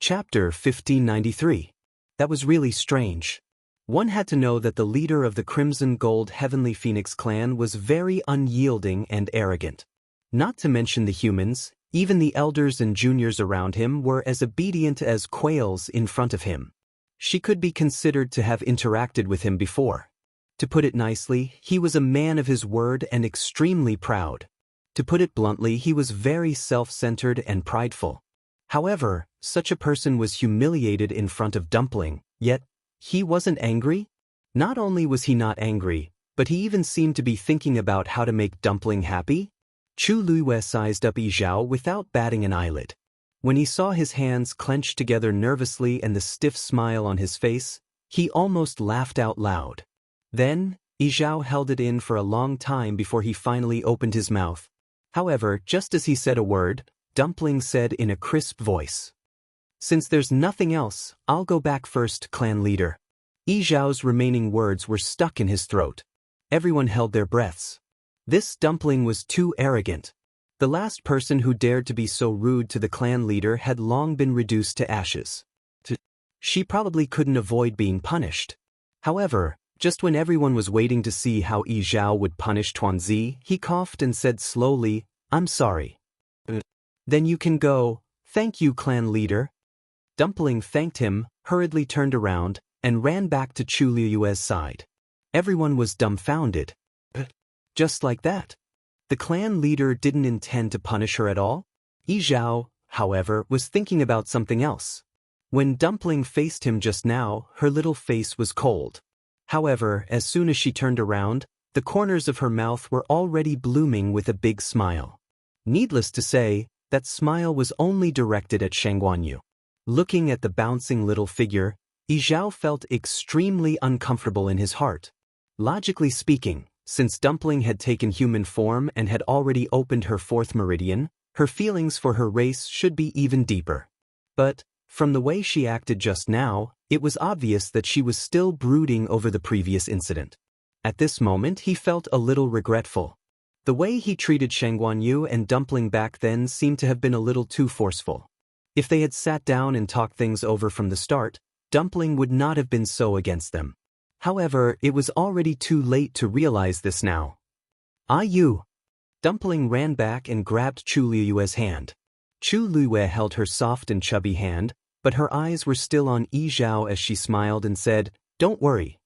Chapter 1593. That was really strange. One had to know that the leader of the Crimson Gold Heavenly Phoenix clan was very unyielding and arrogant. Not to mention the humans, even the elders and juniors around him were as obedient as quails in front of him. She could be considered to have interacted with him before. To put it nicely, he was a man of his word and extremely proud. To put it bluntly, he was very self-centered and prideful. However, such a person was humiliated in front of Dumpling, yet he wasn't angry? Not only was he not angry, but he even seemed to be thinking about how to make Dumpling happy. Chu Luiyue sized up Yi Zhao without batting an eyelid. When he saw his hands clenched together nervously and the stiff smile on his face, he almost laughed out loud. Then, Yi Zhao held it in for a long time before he finally opened his mouth. However, just as he said a word, Dumpling said in a crisp voice, "Since there's nothing else, I'll go back first, clan leader." Yi Zhao's remaining words were stuck in his throat. Everyone held their breaths. This Dumpling was too arrogant. The last person who dared to be so rude to the clan leader had long been reduced to ashes. She probably couldn't avoid being punished. However, just when everyone was waiting to see how Yi Zhao would punish Tuanzi, he coughed and said slowly, "I'm sorry." "Then you can go. Thank you, clan leader." Dumpling thanked him, hurriedly turned around, and ran back to Chu Luiyue's side. Everyone was dumbfounded. Just like that. The clan leader didn't intend to punish her at all? Yi Zhao, however, was thinking about something else. When Dumpling faced him just now, her little face was cold. However, as soon as she turned around, the corners of her mouth were already blooming with a big smile. Needless to say, that smile was only directed at Shangguanyu. Looking at the bouncing little figure, Yi Zhao felt extremely uncomfortable in his heart. Logically speaking, since Dumpling had taken human form and had already opened her fourth meridian, her feelings for her race should be even deeper. But, from the way she acted just now, it was obvious that she was still brooding over the previous incident. At this moment he felt a little regretful. The way he treated Shangguanyu and Dumpling back then seemed to have been a little too forceful. If they had sat down and talked things over from the start, Dumpling would not have been so against them. However, it was already too late to realize this now. "You!" Dumpling ran back and grabbed Chu Luiyue's hand. Chu Luiyue held her soft and chubby hand, but her eyes were still on Yi Zhao as she smiled and said, "Don't worry.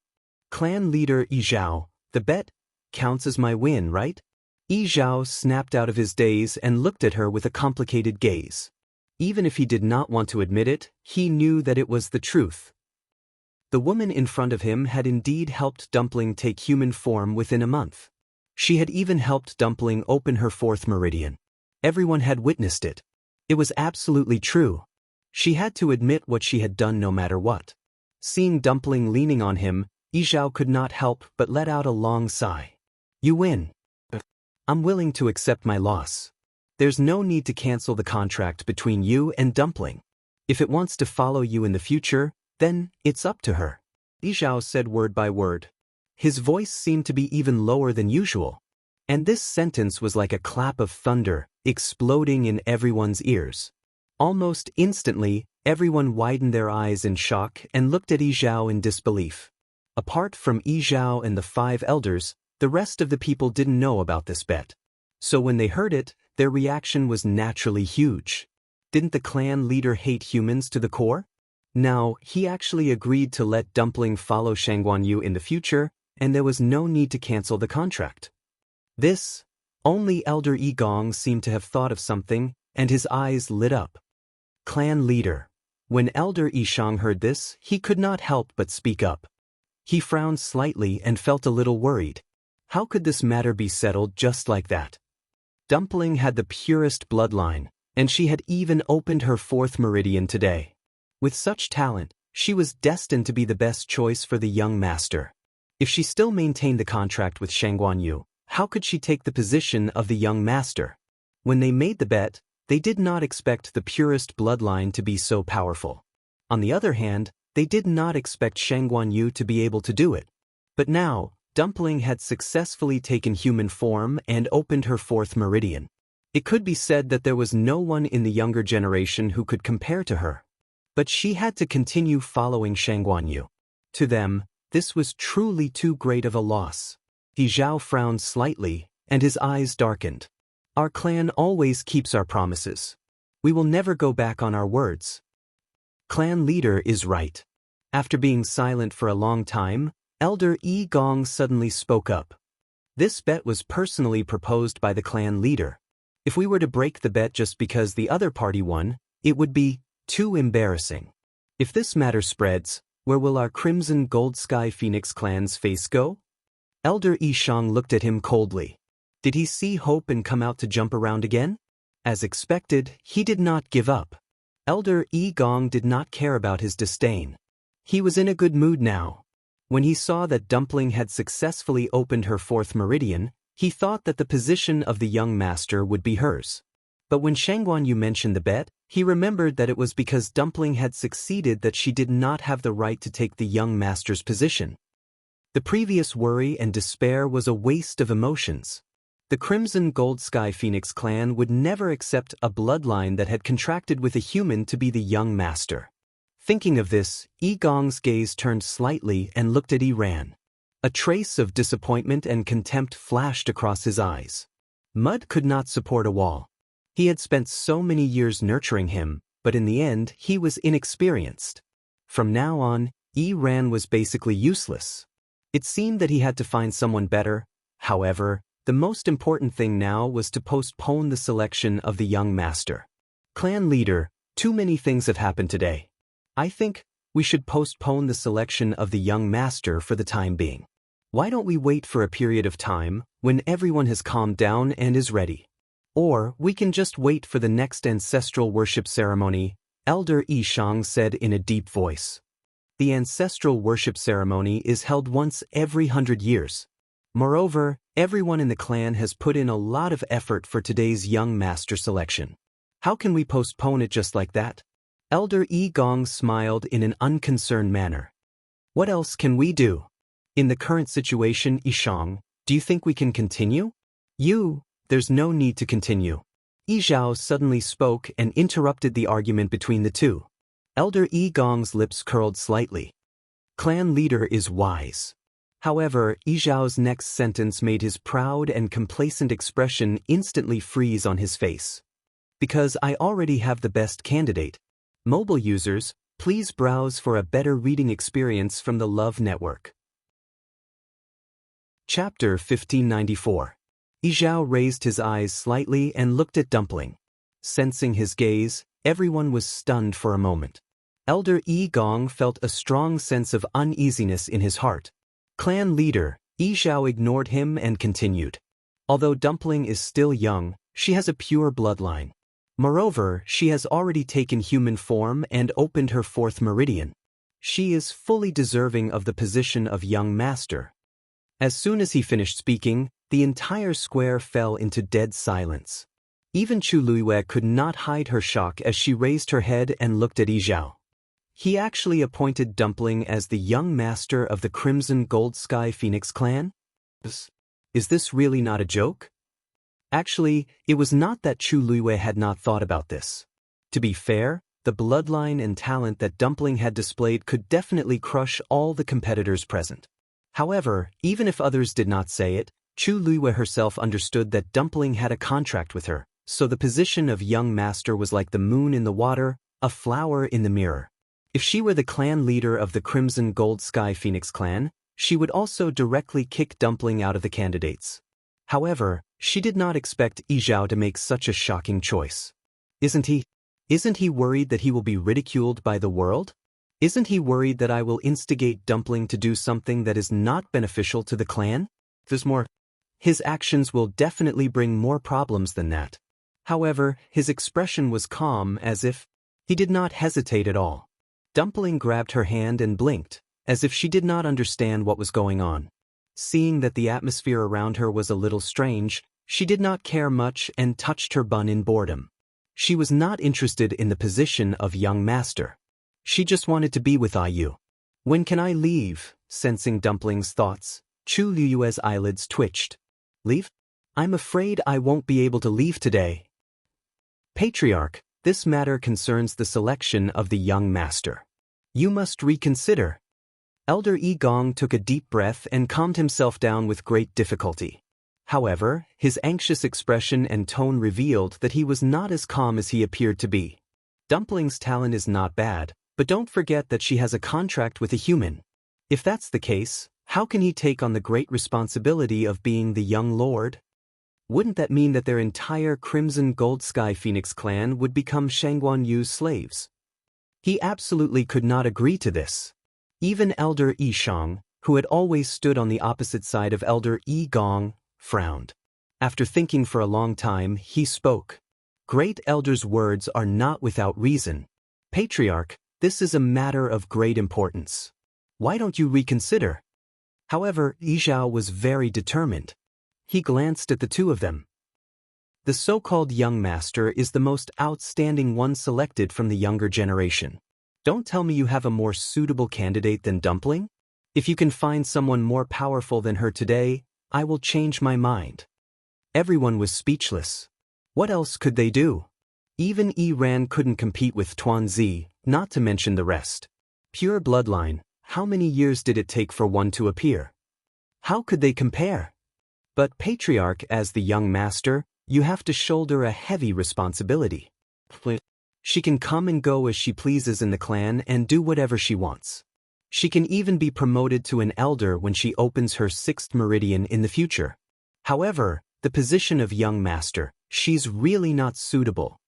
Clan leader Yi Zhao, the bet counts as my win, right?" Yi Zhao snapped out of his daze and looked at her with a complicated gaze. Even if he did not want to admit it, he knew that it was the truth. The woman in front of him had indeed helped Dumpling take human form within a month. She had even helped Dumpling open her fourth meridian. Everyone had witnessed it. It was absolutely true. She had to admit what she had done no matter what. Seeing Dumpling leaning on him, Yi Zhao could not help but let out a long sigh. "You win. I'm willing to accept my loss. There's no need to cancel the contract between you and Dumpling. If it wants to follow you in the future, then it's up to her." Yi Zhao said word by word. His voice seemed to be even lower than usual. And this sentence was like a clap of thunder, exploding in everyone's ears. Almost instantly, everyone widened their eyes in shock and looked at Yi Zhao in disbelief. Apart from Yi Zhao and the 5 elders, the rest of the people didn't know about this bet. So when they heard it, their reaction was naturally huge. Didn't the clan leader hate humans to the core? Now, he actually agreed to let Dumpling follow Shangguanyu in the future, and there was no need to cancel the contract. Only Elder Yi Gong seemed to have thought of something, and his eyes lit up. Clan leader. When Elder Yi Shang heard this, he could not help but speak up. He frowned slightly and felt a little worried. How could this matter be settled just like that? Dumpling had the purest bloodline, and she had even opened her fourth meridian today. With such talent, she was destined to be the best choice for the young master. If she still maintained the contract with Shangguanyu, how could she take the position of the young master? When they made the bet, they did not expect the purest bloodline to be so powerful. On the other hand, they did not expect Shangguanyu to be able to do it. But now, Dumpling had successfully taken human form and opened her fourth meridian. It could be said that there was no one in the younger generation who could compare to her. But she had to continue following Shangguanyu. To them, this was truly too great of a loss. He Zhao frowned slightly, and his eyes darkened. Our clan always keeps our promises. We will never go back on our words. Clan leader is right. After being silent for a long time, Elder Yi Gong suddenly spoke up. This bet was personally proposed by the clan leader. If we were to break the bet just because the other party won, it would be too embarrassing. If this matter spreads, where will our Crimson Gold Sky Phoenix clan's face go? Elder Yi Shang looked at him coldly. Did he see hope and come out to jump around again? As expected, he did not give up. Elder Yi Gong did not care about his disdain. He was in a good mood now. When he saw that Dumpling had successfully opened her fourth meridian, he thought that the position of the young master would be hers. But when Shangguanyu mentioned the bet, he remembered that it was because Dumpling had succeeded that she did not have the right to take the young master's position. The previous worry and despair was a waste of emotions. The Crimson Gold Sky Phoenix clan would never accept a bloodline that had contracted with a human to be the young master. Thinking of this, Yi Gong's gaze turned slightly and looked at Yi Ran. A trace of disappointment and contempt flashed across his eyes. Mud could not support a wall. He had spent so many years nurturing him, but in the end he was inexperienced. From now on, Yi Ran was basically useless. It seemed that he had to find someone better. However, the most important thing now was to postpone the selection of the young master. Clan leader, too many things have happened today. I think we should postpone the selection of the young master for the time being. Why don't we wait for a period of time when everyone has calmed down and is ready? Or we can just wait for the next ancestral worship ceremony, Elder Yi Shang said in a deep voice. The ancestral worship ceremony is held once every 100 years. Moreover, everyone in the clan has put in a lot of effort for today's young master selection. How can we postpone it just like that? Elder Yi Gong smiled in an unconcerned manner. What else can we do? In the current situation, Yi Shang, do you think we can continue? There's no need to continue. Yi Zhao suddenly spoke and interrupted the argument between the two. Elder Yi Gong's lips curled slightly. Clan leader is wise. However, Yi Zhao's next sentence made his proud and complacent expression instantly freeze on his face. Because I already have the best candidate. Mobile users, please browse for a better reading experience from the Love Network. Chapter 1594. Yi Zhao raised his eyes slightly and looked at Dumpling. Sensing his gaze, everyone was stunned for a moment. Elder Yi Gong felt a strong sense of uneasiness in his heart. Clan leader, Yi Zhao ignored him and continued. Although Dumpling is still young, she has a pure bloodline. Moreover, she has already taken human form and opened her fourth meridian. She is fully deserving of the position of young master. As soon as he finished speaking, the entire square fell into dead silence. Even Chu Luiyue could not hide her shock as she raised her head and looked at Yi Zhao. He actually appointed Dumpling as the young master of the Crimson Gold Sky Phoenix clan? Is this really not a joke? Actually, it was not that Chu Luiyue had not thought about this. To be fair, the bloodline and talent that Dumpling had displayed could definitely crush all the competitors present. However, even if others did not say it, Chu Luiyue herself understood that Dumpling had a contract with her, so the position of young master was like the moon in the water, a flower in the mirror. If she were the clan leader of the Crimson Gold Sky Phoenix clan, she would also directly kick Dumpling out of the candidates. However, she did not expect Yi Zhao to make such a shocking choice. Isn't he worried that he will be ridiculed by the world? Isn't he worried that I will instigate Dumpling to do something that is not beneficial to the clan? His actions will definitely bring more problems than that. However, his expression was calm as if he did not hesitate at all. Dumpling grabbed her hand and blinked, as if she did not understand what was going on. Seeing that the atmosphere around her was a little strange, she did not care much and touched her bun in boredom. She was not interested in the position of young master. She just wanted to be with IU. When can I leave? Sensing Dumpling's thoughts, Chu Luiyue's eyelids twitched. Leave? I'm afraid I won't be able to leave today. Patriarch, This matter concerns the selection of the young master. You must reconsider. Elder Yi Gong took a deep breath and calmed himself down with great difficulty. However, his anxious expression and tone revealed that he was not as calm as he appeared to be. Dumpling's talent is not bad, but don't forget that she has a contract with a human. If that's the case, how can he take on the great responsibility of being the young lord? Wouldn't that mean that their entire Crimson Gold Sky Phoenix clan would become Shangguan Yu's slaves? He absolutely could not agree to this. Even Elder Yi Shang, who had always stood on the opposite side of Elder Yi Gong, frowned. After thinking for a long time, he spoke. Great Elder's words are not without reason. Patriarch, this is a matter of great importance. Why don't you reconsider? However, Yi Zhao was very determined. He glanced at the two of them. The so-called young master is the most outstanding one selected from the younger generation. Don't tell me you have a more suitable candidate than Dumpling? If you can find someone more powerful than her today, I will change my mind. Everyone was speechless. What else could they do? Even Yi Ran couldn't compete with Tuanzi, not to mention the rest. Pure bloodline, how many years did it take for one to appear? How could they compare? But Patriarch, as the young master, you have to shoulder a heavy responsibility. She can come and go as she pleases in the clan and do whatever she wants. She can even be promoted to an elder when she opens her 6th meridian in the future. However, the position of young master, she's really not suitable.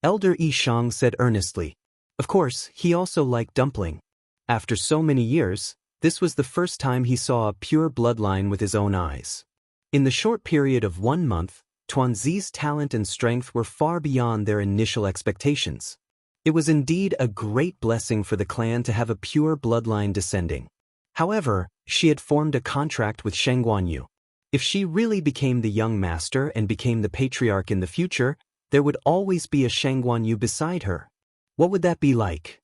Elder Yi Shang said earnestly. Of course, he also liked Dumpling. After so many years, this was the first time he saw a pure bloodline with his own eyes. In the short period of 1 month, Tuanzi's talent and strength were far beyond their initial expectations. It was indeed a great blessing for the clan to have a pure bloodline descending. However, she had formed a contract with Shangguan Yu. If she really became the young master and became the patriarch in the future, there would always be a Shangguan Yu beside her. What would that be like?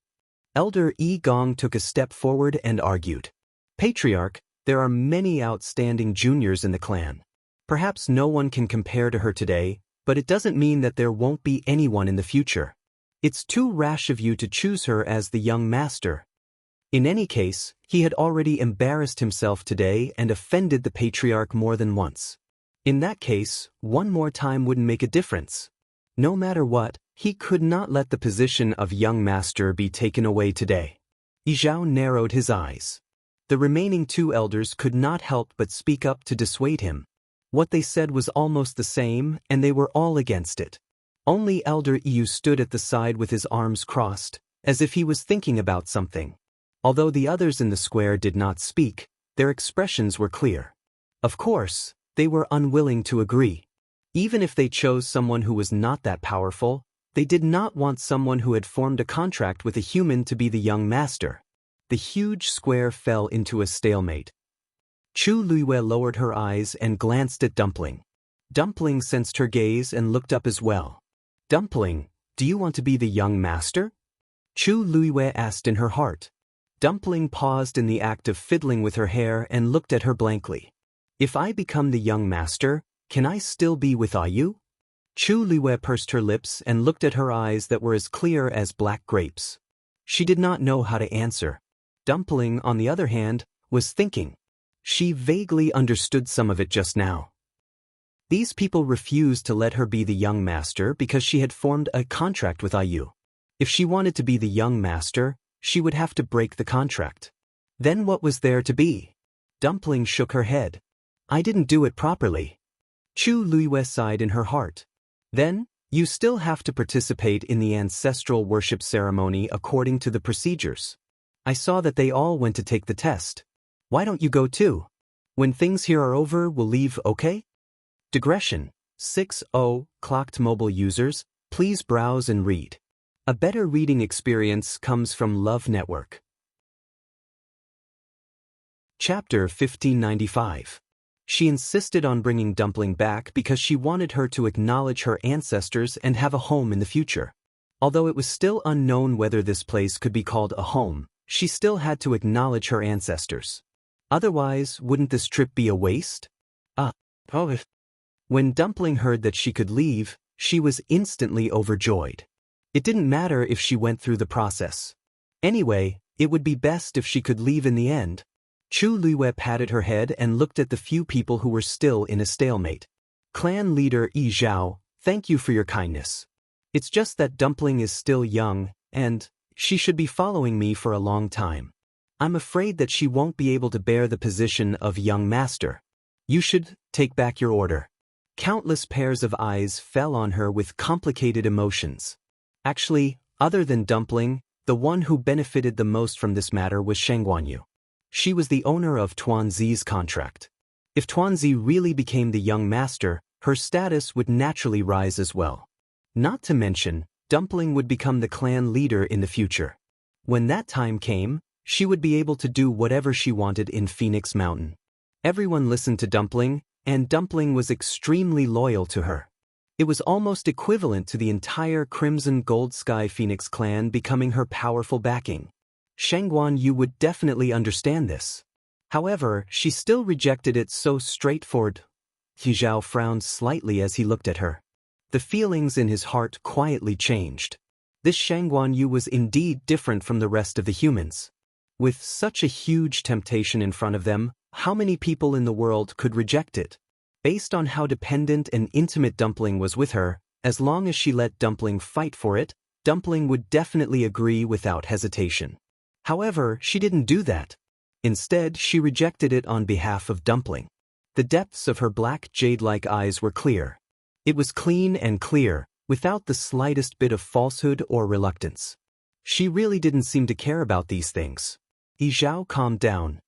Elder Yi Gong took a step forward and argued. Patriarch, there are many outstanding juniors in the clan. Perhaps no one can compare to her today, but it doesn't mean that there won't be anyone in the future. It's too rash of you to choose her as the young master. In any case, he had already embarrassed himself today and offended the patriarch more than once. In that case, one more time wouldn't make a difference. No matter what, he could not let the position of young master be taken away today. Yi Zhao narrowed his eyes. The remaining 2 elders could not help but speak up to dissuade him. What they said was almost the same, and they were all against it. Only Elder Yu stood at the side with his arms crossed, as if he was thinking about something. Although the others in the square did not speak, their expressions were clear. Of course, they were unwilling to agree. Even if they chose someone who was not that powerful, they did not want someone who had formed a contract with a human to be the young master. The huge square fell into a stalemate. Chu Luiyue lowered her eyes and glanced at Dumpling. Dumpling sensed her gaze and looked up as well. Dumpling, do you want to be the young master? Chu Luiyue asked in her heart. Dumpling paused in the act of fiddling with her hair and looked at her blankly. If I become the young master, can I still be with Ayu? Chu Luiyue pursed her lips and looked at her eyes that were as clear as black grapes. She did not know how to answer. Dumpling, on the other hand, was thinking. She vaguely understood some of it just now. These people refused to let her be the young master because she had formed a contract with Ayu. If she wanted to be the young master, she would have to break the contract. Then what was there to be? Dumpling shook her head. I didn't do it properly. Chu Luiyue sighed in her heart. Then, you still have to participate in the ancestral worship ceremony according to the procedures. I saw that they all went to take the test. Why don't you go too? When things here are over, we'll leave, okay? Digression. 6.0 Clocked mobile users, please browse and read. A better reading experience comes from Love Network. Chapter 1595. She insisted on bringing Dumpling back because she wanted her to acknowledge her ancestors and have a home in the future. Although it was still unknown whether this place could be called a home, she still had to acknowledge her ancestors. Otherwise, wouldn't this trip be a waste? When Dumpling heard that she could leave, she was instantly overjoyed. It didn't matter if she went through the process. Anyway, it would be best if she could leave in the end. Chu Luiwei patted her head and looked at the few people who were still in a stalemate. Clan leader Yi Zhao, thank you for your kindness. It's just that Dumpling is still young, and she should be following me for a long time. I'm afraid that she won't be able to bear the position of young master. You should take back your order. Countless pairs of eyes fell on her with complicated emotions. Actually, other than Dumpling, the one who benefited the most from this matter was Shangguanyu. She was the owner of Tuanzi's contract. If Tuanzi really became the young master, her status would naturally rise as well. Not to mention, Dumpling would become the clan leader in the future. When that time came, she would be able to do whatever she wanted in Phoenix Mountain. Everyone listened to Dumpling, and Dumpling was extremely loyal to her. It was almost equivalent to the entire Crimson Gold Sky Phoenix clan becoming her powerful backing. Shangguanyu would definitely understand this. However, she still rejected it so straightforward. He Zhao frowned slightly as he looked at her. The feelings in his heart quietly changed. This Shangguanyu was indeed different from the rest of the humans. With such a huge temptation in front of them, how many people in the world could reject it? Based on how dependent and intimate Dumpling was with her, as long as she let Dumpling fight for it, Dumpling would definitely agree without hesitation. However, she didn't do that. Instead, she rejected it on behalf of Dumpling. The depths of her black jade-like eyes were clear. It was clean and clear, without the slightest bit of falsehood or reluctance. She really didn't seem to care about these things. Yi Zhao calmed down.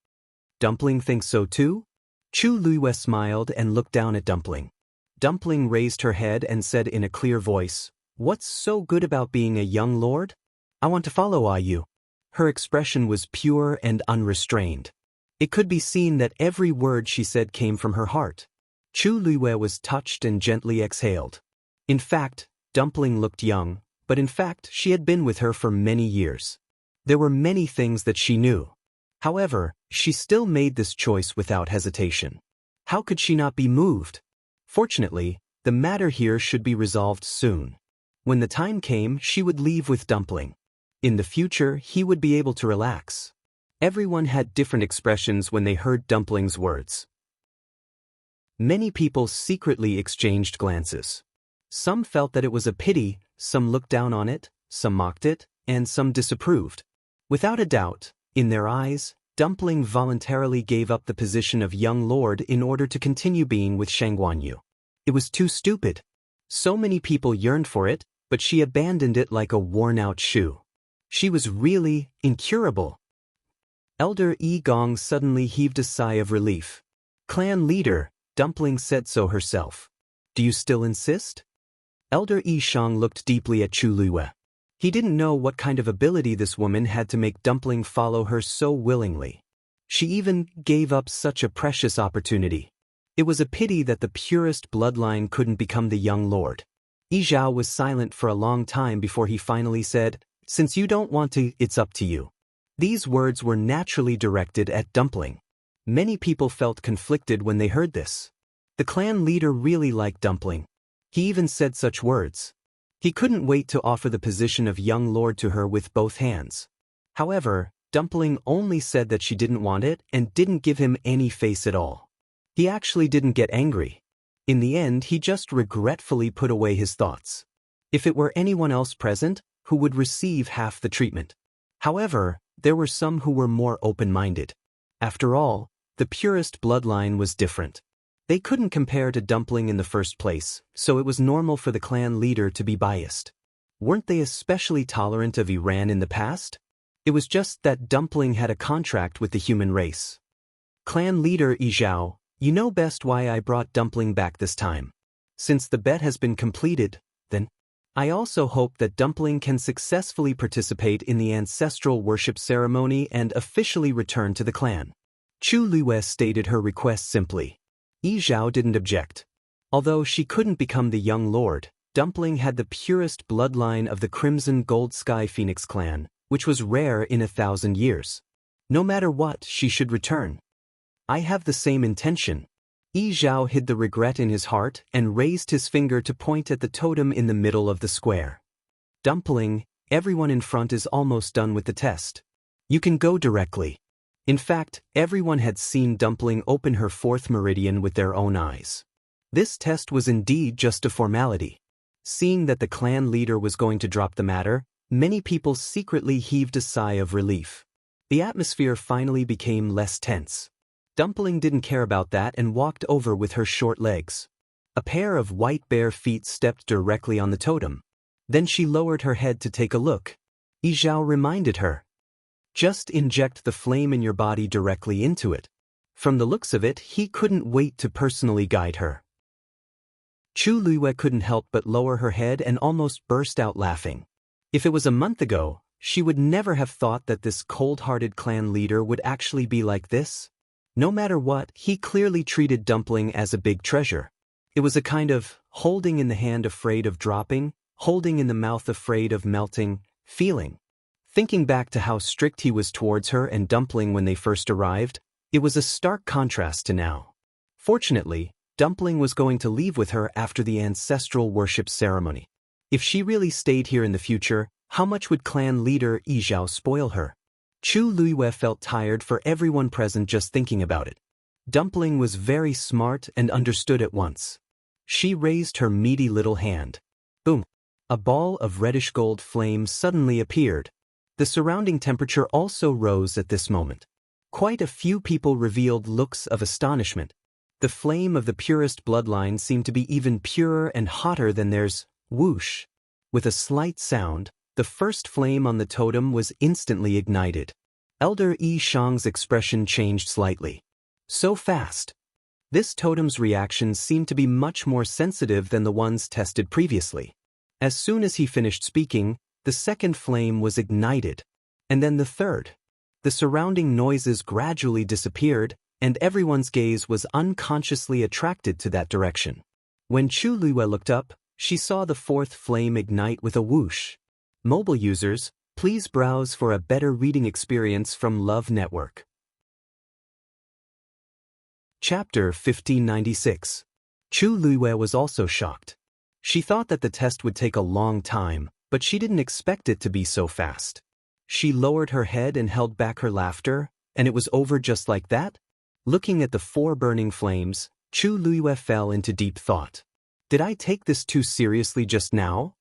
Dumpling thinks so too? Chu Luiwei smiled and looked down at Dumpling. Dumpling raised her head and said in a clear voice, "What's so good about being a young lord? I want to follow you." Her expression was pure and unrestrained. It could be seen that every word she said came from her heart. Chu Luiwei was touched and gently exhaled. In fact, Dumpling looked young, but in fact she had been with her for many years. There were many things that she knew. However, she still made this choice without hesitation. How could she not be moved? Fortunately, the matter here should be resolved soon. When the time came, she would leave with Dumpling. In the future, he would be able to relax. Everyone had different expressions when they heard Dumpling's words. Many people secretly exchanged glances. Some felt that it was a pity, some looked down on it, some mocked it, and some disapproved. Without a doubt, in their eyes, Dumpling voluntarily gave up the position of young lord in order to continue being with Shangguanyu. It was too stupid. So many people yearned for it, but she abandoned it like a worn-out shoe. She was really incurable. Elder Yi Gong suddenly heaved a sigh of relief. "Clan leader," Dumpling said so herself. "Do you still insist?" Elder Yi Shang looked deeply at Chu Luiwei. He didn't know what kind of ability this woman had to make Dumpling follow her so willingly. She even gave up such a precious opportunity. It was a pity that the purest bloodline couldn't become the young lord. Yi Zhao was silent for a long time before he finally said, "Since you don't want to, it's up to you." These words were naturally directed at Dumpling. Many people felt conflicted when they heard this. The clan leader really liked Dumpling. He even said such words. He couldn't wait to offer the position of young lord to her with both hands. However, Dumpling only said that she didn't want it and didn't give him any face at all. He actually didn't get angry. In the end, he just regretfully put away his thoughts. If it were anyone else present, who would receive half the treatment. However, there were some who were more open-minded. After all, the purest bloodline was different. They couldn't compare to Dumpling in the first place, so it was normal for the clan leader to be biased. Weren't they especially tolerant of Iran in the past? It was just that Dumpling had a contract with the human race. Clan leader Yi Zhao, you know best why I brought Dumpling back this time. Since the bet has been completed, then I also hope that Dumpling can successfully participate in the ancestral worship ceremony and officially return to the clan. Chu Luiwei stated her request simply. Yi Zhao didn't object. Although she couldn't become the young lord, Dumpling had the purest bloodline of the Crimson Gold Sky Phoenix clan, which was rare in 1,000 years. No matter what, she should return. I have the same intention. Yi Zhao hid the regret in his heart and raised his finger to point at the totem in the middle of the square. Dumpling, everyone in front is almost done with the test. You can go directly. In fact, everyone had seen Dumpling open her fourth meridian with their own eyes. This test was indeed just a formality. Seeing that the clan leader was going to drop the matter, many people secretly heaved a sigh of relief. The atmosphere finally became less tense. Dumpling didn't care about that and walked over with her short legs. A pair of white bare feet stepped directly on the totem. Then she lowered her head to take a look. Yizhao reminded her. Just inject the flame in your body directly into it. From the looks of it, he couldn't wait to personally guide her. Chu Luiyue couldn't help but lower her head and almost burst out laughing. If it was a month ago, she would never have thought that this cold-hearted clan leader would actually be like this. No matter what, he clearly treated Dumpling as a big treasure. It was a kind of holding in the hand afraid of dropping, holding in the mouth afraid of melting, feeling. Thinking back to how strict he was towards her and Dumpling when they first arrived, it was a stark contrast to now. Fortunately, Dumpling was going to leave with her after the ancestral worship ceremony. If she really stayed here in the future, how much would clan leader Yizhao spoil her? Chu Luiyue felt tired for everyone present just thinking about it. Dumpling was very smart and understood at once. She raised her meaty little hand. Boom! A ball of reddish-gold flame suddenly appeared. The surrounding temperature also rose at this moment. Quite a few people revealed looks of astonishment. The flame of the purest bloodline seemed to be even purer and hotter than theirs. Whoosh! With a slight sound, the first flame on the totem was instantly ignited. Elder Yi Shang's expression changed slightly. So fast! This totem's reactions seemed to be much more sensitive than the ones tested previously. As soon as he finished speaking, the second flame was ignited. And then the third. The surrounding noises gradually disappeared, and everyone's gaze was unconsciously attracted to that direction. When Chu Luiyue looked up, she saw the fourth flame ignite with a whoosh. Mobile users, please browse for a better reading experience from Love Network. Chapter 1596. Chu Luiyue was also shocked. She thought that the test would take a long time, but she didn't expect it to be so fast. She lowered her head and held back her laughter, and it was over just like that? Looking at the four burning flames, Chu Luiyue fell into deep thought. Did I take this too seriously just now?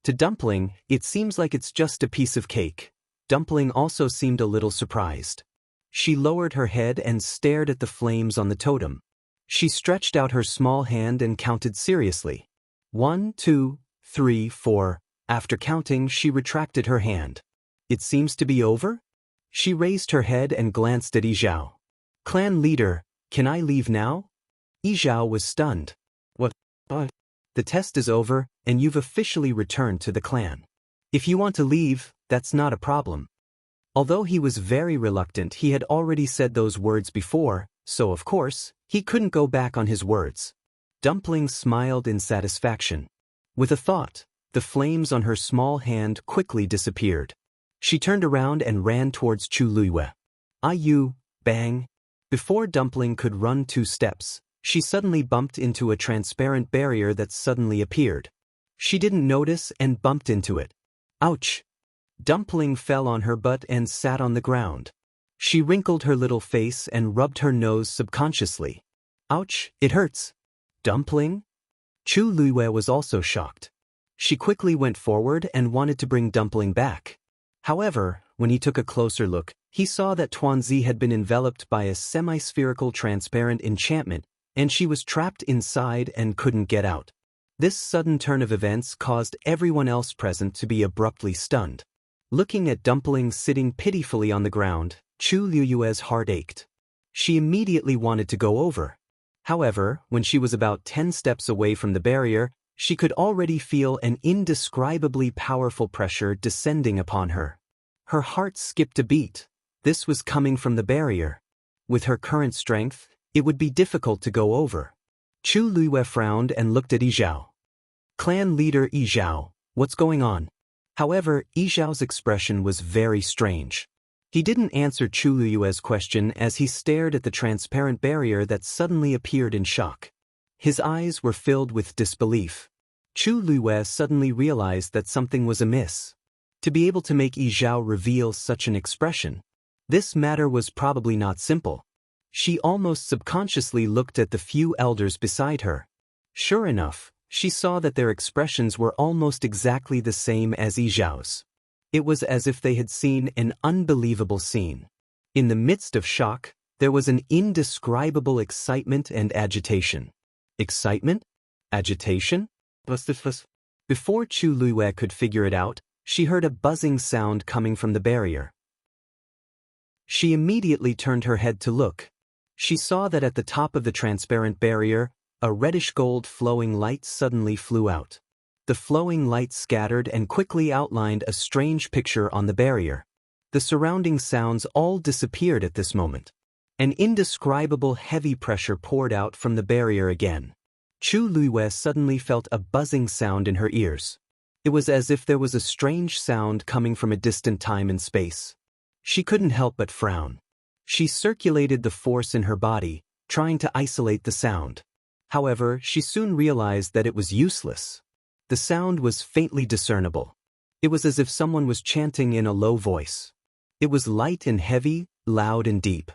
To Dumpling, it seems like it's just a piece of cake. Dumpling also seemed a little surprised. She lowered her head and stared at the flames on the totem. She stretched out her small hand and counted seriously. 1, 2, 3, 4. After counting, she retracted her hand. It seems to be over? She raised her head and glanced at Yizhao. Clan leader, can I leave now? Yizhao was stunned. What? The test is over, and you've officially returned to the clan. If you want to leave, that's not a problem. Although he was very reluctant, he had already said those words before, so of course, he couldn't go back on his words. Dumpling smiled in satisfaction. With a thought, the flames on her small hand quickly disappeared. She turned around and ran towards Chu Luiyue. Ayu, bang! Before Dumpling could run 2 steps, she suddenly bumped into a transparent barrier that suddenly appeared. She didn't notice and bumped into it. Ouch! Dumpling fell on her butt and sat on the ground. She wrinkled her little face and rubbed her nose subconsciously. Ouch, it hurts. Dumpling? Chu Luiyue was also shocked. She quickly went forward and wanted to bring Dumpling back. However, when he took a closer look, he saw that Tuanzi had been enveloped by a semi-spherical transparent enchantment, and she was trapped inside and couldn't get out. This sudden turn of events caused everyone else present to be abruptly stunned. Looking at Dumpling sitting pitifully on the ground, Chu Luiyue's heart ached. She immediately wanted to go over. However, when she was about 10 steps away from the barrier, she could already feel an indescribably powerful pressure descending upon her. Her heart skipped a beat. This was coming from the barrier. With her current strength, it would be difficult to go over. Chu Luiyue frowned and looked at Yizhao. Clan leader Yizhao, what's going on? However, Yizhao's expression was very strange. He didn't answer Chu Luiyue's question as he stared at the transparent barrier that suddenly appeared in shock. His eyes were filled with disbelief. Chu Luiwei suddenly realized that something was amiss. To be able to make Yi Zhao reveal such an expression, this matter was probably not simple. She almost subconsciously looked at the few elders beside her. Sure enough, she saw that their expressions were almost exactly the same as Yi Zhao's. It was as if they had seen an unbelievable scene. In the midst of shock, there was an indescribable excitement and agitation. Excitement? Agitation? Before Chu Luiwei could figure it out, she heard a buzzing sound coming from the barrier. She immediately turned her head to look. She saw that at the top of the transparent barrier, a reddish-gold flowing light suddenly flew out. The flowing light scattered and quickly outlined a strange picture on the barrier. The surrounding sounds all disappeared at this moment. An indescribable heavy pressure poured out from the barrier again. Chu Luiwei suddenly felt a buzzing sound in her ears. It was as if there was a strange sound coming from a distant time and space. She couldn't help but frown. She circulated the force in her body, trying to isolate the sound. However, she soon realized that it was useless. The sound was faintly discernible. It was as if someone was chanting in a low voice. It was light and heavy, loud and deep.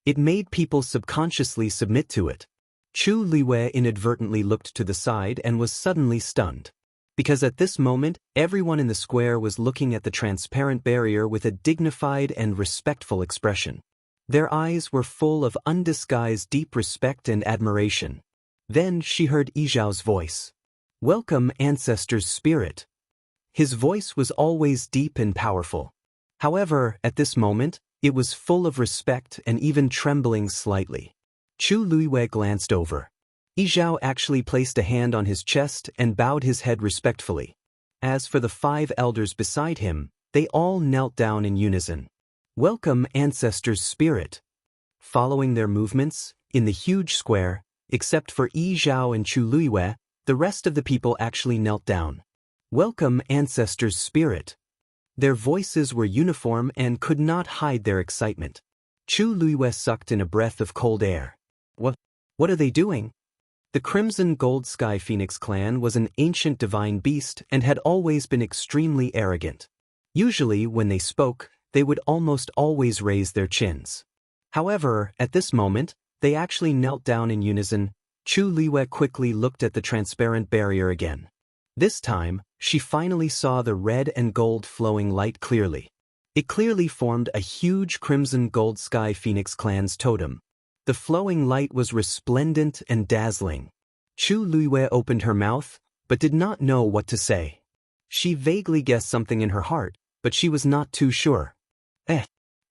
It made people subconsciously submit to it. Chu Luiwei inadvertently looked to the side and was suddenly stunned. Because at this moment, everyone in the square was looking at the transparent barrier with a dignified and respectful expression. Their eyes were full of undisguised deep respect and admiration. Then she heard Yi Zhao's voice. "Welcome, Ancestor's Spirit." His voice was always deep and powerful. However, at this moment, it was full of respect and even trembling slightly. Chu Luiwei glanced over. Yi Zhao actually placed a hand on his chest and bowed his head respectfully. As for the 5 elders beside him, they all knelt down in unison. "Welcome, Ancestor's Spirit." Following their movements, in the huge square, except for Yi Zhao and Chu Luiwei, the rest of the people actually knelt down. "Welcome, Ancestor's Spirit." Their voices were uniform and could not hide their excitement. Chu Luiwei sucked in a breath of cold air. What are they doing? The Crimson Gold Sky Phoenix clan was an ancient divine beast and had always been extremely arrogant. Usually, when they spoke, they would almost always raise their chins. However, at this moment, they actually knelt down in unison. Chu Luiwei quickly looked at the transparent barrier again. This time, she finally saw the red and gold flowing light clearly. It clearly formed a huge Crimson Gold Sky Phoenix clan's totem. The flowing light was resplendent and dazzling. Chu Luiwei opened her mouth, but did not know what to say. She vaguely guessed something in her heart, but she was not too sure.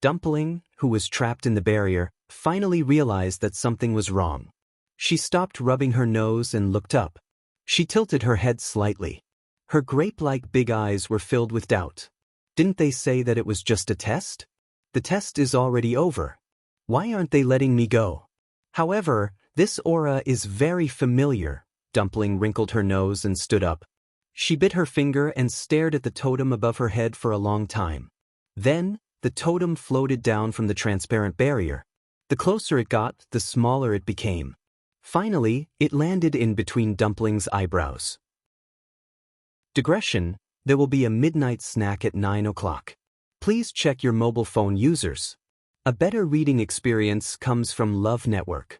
Dumpling, who was trapped in the barrier, finally realized that something was wrong. She stopped rubbing her nose and looked up. She tilted her head slightly. Her grape-like big eyes were filled with doubt. Didn't they say that it was just a test? The test is already over. Why aren't they letting me go? However, this aura is very familiar. Dumpling wrinkled her nose and stood up. She bit her finger and stared at the totem above her head for a long time. Then, the totem floated down from the transparent barrier. The closer it got, the smaller it became. Finally, it landed in between Dumpling's eyebrows. Digression: there will be a midnight snack at 9 o'clock. Please check your mobile phone users. A better reading experience comes from Love Network.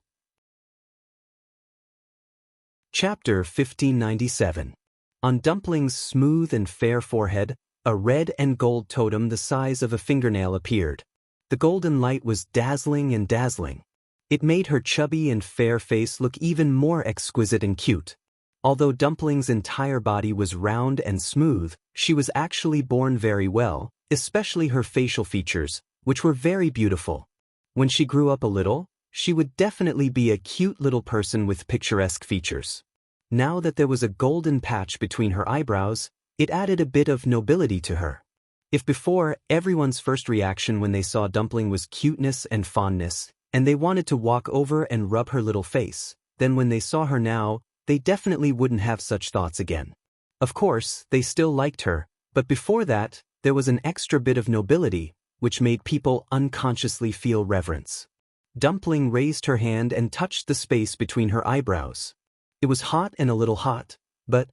Chapter 1597. On Dumpling's smooth and fair forehead, a red and gold totem the size of a fingernail appeared. The golden light was dazzling and dazzling. It made her chubby and fair face look even more exquisite and cute. Although Dumpling's entire body was round and smooth, she was actually born very well, especially her facial features, which were very beautiful. When she grew up a little, she would definitely be a cute little person with picturesque features. Now that there was a golden patch between her eyebrows, it added a bit of nobility to her. If before, everyone's first reaction when they saw Dumpling was cuteness and fondness, and they wanted to walk over and rub her little face, then when they saw her now, they definitely wouldn't have such thoughts again. Of course, they still liked her, but before that, there was an extra bit of nobility, which made people unconsciously feel reverence. Dumpling raised her hand and touched the space between her eyebrows. It was hot and a little hot, but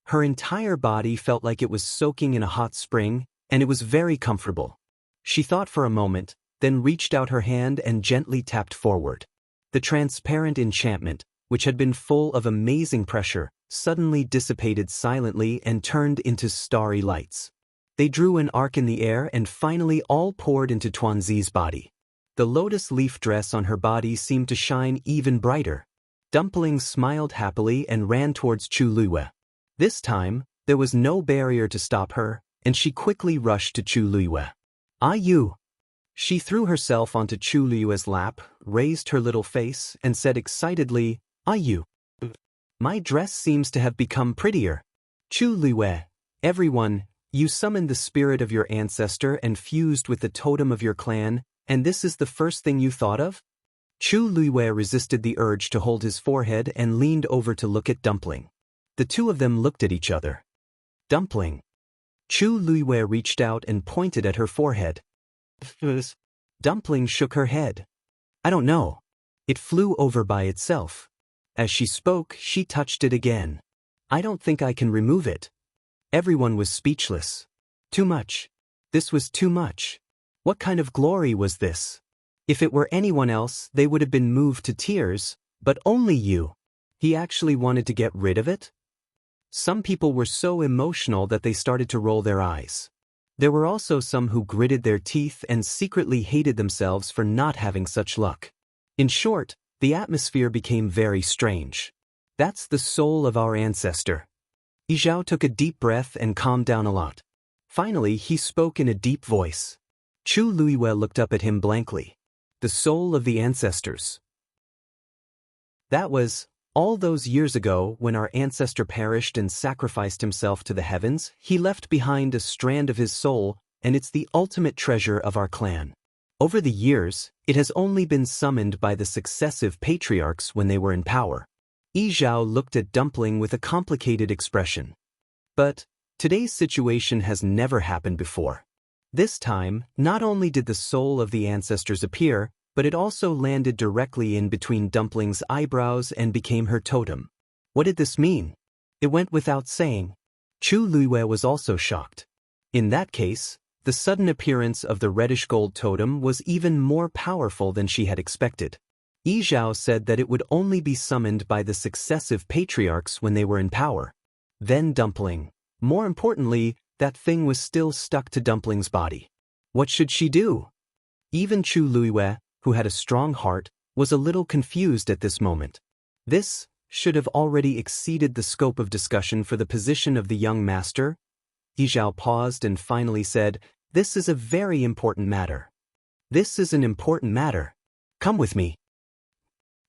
Her entire body felt like it was soaking in a hot spring, and it was very comfortable. She thought for a moment, then reached out her hand and gently tapped forward. The transparent enchantment, which had been full of amazing pressure, suddenly dissipated silently and turned into starry lights. They drew an arc in the air and finally all poured into Tuanzi's body. The lotus leaf dress on her body seemed to shine even brighter. Dumpling smiled happily and ran towards Chu Luiyue. This time, there was no barrier to stop her, and she quickly rushed to Chu Luiyue. "Ah, you!" She threw herself onto Chu Luiyue's lap, raised her little face, and said excitedly, "Ah, you! My dress seems to have become prettier. Chu Luiyue, everyone, you summoned the spirit of your ancestor and fused with the totem of your clan, and this is the first thing you thought of?" Chu Luiyue resisted the urge to hold his forehead and leaned over to look at Dumpling. The two of them looked at each other. "Dumpling." Chu Luiyue reached out and pointed at her forehead. Dumpling shook her head. "I don't know. It flew over by itself." As she spoke, she touched it again. "I don't think I can remove it." Everyone was speechless. Too much. This was too much. What kind of glory was this? If it were anyone else, they would have been moved to tears, but only you. He actually wanted to get rid of it? Some people were so emotional that they started to roll their eyes. There were also some who gritted their teeth and secretly hated themselves for not having such luck. In short, the atmosphere became very strange. "That's the soul of our ancestor." Yizhao took a deep breath and calmed down a lot. Finally, he spoke in a deep voice. Chu Luiyue looked up at him blankly. "The soul of the ancestors." That was, all those years ago when our ancestor perished and sacrificed himself to the heavens, he left behind a strand of his soul, and it's the ultimate treasure of our clan. Over the years, it has only been summoned by the successive patriarchs when they were in power. Yizhao looked at Dumpling with a complicated expression. But today's situation has never happened before. This time, not only did the soul of the ancestors appear, but it also landed directly in between Dumpling's eyebrows and became her totem. What did this mean? It went without saying. Chu Luiyue was also shocked. In that case, the sudden appearance of the reddish gold totem was even more powerful than she had expected. Yizhao said that it would only be summoned by the successive patriarchs when they were in power. Then Dumpling. More importantly, that thing was still stuck to Dumpling's body. What should she do? Even Chu Luiyue, who had a strong heart, was a little confused at this moment. This should have already exceeded the scope of discussion for the position of the young master. Yizhao paused and finally said, "This is a very important matter. This is an important matter. Come with me."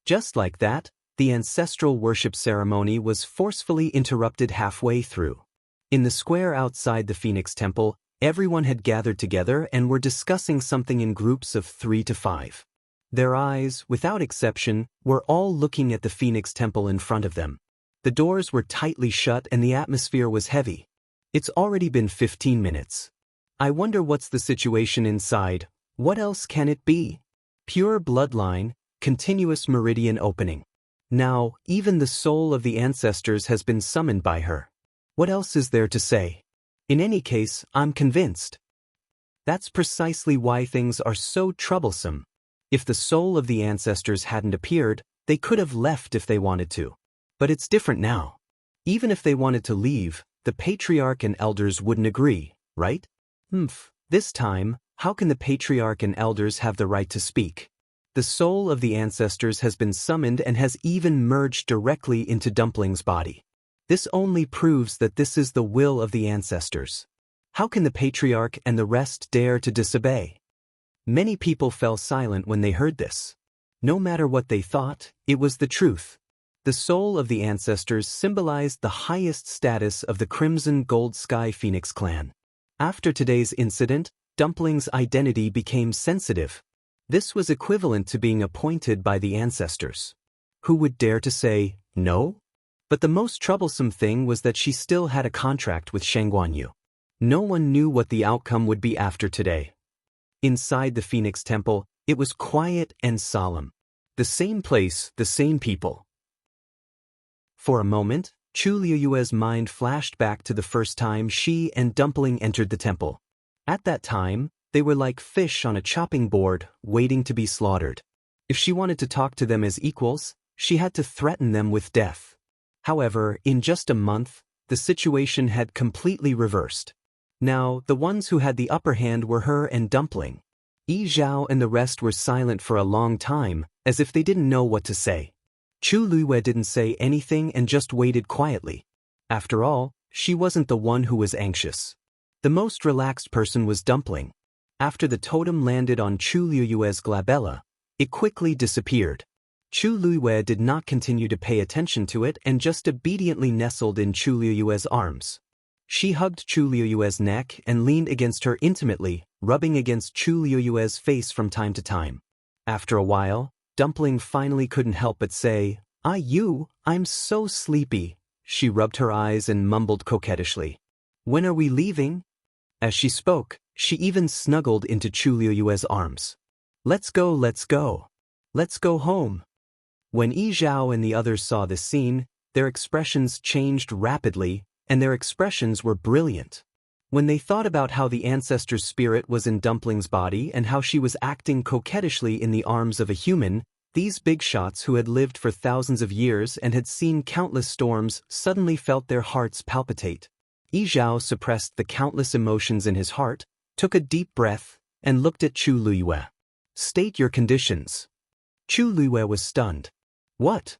Just like that, the ancestral worship ceremony was forcefully interrupted halfway through. In the square outside the Phoenix Temple, everyone had gathered together and were discussing something in groups of 3 to 5. Their eyes, without exception, were all looking at the Phoenix Temple in front of them. The doors were tightly shut and the atmosphere was heavy. It's already been 15 minutes. I wonder what's the situation inside. What else can it be? Pure bloodline, continuous meridian opening. Now, even the soul of the ancestors has been summoned by her. What else is there to say? In any case, I'm convinced. That's precisely why things are so troublesome. If the soul of the ancestors hadn't appeared, they could have left if they wanted to. But it's different now. Even if they wanted to leave, the patriarch and elders wouldn't agree, right? This time, how can the patriarch and elders have the right to speak? The soul of the ancestors has been summoned and has even merged directly into Dumpling's body. This only proves that this is the will of the ancestors. How can the patriarch and the rest dare to disobey? Many people fell silent when they heard this. No matter what they thought, it was the truth. The soul of the ancestors symbolized the highest status of the Crimson Gold Sky Phoenix clan. After today's incident, Dumpling's identity became sensitive. This was equivalent to being appointed by the ancestors. Who would dare to say no? But the most troublesome thing was that she still had a contract with Shangguanyu. No one knew what the outcome would be after today. Inside the Phoenix Temple, it was quiet and solemn. The same place, the same people. For a moment, Chu Liuyue's mind flashed back to the first time she and Dumpling entered the temple. At that time, they were like fish on a chopping board, waiting to be slaughtered. If she wanted to talk to them as equals, she had to threaten them with death. However, in just a month, the situation had completely reversed. Now, the ones who had the upper hand were her and Dumpling. Yi Zhao and the rest were silent for a long time, as if they didn't know what to say. Chu Liyue didn't say anything and just waited quietly. After all, she wasn't the one who was anxious. The most relaxed person was Dumpling. After the totem landed on Chu Liyue's glabella, it quickly disappeared. Chu Liyue did not continue to pay attention to it and just obediently nestled in Chu Liyue's arms. She hugged Chu Liyue's neck and leaned against her intimately, rubbing against Chu Liyue's face from time to time. After a while, Dumpling finally couldn't help but say, I'm so sleepy." She rubbed her eyes and mumbled coquettishly, "When are we leaving?" As she spoke, she even snuggled into Chu Liyue's arms. Let's go. Let's go home." When Yi Zhao and the others saw this scene, their expressions changed rapidly, and their expressions were brilliant. When they thought about how the ancestor's spirit was in Dumpling's body and how she was acting coquettishly in the arms of a human, these big shots who had lived for thousands of years and had seen countless storms suddenly felt their hearts palpitate. Yi Zhao suppressed the countless emotions in his heart, took a deep breath, and looked at Chu Liyue. "State your conditions." Chu Liyue was stunned. "What?"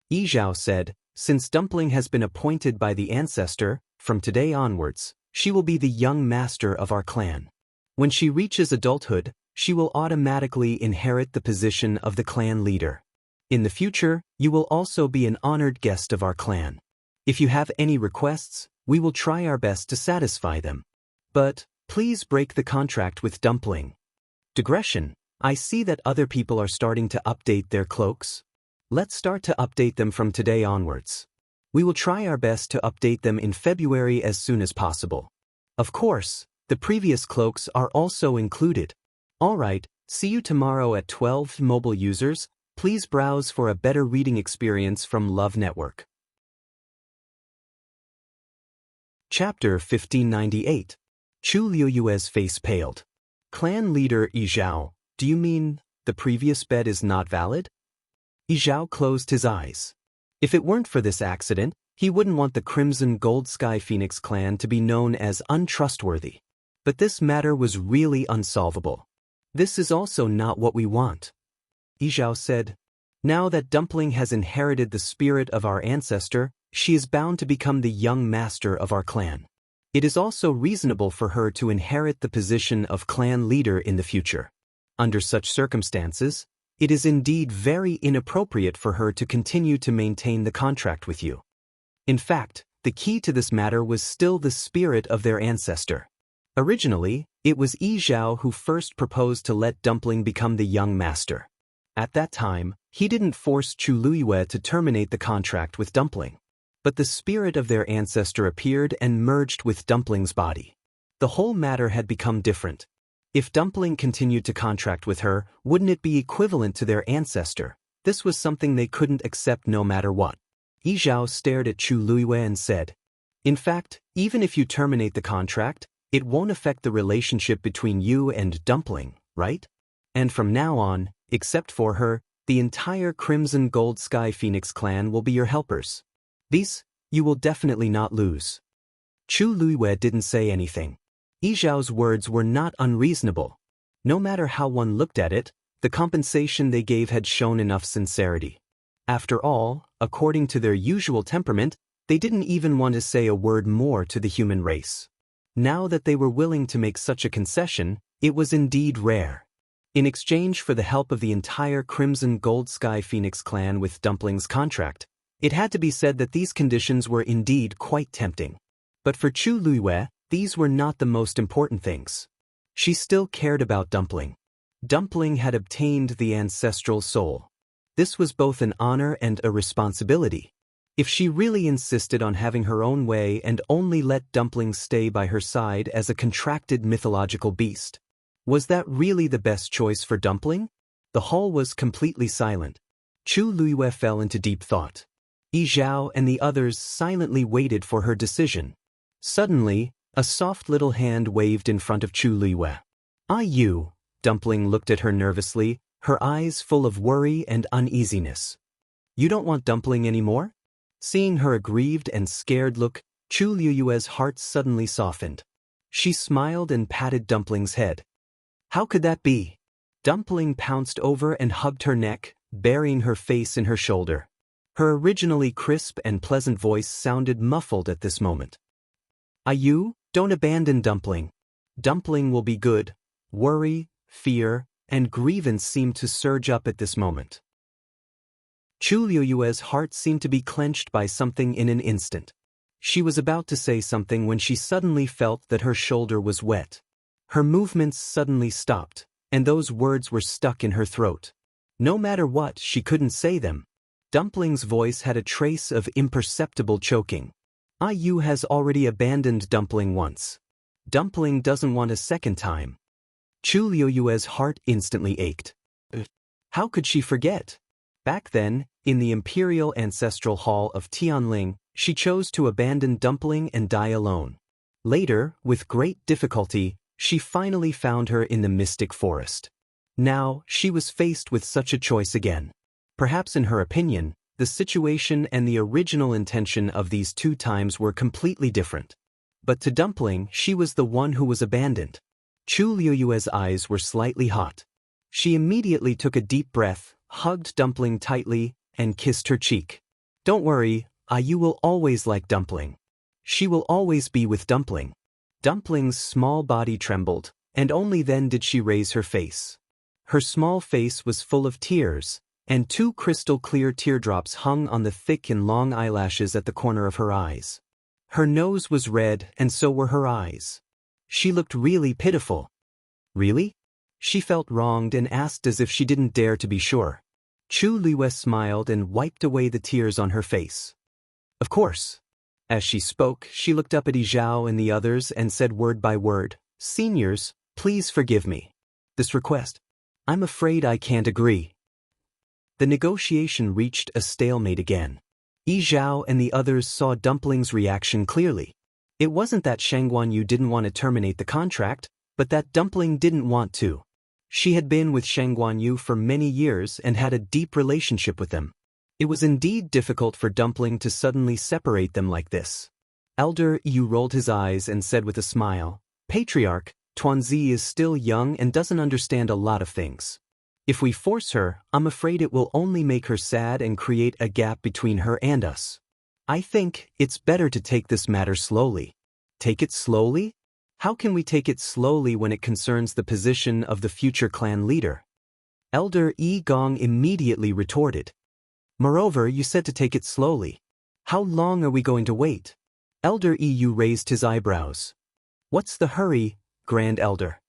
Yi Zhao said, "Since Dumpling has been appointed by the ancestor, from today onwards, she will be the young master of our clan. When she reaches adulthood, she will automatically inherit the position of the clan leader. In the future, you will also be an honored guest of our clan. If you have any requests, we will try our best to satisfy them. But, please break the contract with Dumpling." Digression. I see that other people are starting to update their cloaks. Let's start to update them from today onwards. We will try our best to update them in February as soon as possible. Of course, the previous cloaks are also included. Alright, see you tomorrow at 12. Mobile users, please browse for a better reading experience from Love Network. Chapter 1598. Chu Liyue's face paled. Clan leader Yi Zhao, do you mean the previous bed is not valid? Yi Zhao closed his eyes. If it weren't for this accident, he wouldn't want the Crimson Gold Sky Phoenix clan to be known as untrustworthy. But this matter was really unsolvable. This is also not what we want. Yi Zhao said, "Now that Dumpling has inherited the spirit of our ancestor, she is bound to become the young master of our clan. It is also reasonable for her to inherit the position of clan leader in the future. Under such circumstances, it is indeed very inappropriate for her to continue to maintain the contract with you." In fact, the key to this matter was still the spirit of their ancestor. Originally, it was Yi Zhao who first proposed to let Dumpling become the young master. At that time, he didn't force Chu Liyue to terminate the contract with Dumpling. But the spirit of their ancestor appeared and merged with Dumpling's body. The whole matter had become different. If Dumpling continued to contract with her, wouldn't it be equivalent to their ancestor? This was something they couldn't accept no matter what. Yi Zhao stared at Chu Liyue and said, "In fact, even if you terminate the contract, it won't affect the relationship between you and Dumpling, right? And from now on, except for her, the entire Crimson Gold Sky Phoenix clan will be your helpers. These, you will definitely not lose." Chu Liyue didn't say anything. Yi Zhao's words were not unreasonable. No matter how one looked at it, the compensation they gave had shown enough sincerity. After all, according to their usual temperament, they didn't even want to say a word more to the human race. Now that they were willing to make such a concession, it was indeed rare. In exchange for the help of the entire Crimson Gold Sky Phoenix clan with Dumpling's contract, it had to be said that these conditions were indeed quite tempting. But for Chu Liyue, these were not the most important things. She still cared about Dumpling. Dumpling had obtained the ancestral soul. This was both an honor and a responsibility. If she really insisted on having her own way and only let Dumpling stay by her side as a contracted mythological beast, was that really the best choice for Dumpling? The hall was completely silent. Chu Liyue fell into deep thought. Yi Zhao and the others silently waited for her decision. Suddenly, a soft little hand waved in front of Chu Liyue. "Ah, you," Dumpling looked at her nervously, her eyes full of worry and uneasiness. "You don't want Dumpling anymore?" Seeing her aggrieved and scared look, Chu Liyue's heart suddenly softened. She smiled and patted Dumpling's head. "How could that be?" Dumpling pounced over and hugged her neck, burying her face in her shoulder. Her originally crisp and pleasant voice sounded muffled at this moment. "Ayu, don't abandon Dumpling. Dumpling will be good." Worry, fear, and grievance seemed to surge up at this moment. Chu Liyue's heart seemed to be clenched by something in an instant. She was about to say something when she suddenly felt that her shoulder was wet. Her movements suddenly stopped, and those words were stuck in her throat. No matter what, she couldn't say them. Dumpling's voice had a trace of imperceptible choking. "Yu has already abandoned Dumpling once. Dumpling doesn't want a second time." Chu Liyue's heart instantly ached. How could she forget? Back then, in the Imperial Ancestral Hall of Tianling, she chose to abandon Dumpling and die alone. Later, with great difficulty, she finally found her in the Mystic Forest. Now, she was faced with such a choice again. Perhaps in her opinion, the situation and the original intention of these two times were completely different. But to Dumpling, she was the one who was abandoned. Chu Liyue's eyes were slightly hot. She immediately took a deep breath, hugged Dumpling tightly, and kissed her cheek. "Don't worry, Yu will always like Dumpling. She will always be with Dumpling." Dumpling's small body trembled, and only then did she raise her face. Her small face was full of tears, and two crystal-clear teardrops hung on the thick and long eyelashes at the corner of her eyes. Her nose was red, and so were her eyes. She looked really pitiful. "Really?" She felt wronged and asked as if she didn't dare to be sure. Chu Liyue smiled and wiped away the tears on her face. "Of course." As she spoke, she looked up at Yi Zhao and the others and said word by word, "Seniors, please forgive me. This request, I'm afraid I can't agree." The negotiation reached a stalemate again. Yi Zhao and the others saw Dumpling's reaction clearly. It wasn't that Shang Guanyu didn't want to terminate the contract, but that Dumpling didn't want to. She had been with Shang Guanyu for many years and had a deep relationship with him. It was indeed difficult for Dumpling to suddenly separate them like this. Elder Yu rolled his eyes and said with a smile, "Patriarch, Tuanzi is still young and doesn't understand a lot of things. If we force her, I'm afraid it will only make her sad and create a gap between her and us. I think it's better to take this matter slowly." "Take it slowly? How can we take it slowly when it concerns the position of the future clan leader?" Elder Yi Gong immediately retorted. "Moreover, you said to take it slowly. How long are we going to wait?" Elder Yu raised his eyebrows. "What's the hurry, Grand Elder?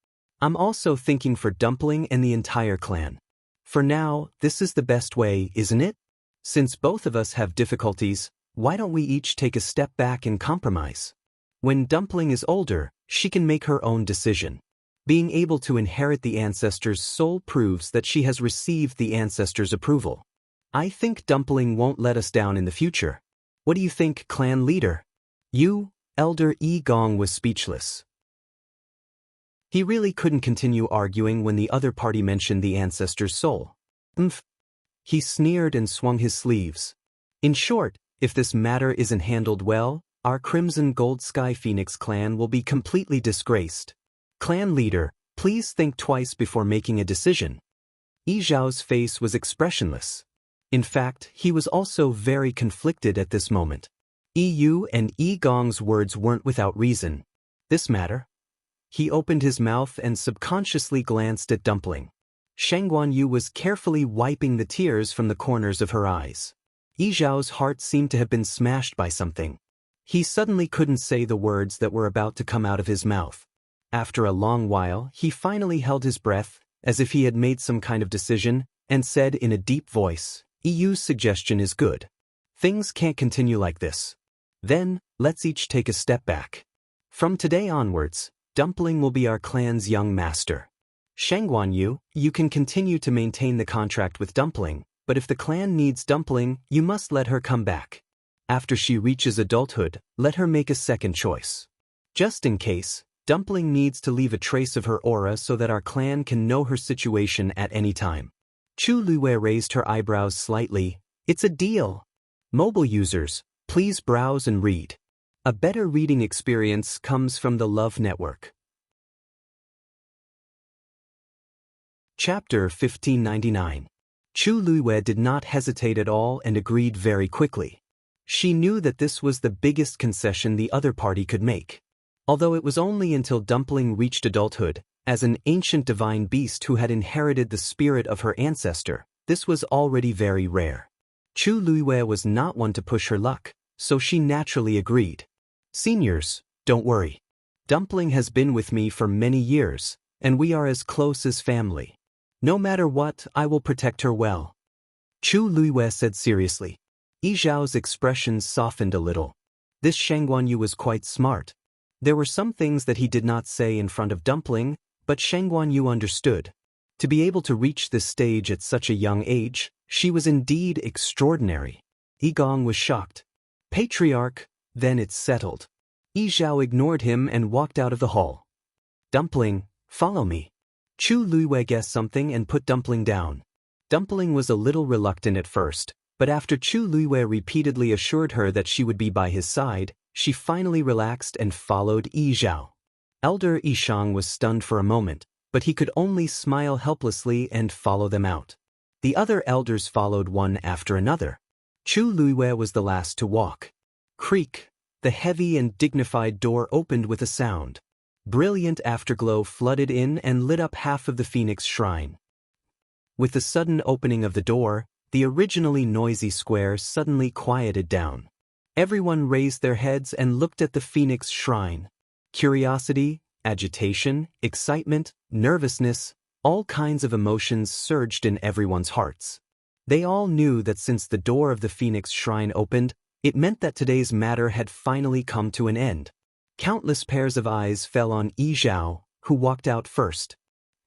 I'm also thinking for Dumpling and the entire clan. For now, this is the best way, isn't it? Since both of us have difficulties, why don't we each take a step back and compromise? When Dumpling is older, she can make her own decision. Being able to inherit the ancestors' soul proves that she has received the ancestors' approval. I think Dumpling won't let us down in the future. What do you think, clan leader?" Elder Yi Gong was speechless. He really couldn't continue arguing when the other party mentioned the ancestor's soul. He sneered and swung his sleeves. "In short, if this matter isn't handled well, our Crimson Gold Sky Phoenix clan will be completely disgraced. Clan leader, please think twice before making a decision." Yi Zhao's face was expressionless. In fact, he was also very conflicted at this moment. Yu and Yi Gong's words weren't without reason. This matter? He opened his mouth and subconsciously glanced at Dumpling. Shang Guanyu was carefully wiping the tears from the corners of her eyes. Yi Zhao's heart seemed to have been smashed by something. He suddenly couldn't say the words that were about to come out of his mouth. After a long while, he finally held his breath, as if he had made some kind of decision, and said in a deep voice, "Yu's suggestion is good. Things can't continue like this. Then, let's each take a step back. From today onwards, Dumpling will be our clan's young master. Shang Guanyu, you can continue to maintain the contract with Dumpling, but if the clan needs Dumpling, you must let her come back. After she reaches adulthood, let her make a second choice. Just in case, Dumpling needs to leave a trace of her aura so that our clan can know her situation at any time. Chu Luiwei raised her eyebrows slightly. It's a deal. Mobile users, please browse and read. A better reading experience comes from the Love Network. Chapter 1599. Chu Luiwei did not hesitate at all and agreed very quickly. She knew that this was the biggest concession the other party could make. Although it was only until Dumpling reached adulthood, as an ancient divine beast who had inherited the spirit of her ancestor, this was already very rare. Chu Luiwei was not one to push her luck, so she naturally agreed. Seniors, don't worry. Dumpling has been with me for many years, and we are as close as family. No matter what, I will protect her well. Chu Luiwei said seriously. Yi Zhao's expressions softened a little. This Shang Guanyu was quite smart. There were some things that he did not say in front of Dumpling, but Shang Guanyu understood. To be able to reach this stage at such a young age, she was indeed extraordinary. Yi Gong was shocked. Patriarch, then it's settled. Yi Zhao ignored him and walked out of the hall. Dumpling, follow me. Chu Luiwei guessed something and put Dumpling down. Dumpling was a little reluctant at first, but after Chu Luiwei repeatedly assured her that she would be by his side, she finally relaxed and followed Yi Zhao. Elder Yishang was stunned for a moment, but he could only smile helplessly and follow them out. The other elders followed one after another. Chu Luiwei was the last to walk. Creak, the heavy and dignified door opened with a sound. Brilliant afterglow flooded in and lit up half of the Phoenix Shrine. With the sudden opening of the door, the originally noisy square suddenly quieted down. Everyone raised their heads and looked at the Phoenix Shrine. Curiosity, agitation, excitement, nervousness, all kinds of emotions surged in everyone's hearts. They all knew that since the door of the Phoenix Shrine opened, it meant that today's matter had finally come to an end. Countless pairs of eyes fell on Yi Zhao, who walked out first.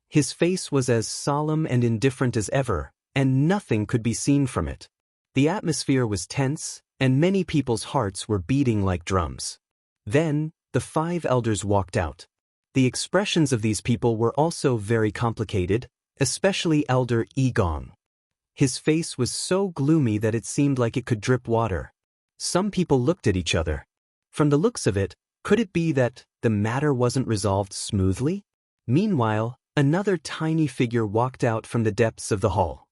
His face was as solemn and indifferent as ever, and nothing could be seen from it. The atmosphere was tense, and many people's hearts were beating like drums. Then, the 5 elders walked out. The expressions of these people were also very complicated, especially Elder Yi Gong. His face was so gloomy that it seemed like it could drip water. Some people looked at each other. From the looks of it, could it be that the matter wasn't resolved smoothly? Meanwhile, another tiny figure walked out from the depths of the hall.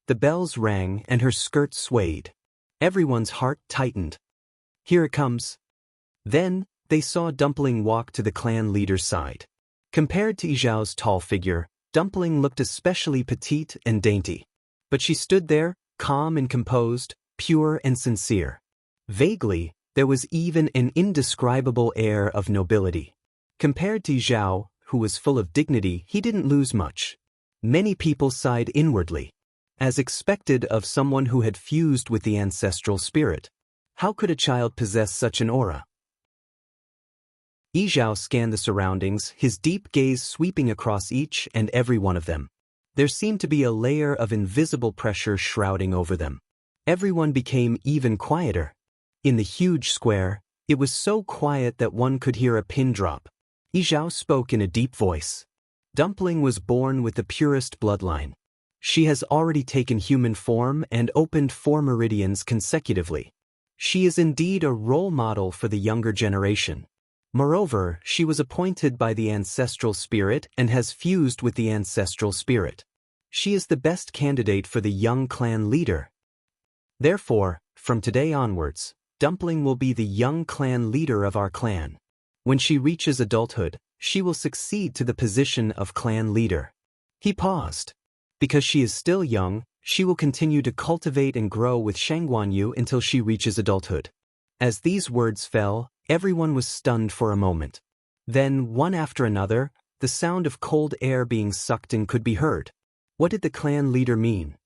The bells rang and her skirt swayed. Everyone's heart tightened. Here it comes. Then, they saw Dumpling walk to the clan leader's side. Compared to Yi Zhao's tall figure, Dumpling looked especially petite and dainty. But she stood there, calm and composed, pure and sincere. Vaguely, there was even an indescribable air of nobility. Compared to Yi Zhao, who was full of dignity, he didn't lose much. Many people sighed inwardly. As expected of someone who had fused with the ancestral spirit. How could a child possess such an aura? Yi Zhao scanned the surroundings, his deep gaze sweeping across each and every one of them. There seemed to be a layer of invisible pressure shrouding over them. Everyone became even quieter. In the huge square, it was so quiet that one could hear a pin drop. Yi Zhao spoke in a deep voice. Dumpling was born with the purest bloodline. She has already taken human form and opened 4 meridians consecutively. She is indeed a role model for the younger generation. Moreover, she was appointed by the ancestral spirit and has fused with the ancestral spirit. She is the best candidate for the young clan leader. Therefore, from today onwards, Dumpling will be the young clan leader of our clan. When she reaches adulthood, she will succeed to the position of clan leader. He paused. Because she is still young, she will continue to cultivate and grow with Shang Guanyu until she reaches adulthood. As these words fell, everyone was stunned for a moment. Then, one after another, the sound of cold air being sucked in could be heard. What did the clan leader mean?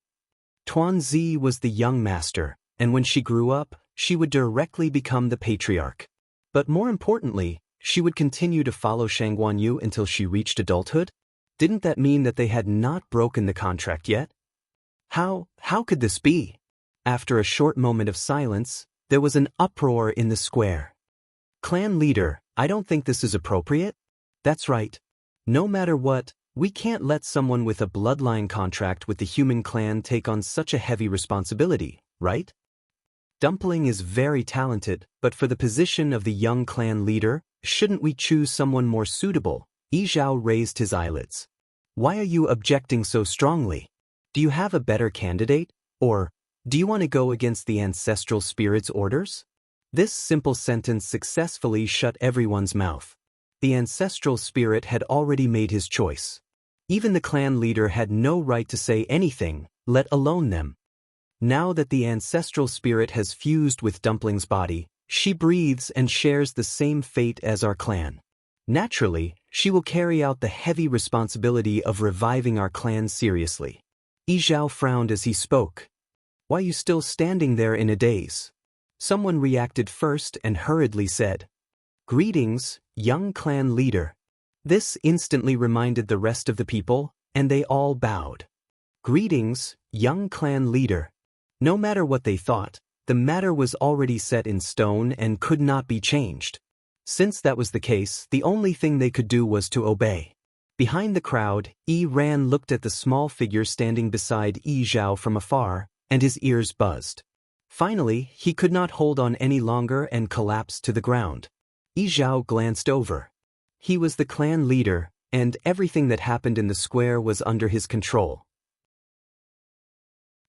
Tuanzi was the young master, and when she grew up, she would directly become the patriarch. But more importantly, she would continue to follow Shang Guanyu until she reached adulthood? Didn't that mean that they had not broken the contract yet? How could this be? After a short moment of silence, there was an uproar in the square. Clan leader, I don't think this is appropriate. That's right. No matter what, we can't let someone with a bloodline contract with the human clan take on such a heavy responsibility, right? Dumpling is very talented, but for the position of the young clan leader, shouldn't we choose someone more suitable? Yi Zhao raised his eyelids. Why are you objecting so strongly? Do you have a better candidate? Or, do you want to go against the ancestral spirit's orders? This simple sentence successfully shut everyone's mouth. The ancestral spirit had already made his choice. Even the clan leader had no right to say anything, let alone them. Now that the ancestral spirit has fused with Dumpling's body, she breathes and shares the same fate as our clan. Naturally, she will carry out the heavy responsibility of reviving our clan seriously. Yi Zhao frowned as he spoke. Why are you still standing there in a daze? Someone reacted first and hurriedly said, Greetings, young clan leader. This instantly reminded the rest of the people, and they all bowed. Greetings, young clan leader. No matter what they thought, the matter was already set in stone and could not be changed. Since that was the case, the only thing they could do was to obey. Behind the crowd, Yi Ran looked at the small figure standing beside Yi Zhao from afar, and his ears buzzed. Finally, he could not hold on any longer and collapsed to the ground. Yi Zhao glanced over. He was the clan leader, and everything that happened in the square was under his control.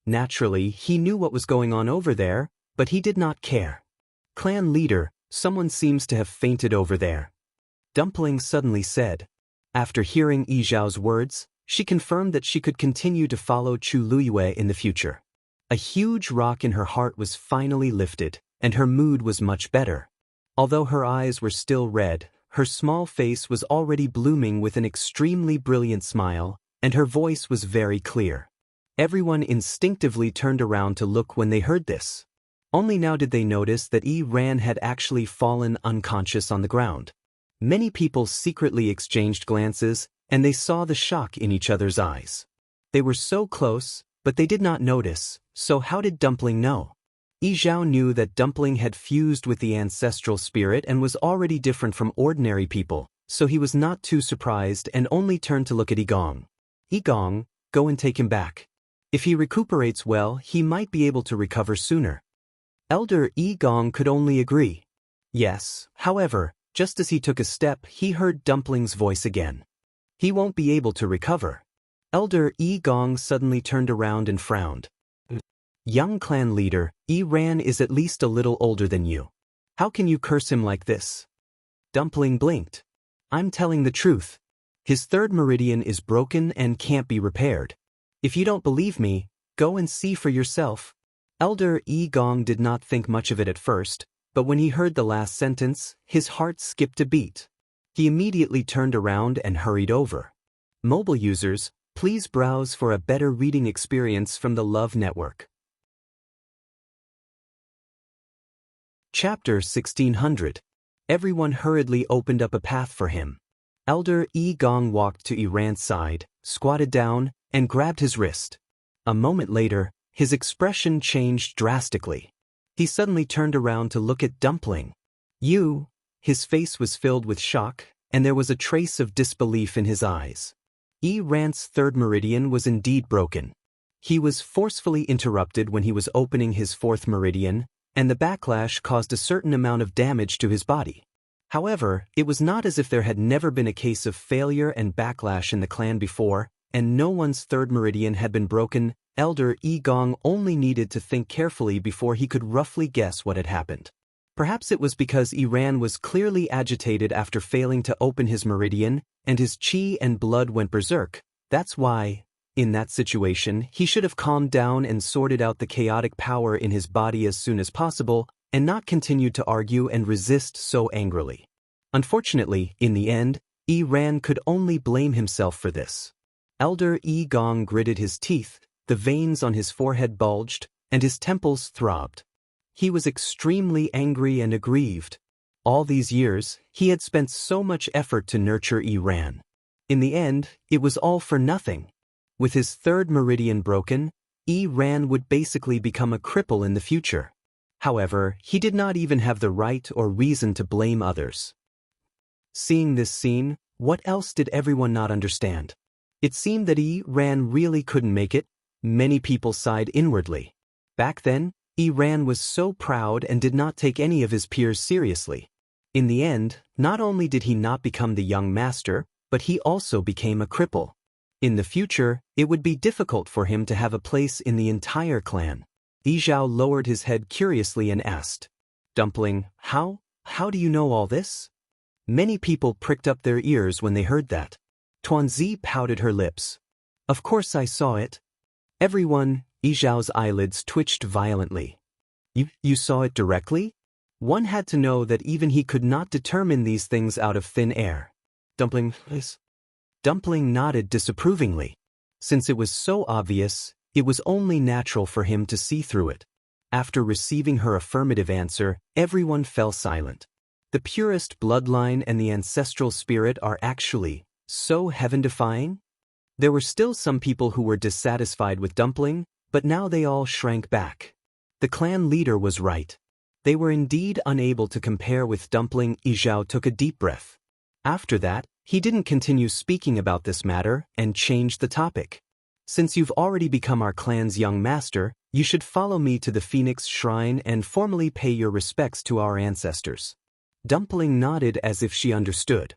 Naturally, he knew what was going on over there, but he did not care. Clan leader, someone seems to have fainted over there. Dumpling suddenly said. After hearing Yi Zhao's words, she confirmed that she could continue to follow Chu Luyue in the future. A huge rock in her heart was finally lifted, and her mood was much better. Although her eyes were still red, her small face was already blooming with an extremely brilliant smile, and her voice was very clear. Everyone instinctively turned around to look when they heard this. Only now did they notice that Yi Ran had actually fallen unconscious on the ground. Many people secretly exchanged glances, and they saw the shock in each other's eyes. They were so close, but they did not notice, so how did Dumpling know? Yi Zhao knew that Dumpling had fused with the ancestral spirit and was already different from ordinary people, so he was not too surprised and only turned to look at Yi Gong. Yi Gong, go and take him back. If he recuperates well, he might be able to recover sooner. Elder Yi Gong could only agree. Yes, however, just as he took a step, he heard Dumpling's voice again. He won't be able to recover. Elder Yi Gong suddenly turned around and frowned. Young clan leader, Yi Ran is at least a little older than you. How can you curse him like this? Dumpling blinked. I'm telling the truth. His third meridian is broken and can't be repaired. If you don't believe me, go and see for yourself. Elder Yi Gong did not think much of it at first, but when he heard the last sentence, his heart skipped a beat. He immediately turned around and hurried over. Mobile users, please browse for a better reading experience from the Love Network. Chapter 1600. Everyone hurriedly opened up a path for him. Elder Yi Gong walked to Yi Ran's side, squatted down, and grabbed his wrist. A moment later, his expression changed drastically. He suddenly turned around to look at Dumpling. You? His face was filled with shock, and there was a trace of disbelief in his eyes. Yi Ran's third meridian was indeed broken. He was forcefully interrupted when he was opening his fourth meridian, and the backlash caused a certain amount of damage to his body. However, it was not as if there had never been a case of failure and backlash in the clan before, and no one's third meridian had been broken. Elder Yi Gong only needed to think carefully before he could roughly guess what had happened. Perhaps it was because Yi Ran was clearly agitated after failing to open his meridian, and his chi and blood went berserk. That's why, in that situation, he should have calmed down and sorted out the chaotic power in his body as soon as possible, and not continued to argue and resist so angrily. Unfortunately, in the end, Yi Ran could only blame himself for this. Elder Yi Gong gritted his teeth, the veins on his forehead bulged, and his temples throbbed. He was extremely angry and aggrieved. All these years, he had spent so much effort to nurture Yi Ran. In the end, it was all for nothing. With his third meridian broken, Ran would basically become a cripple in the future. However, he did not even have the right or reason to blame others. Seeing this scene, what else did everyone not understand? It seemed that Ran really couldn't make it. Many people sighed inwardly. Back then, Ran was so proud and did not take any of his peers seriously. In the end, not only did he not become the young master, but he also became a cripple. In the future, it would be difficult for him to have a place in the entire clan. Zhao lowered his head curiously and asked, "Dumpling, how do you know all this?" Many people pricked up their ears when they heard that. Tuanzi pouted her lips. "Of course I saw it." Everyone, Zhao's eyelids twitched violently. You saw it directly? One had to know that even he could not determine these things out of thin air. Dumpling, please. Dumpling nodded disapprovingly. Since it was so obvious, it was only natural for him to see through it. After receiving her affirmative answer, everyone fell silent. The purest bloodline and the ancestral spirit are actually so heaven-defying? There were still some people who were dissatisfied with Dumpling, but now they all shrank back. The clan leader was right. They were indeed unable to compare with Dumpling. Zhao took a deep breath. After that, he didn't continue speaking about this matter and changed the topic. "Since you've already become our clan's young master, you should follow me to the Phoenix Shrine and formally pay your respects to our ancestors." Dumpling nodded as if she understood.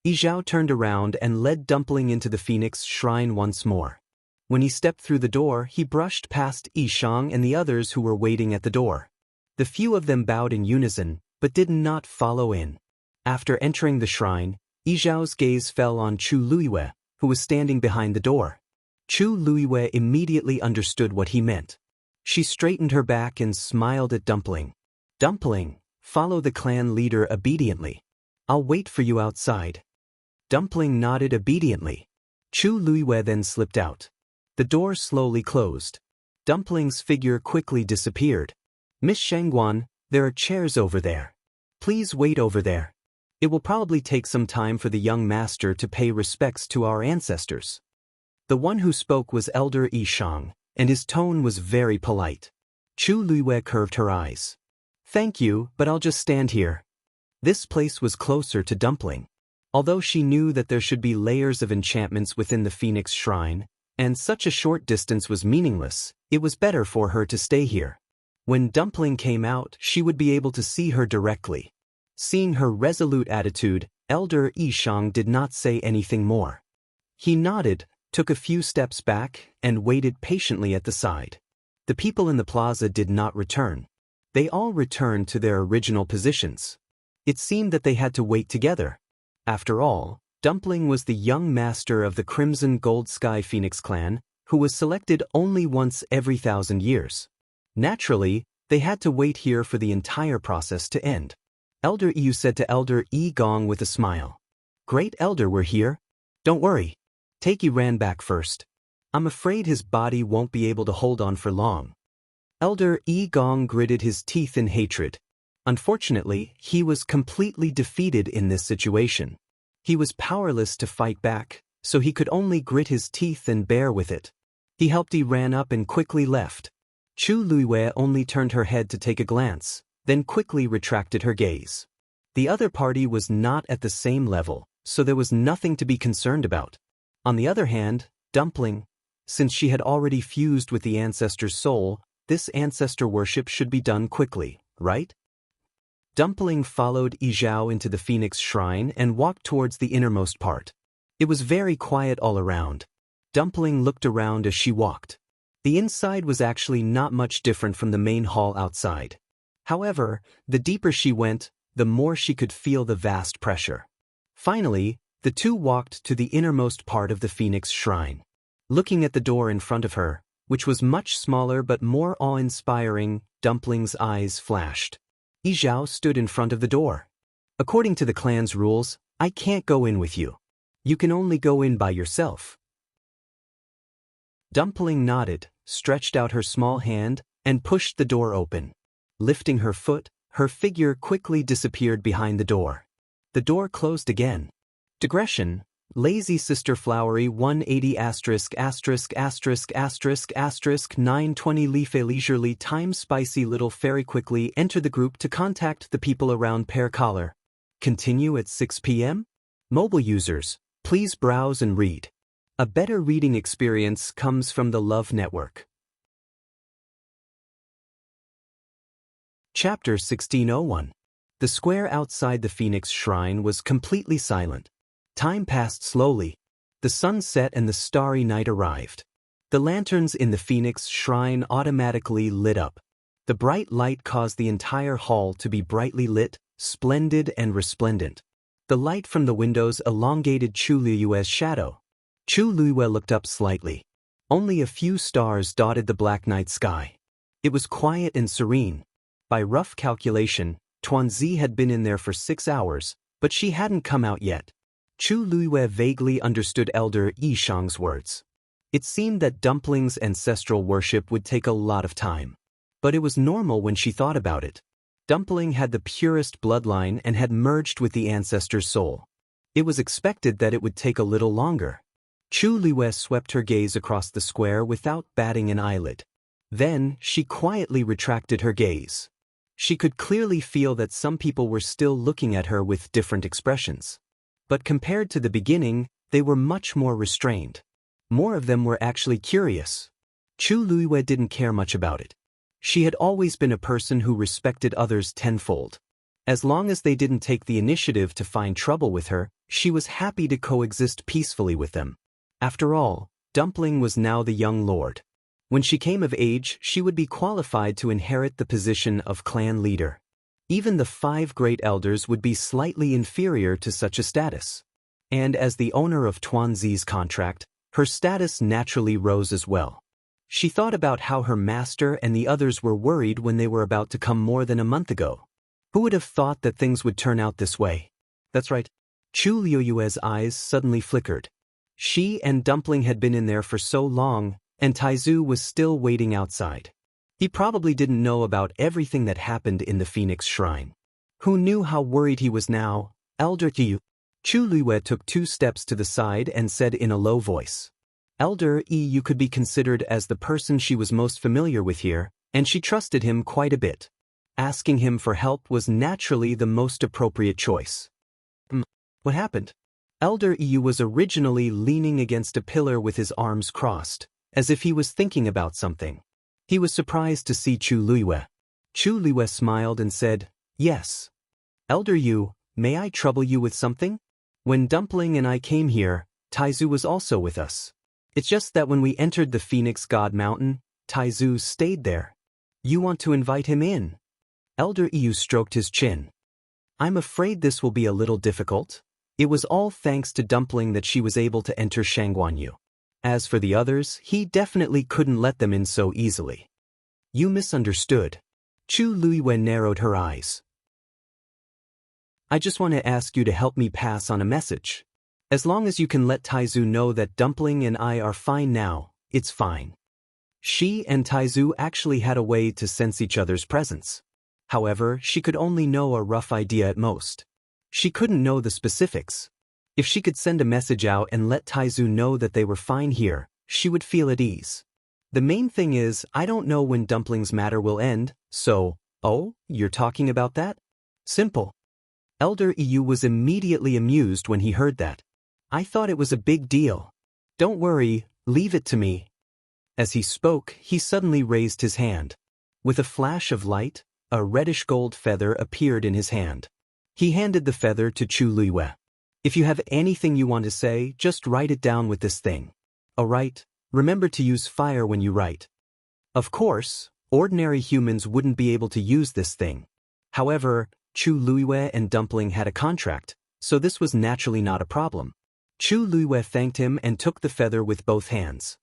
Zhao turned around and led Dumpling into the Phoenix Shrine once more. When he stepped through the door, he brushed past Yishang and the others who were waiting at the door. The few of them bowed in unison, but did not follow in. After entering the shrine, Zhao's gaze fell on Chu Luiyue, who was standing behind the door. Chu Luiyue immediately understood what he meant. She straightened her back and smiled at Dumpling. "Dumpling, follow the clan leader obediently. I'll wait for you outside." Dumpling nodded obediently. Chu Luiyue then slipped out. The door slowly closed. Dumpling's figure quickly disappeared. "Miss Shangguan, there are chairs over there. Please wait over there. It will probably take some time for the young master to pay respects to our ancestors." The one who spoke was Elder Yishang, and his tone was very polite. Chu Luiyue curved her eyes. "Thank you, but I'll just stand here." This place was closer to Dumpling. Although she knew that there should be layers of enchantments within the Phoenix Shrine, and such a short distance was meaningless, it was better for her to stay here. When Dumpling came out, she would be able to see her directly. Seeing her resolute attitude, Elder Yishang did not say anything more. He nodded, took a few steps back, and waited patiently at the side. The people in the plaza did not return. They all returned to their original positions. It seemed that they had to wait together. After all, Dumpling was the young master of the Crimson Gold Sky Phoenix clan, who was selected only once every 1,000 years. Naturally, they had to wait here for the entire process to end. Elder Yu said to Elder Yi Gong with a smile. "Great Elder, we're here. Don't worry. Take Ran back first. I'm afraid his body won't be able to hold on for long." Elder Yi Gong gritted his teeth in hatred. Unfortunately, he was completely defeated in this situation. He was powerless to fight back, so he could only grit his teeth and bear with it. He helped Ran up and quickly left. Chu Luiyue only turned her head to take a glance, then quickly retracted her gaze. The other party was not at the same level, so there was nothing to be concerned about. On the other hand, Dumpling, since she had already fused with the ancestor's soul, this ancestor worship should be done quickly, right? Dumpling followed Zhao into the Phoenix Shrine and walked towards the innermost part. It was very quiet all around. Dumpling looked around as she walked. The inside was actually not much different from the main hall outside. However, the deeper she went, the more she could feel the vast pressure. Finally, the two walked to the innermost part of the Phoenix Shrine. Looking at the door in front of her, which was much smaller but more awe-inspiring, Dumpling's eyes flashed. Zhao stood in front of the door. "According to the clan's rules, I can't go in with you. You can only go in by yourself." Dumpling nodded, stretched out her small hand, and pushed the door open. Lifting her foot, her figure quickly disappeared behind the door. The door closed again. Digression, Lazy Sister Flowery 180 **************920 Leaf Leisurely Time Spicy Little Fairy quickly enter the group to contact the people around Pear Collar. Continue at 6 p.m. Mobile users, please browse and read. A better reading experience comes from the Love Network. Chapter 1601. The square outside the Phoenix Shrine was completely silent. Time passed slowly. The sun set and the starry night arrived. The lanterns in the Phoenix Shrine automatically lit up. The bright light caused the entire hall to be brightly lit, splendid and resplendent. The light from the windows elongated Chu Liyue's shadow. Chu Liyue looked up slightly. Only a few stars dotted the black night sky. It was quiet and serene. By rough calculation, Tuanzi had been in there for 6 hours, but she hadn't come out yet. Chu Liyue vaguely understood Elder Yishang's words. It seemed that Dumpling's ancestral worship would take a lot of time. But it was normal when she thought about it. Dumpling had the purest bloodline and had merged with the ancestor's soul. It was expected that it would take a little longer. Chu Liyue swept her gaze across the square without batting an eyelid. Then, she quietly retracted her gaze. She could clearly feel that some people were still looking at her with different expressions. But compared to the beginning, they were much more restrained. More of them were actually curious. Chu Liyue didn't care much about it. She had always been a person who respected others tenfold. As long as they didn't take the initiative to find trouble with her, she was happy to coexist peacefully with them. After all, Dumpling was now the young lord. When she came of age, she would be qualified to inherit the position of clan leader. Even the 5 great elders would be slightly inferior to such a status. And as the owner of Tuanzi's contract, her status naturally rose as well. She thought about how her master and the others were worried when they were about to come more than a month ago. Who would have thought that things would turn out this way? That's right. Chu Liyue's eyes suddenly flickered. She and Dumpling had been in there for so long, and Taizu was still waiting outside. He probably didn't know about everything that happened in the Phoenix Shrine. Who knew how worried he was now? Elder Yu. Chu Liyue took 2 steps to the side and said in a low voice. Elder Yu could be considered as the person she was most familiar with here, and she trusted him quite a bit. Asking him for help was naturally the most appropriate choice. What happened? Elder Yu was originally leaning against a pillar with his arms crossed, as if he was thinking about something. He was surprised to see Chu Liyue. Chu Liyue smiled and said, "Yes. Elder Yu, may I trouble you with something? When Dumpling and I came here, Taizu was also with us. It's just that when we entered the Phoenix God Mountain, Taizu stayed there. You want to invite him in?" Elder Yu stroked his chin. "I'm afraid this will be a little difficult. It was all thanks to Dumpling that she was able to enter Shangguanyu. As for the others, he definitely couldn't let them in so easily." "You misunderstood." Chu Liyue narrowed her eyes. "I just want to ask you to help me pass on a message. As long as you can let Taizu know that Dumpling and I are fine now, it's fine." She and Taizu actually had a way to sense each other's presence. However, she could only know a rough idea at most. She couldn't know the specifics. If she could send a message out and let Taizu know that they were fine here, she would feel at ease. The main thing is, I don't know when Dumpling's matter will end, so, oh, you're talking about that? Simple. Elder Yu was immediately amused when he heard that. "I thought it was a big deal. Don't worry, leave it to me." As he spoke, he suddenly raised his hand. With a flash of light, a reddish-gold feather appeared in his hand. He handed the feather to Chu Liyue. "If you have anything you want to say, just write it down with this thing. Alright, remember to use fire when you write." Of course, ordinary humans wouldn't be able to use this thing. However, Chu Liyue and Dumpling had a contract, so this was naturally not a problem. Chu Liyue thanked him and took the feather with both hands.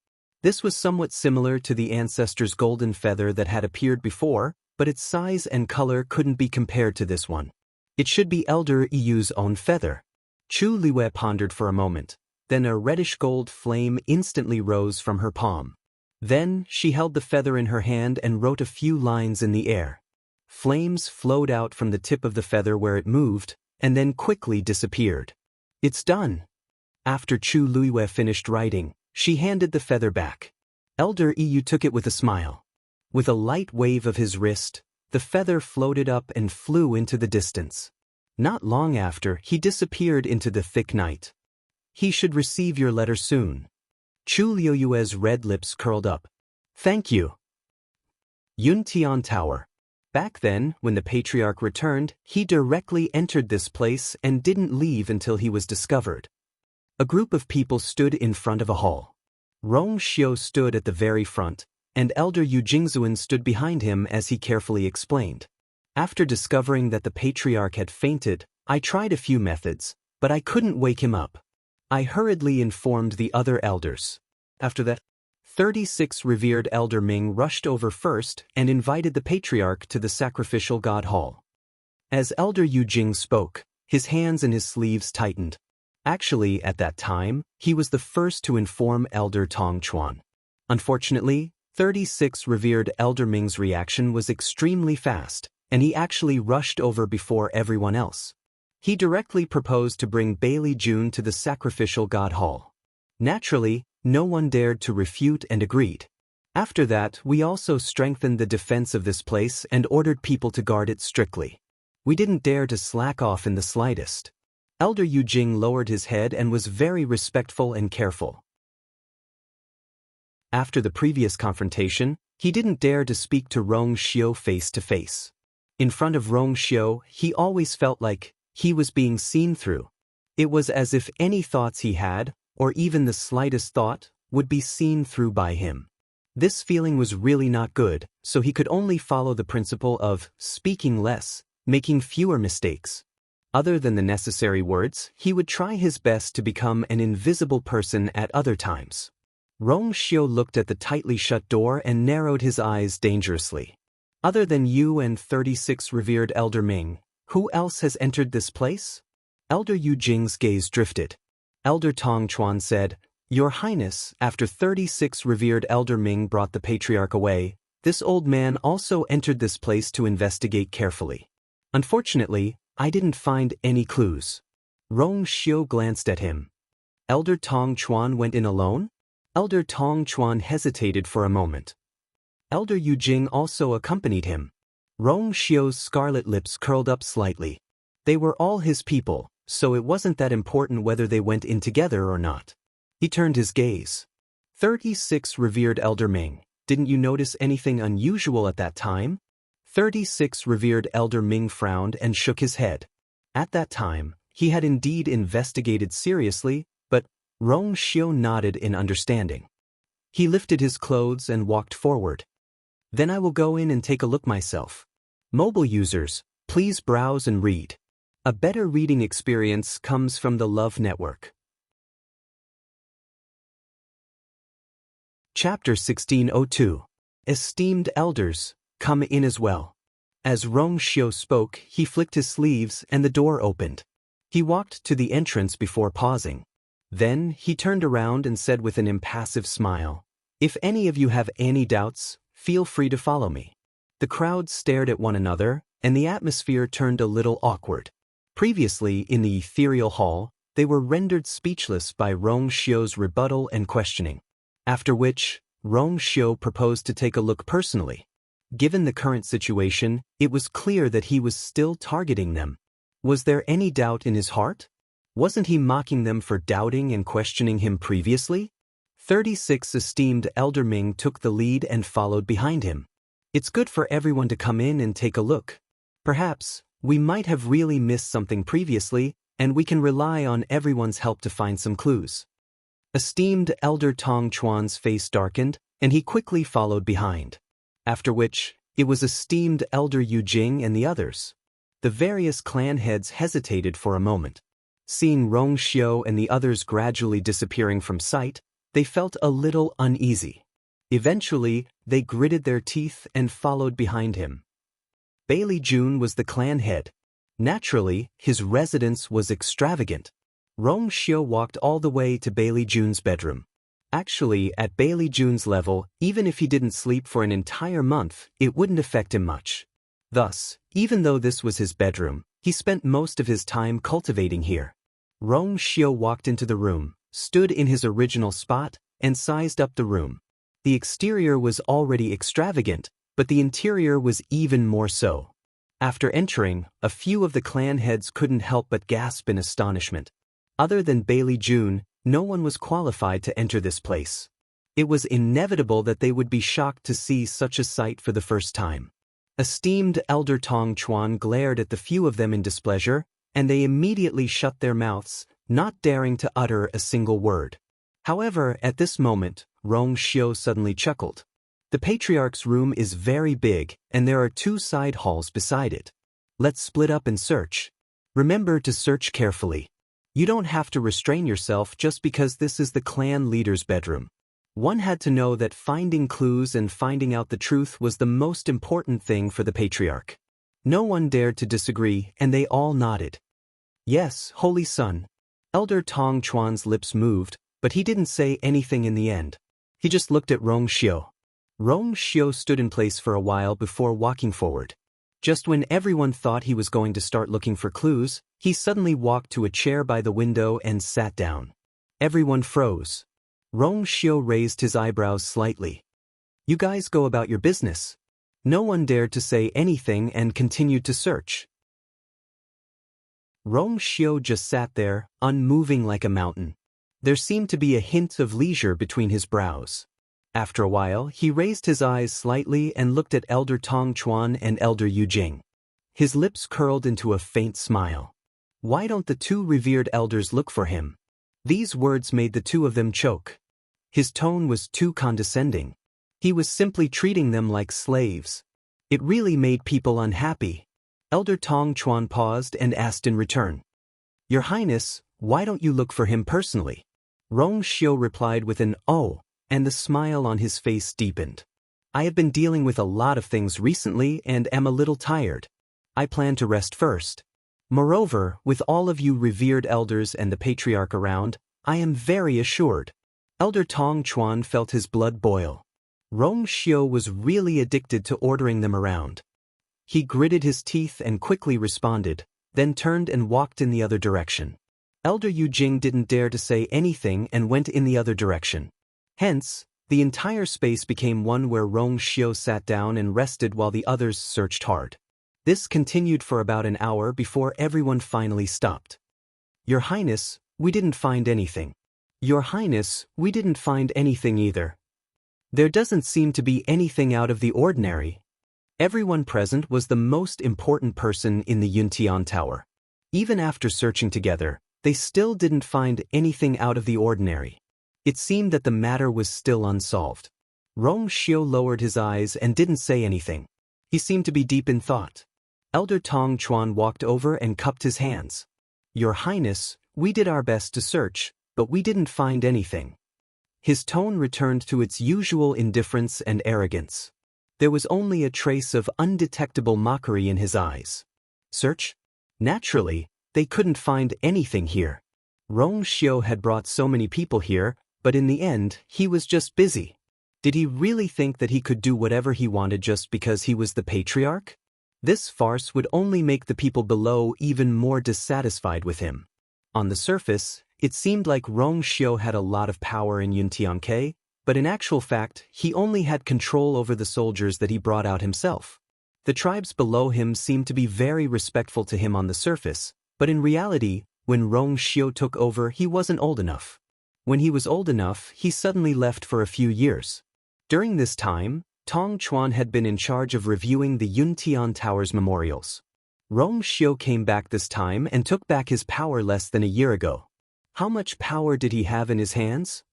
This was somewhat similar to the ancestor's golden feather that had appeared before, but its size and color couldn't be compared to this one. It should be Elder Yu's own feather. Chu Liyue pondered for a moment. Then a reddish-gold flame instantly rose from her palm. Then she held the feather in her hand and wrote a few lines in the air. Flames flowed out from the tip of the feather where it moved, and then quickly disappeared. "It's done." After Chu Luiyue finished writing, she handed the feather back. Elder Yu took it with a smile. With a light wave of his wrist, the feather floated up and flew into the distance. Not long after, he disappeared into the thick night. He should receive your letter soon. Chu Luiyue's red lips curled up. Thank you. Yuntian Tower. Back then, when the patriarch returned, he directly entered this place and didn't leave until he was discovered. A group of people stood in front of a hall. Rong Xiu stood at the very front, and Elder Yu Jingzuan stood behind him as he carefully explained. After discovering that the patriarch had fainted, I tried a few methods, but I couldn't wake him up. I hurriedly informed the other elders. After that, 36 revered Elder Ming rushed over first and invited the patriarch to the sacrificial god hall. As Elder Yu Jing spoke, his hands and his sleeves tightened. Actually, at that time, he was the first to inform Elder Tong Chuan. Unfortunately, 36 revered Elder Ming's reaction was extremely fast, and he actually rushed over before everyone else. He directly proposed to bring Bailey June to the sacrificial god hall. Naturally, no one dared to refute and agreed. After that, we also strengthened the defense of this place and ordered people to guard it strictly. We didn't dare to slack off in the slightest. Elder Yu Jing lowered his head and was very respectful and careful. After the previous confrontation, he didn't dare to speak to Rong Xiu face to face. In front of Rong Xiu, he always felt like he was being seen through. It was as if any thoughts he had, or even the slightest thought, would be seen through by him. This feeling was really not good, so he could only follow the principle of speaking less, making fewer mistakes. Other than the necessary words, he would try his best to become an invisible person at other times. Rong Xiu looked at the tightly shut door and narrowed his eyes dangerously. Other than you and 36 revered Elder Ming, who else has entered this place? Elder Yu Jing's gaze drifted. Elder Tong Chuan said, Your Highness, after 36 revered Elder Ming brought the patriarch away, this old man also entered this place to investigate carefully. Unfortunately, I didn't find any clues. Rong Xiu glanced at him. Elder Tong Chuan went in alone? Elder Tong Chuan hesitated for a moment. Elder Yu Jing also accompanied him. Rong Xiu's scarlet lips curled up slightly. They were all his people, so it wasn't that important whether they went in together or not. He turned his gaze. 36 revered Elder Ming, didn't you notice anything unusual at that time? 36 revered Elder Ming frowned and shook his head. At that time, he had indeed investigated seriously, but Rong Xiu nodded in understanding. He lifted his clothes and walked forward. Then I will go in and take a look myself. Mobile users, please browse and read. A better reading experience comes from the Love Network. Chapter 1602. Esteemed Elders, come in as well. As Rong Xiu spoke, he flicked his sleeves and the door opened. He walked to the entrance before pausing. Then, he turned around and said with an impassive smile, If any of you have any doubts, feel free to follow me. The crowd stared at one another, and the atmosphere turned a little awkward. Previously, in the ethereal hall, they were rendered speechless by Rong Xiu's rebuttal and questioning. After which, Rong Xiu proposed to take a look personally. Given the current situation, it was clear that he was still targeting them. Was there any doubt in his heart? Wasn't he mocking them for doubting and questioning him previously? 36 esteemed Elder Ming took the lead and followed behind him. It's good for everyone to come in and take a look. Perhaps, we might have really missed something previously, and we can rely on everyone's help to find some clues. Esteemed Elder Tong Chuan's face darkened, and he quickly followed behind. After which, it was esteemed Elder Yu Jing and the others. The various clan heads hesitated for a moment. Seeing Rong Xiu and the others gradually disappearing from sight, they felt a little uneasy. Eventually, they gritted their teeth and followed behind him. Bailey June was the clan head. Naturally, his residence was extravagant. Rong Xiu walked all the way to Bailey June's bedroom. Actually, at Bailey June's level, even if he didn't sleep for an entire month, it wouldn't affect him much. Thus, even though this was his bedroom, he spent most of his time cultivating here. Rong Xiu walked into the room, stood in his original spot, and sized up the room. The exterior was already extravagant, but the interior was even more so. After entering, a few of the clan heads couldn't help but gasp in astonishment. Other than Bailey June, no one was qualified to enter this place. It was inevitable that they would be shocked to see such a sight for the first time. Esteemed Elder Tong Chuan glared at the few of them in displeasure, and they immediately shut their mouths, not daring to utter a single word. However, at this moment, Rong Xiu suddenly chuckled. The Patriarch's room is very big, and there are 2 side halls beside it. Let's split up and search. Remember to search carefully. You don't have to restrain yourself just because this is the clan leader's bedroom. One had to know that finding clues and finding out the truth was the most important thing for the Patriarch. No one dared to disagree, and they all nodded. Yes, Holy Son. Elder Tong Chuan's lips moved, but he didn't say anything in the end. He just looked at Rong Xiu. Rong Xiu stood in place for a while before walking forward. Just when everyone thought he was going to start looking for clues, he suddenly walked to a chair by the window and sat down. Everyone froze. Rong Xiu raised his eyebrows slightly. You guys go about your business. No one dared to say anything and continued to search. Rong Xiu just sat there, unmoving like a mountain. There seemed to be a hint of leisure between his brows. After a while, he raised his eyes slightly and looked at Elder Tong Chuan and Elder Yu Jing. His lips curled into a faint smile. Why don't the 2 revered elders look for him? These words made the 2 of them choke. His tone was too condescending. He was simply treating them like slaves. It really made people unhappy. Elder Tong Chuan paused and asked in return. Your Highness, why don't you look for him personally? Rong Xiu replied with an "oh," and the smile on his face deepened. I have been dealing with a lot of things recently and am a little tired. I plan to rest first. Moreover, with all of you revered elders and the Patriarch around, I am very assured. Elder Tong Chuan felt his blood boil. Rong Xiu was really addicted to ordering them around. He gritted his teeth and quickly responded, then turned and walked in the other direction. Elder Yu Jing didn't dare to say anything and went in the other direction. Hence, the entire space became one where Rong Xiu sat down and rested while the others searched hard. This continued for about an hour before everyone finally stopped. Your Highness, we didn't find anything. Your Highness, we didn't find anything either. There doesn't seem to be anything out of the ordinary. Everyone present was the most important person in the Yuntian Tower. Even after searching together, they still didn't find anything out of the ordinary. It seemed that the matter was still unsolved. Rong Xiu lowered his eyes and didn't say anything. He seemed to be deep in thought. Elder Tong Chuan walked over and cupped his hands. Your Highness, we did our best to search, but we didn't find anything. His tone returned to its usual indifference and arrogance. There was only a trace of undetectable mockery in his eyes. Search? Naturally, they couldn't find anything here. Rong Xiu had brought so many people here, but in the end, he was just busy. Did he really think that he could do whatever he wanted just because he was the Patriarch? This farce would only make the people below even more dissatisfied with him. On the surface, it seemed like Rong Xiu had a lot of power in Yuntianke, but in actual fact, he only had control over the soldiers that he brought out himself. The tribes below him seemed to be very respectful to him on the surface, but in reality, when Rong Xiu took over, he wasn't old enough. When he was old enough, he suddenly left for a few years. During this time, Tong Chuan had been in charge of reviewing the Yuntian Tower's memorials. Rong Xiu came back this time and took back his power less than a year ago. How much power did he have in his hands?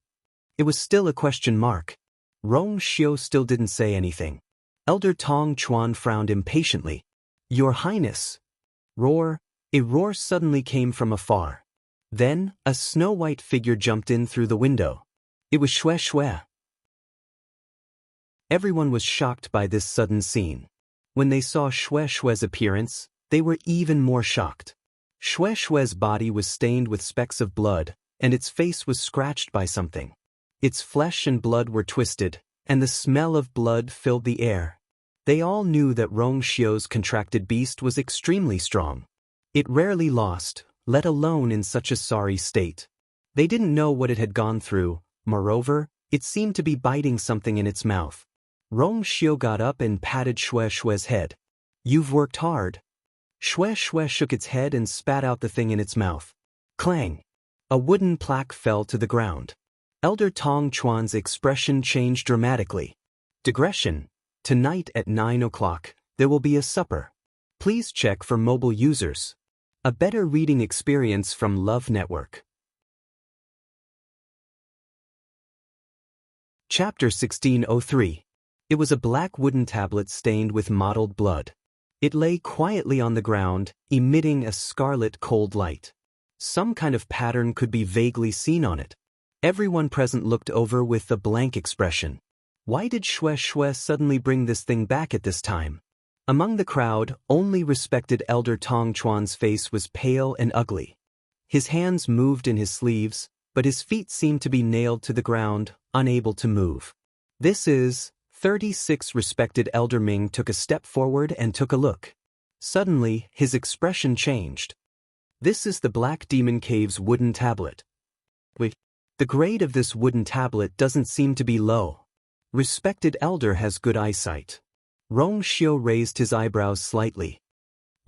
It was still a question mark. Rong Xiu still didn't say anything. Elder Tong Chuan frowned impatiently. Your Highness. A roar suddenly came from afar. Then, a snow-white figure jumped in through the window. It was Xue Xue. Everyone was shocked by this sudden scene. When they saw Xue Xue's appearance, they were even more shocked. Xue Xue's body was stained with specks of blood, and its face was scratched by something. Its flesh and blood were twisted, and the smell of blood filled the air. They all knew that Rong Xiu's contracted beast was extremely strong. It rarely lost, let alone in such a sorry state. They didn't know what it had gone through. Moreover, it seemed to be biting something in its mouth. Rong Xiu got up and patted Xue Xue's head. "You've worked hard." Xue Xue shook its head and spat out the thing in its mouth. Clang! A wooden plaque fell to the ground. Elder Tong Chuan's expression changed dramatically. Digression. Tonight at 9 o'clock, there will be a supper. Please check for mobile users. A better reading experience from Love Network. Chapter 1603. It was a black wooden tablet stained with mottled blood. It lay quietly on the ground, emitting a scarlet cold light. Some kind of pattern could be vaguely seen on it. Everyone present looked over with a blank expression. Why did Xue Xue suddenly bring this thing back at this time? Among the crowd, only respected Elder Tong Chuan's face was pale and ugly. His hands moved in his sleeves, but his feet seemed to be nailed to the ground, unable to move. "This is..." 36 respected Elder Ming took a step forward and took a look. Suddenly, his expression changed. "This is the Black Demon Cave's wooden tablet." Wait, the grade of this wooden tablet doesn't seem to be low. Respected Elder has good eyesight. Rong Xiu raised his eyebrows slightly.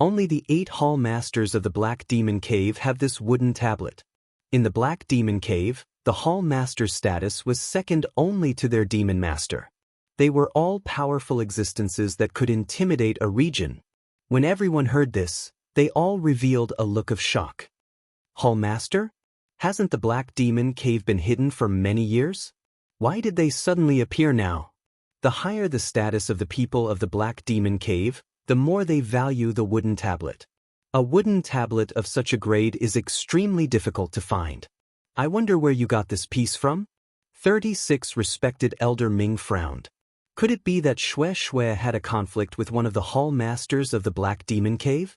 Only the 8 hall masters of the Black Demon Cave have this wooden tablet. In the Black Demon Cave, the hall master status was second only to their demon master. They were all powerful existences that could intimidate a region. When everyone heard this, they all revealed a look of shock. Hall master? Hasn't the Black Demon Cave been hidden for many years? Why did they suddenly appear now? The higher the status of the people of the Black Demon Cave, the more they value the wooden tablet. A wooden tablet of such a grade is extremely difficult to find. I wonder where you got this piece from? 36 respected Elder Ming frowned. Could it be that Xue Xue had a conflict with one of the hall masters of the Black Demon Cave?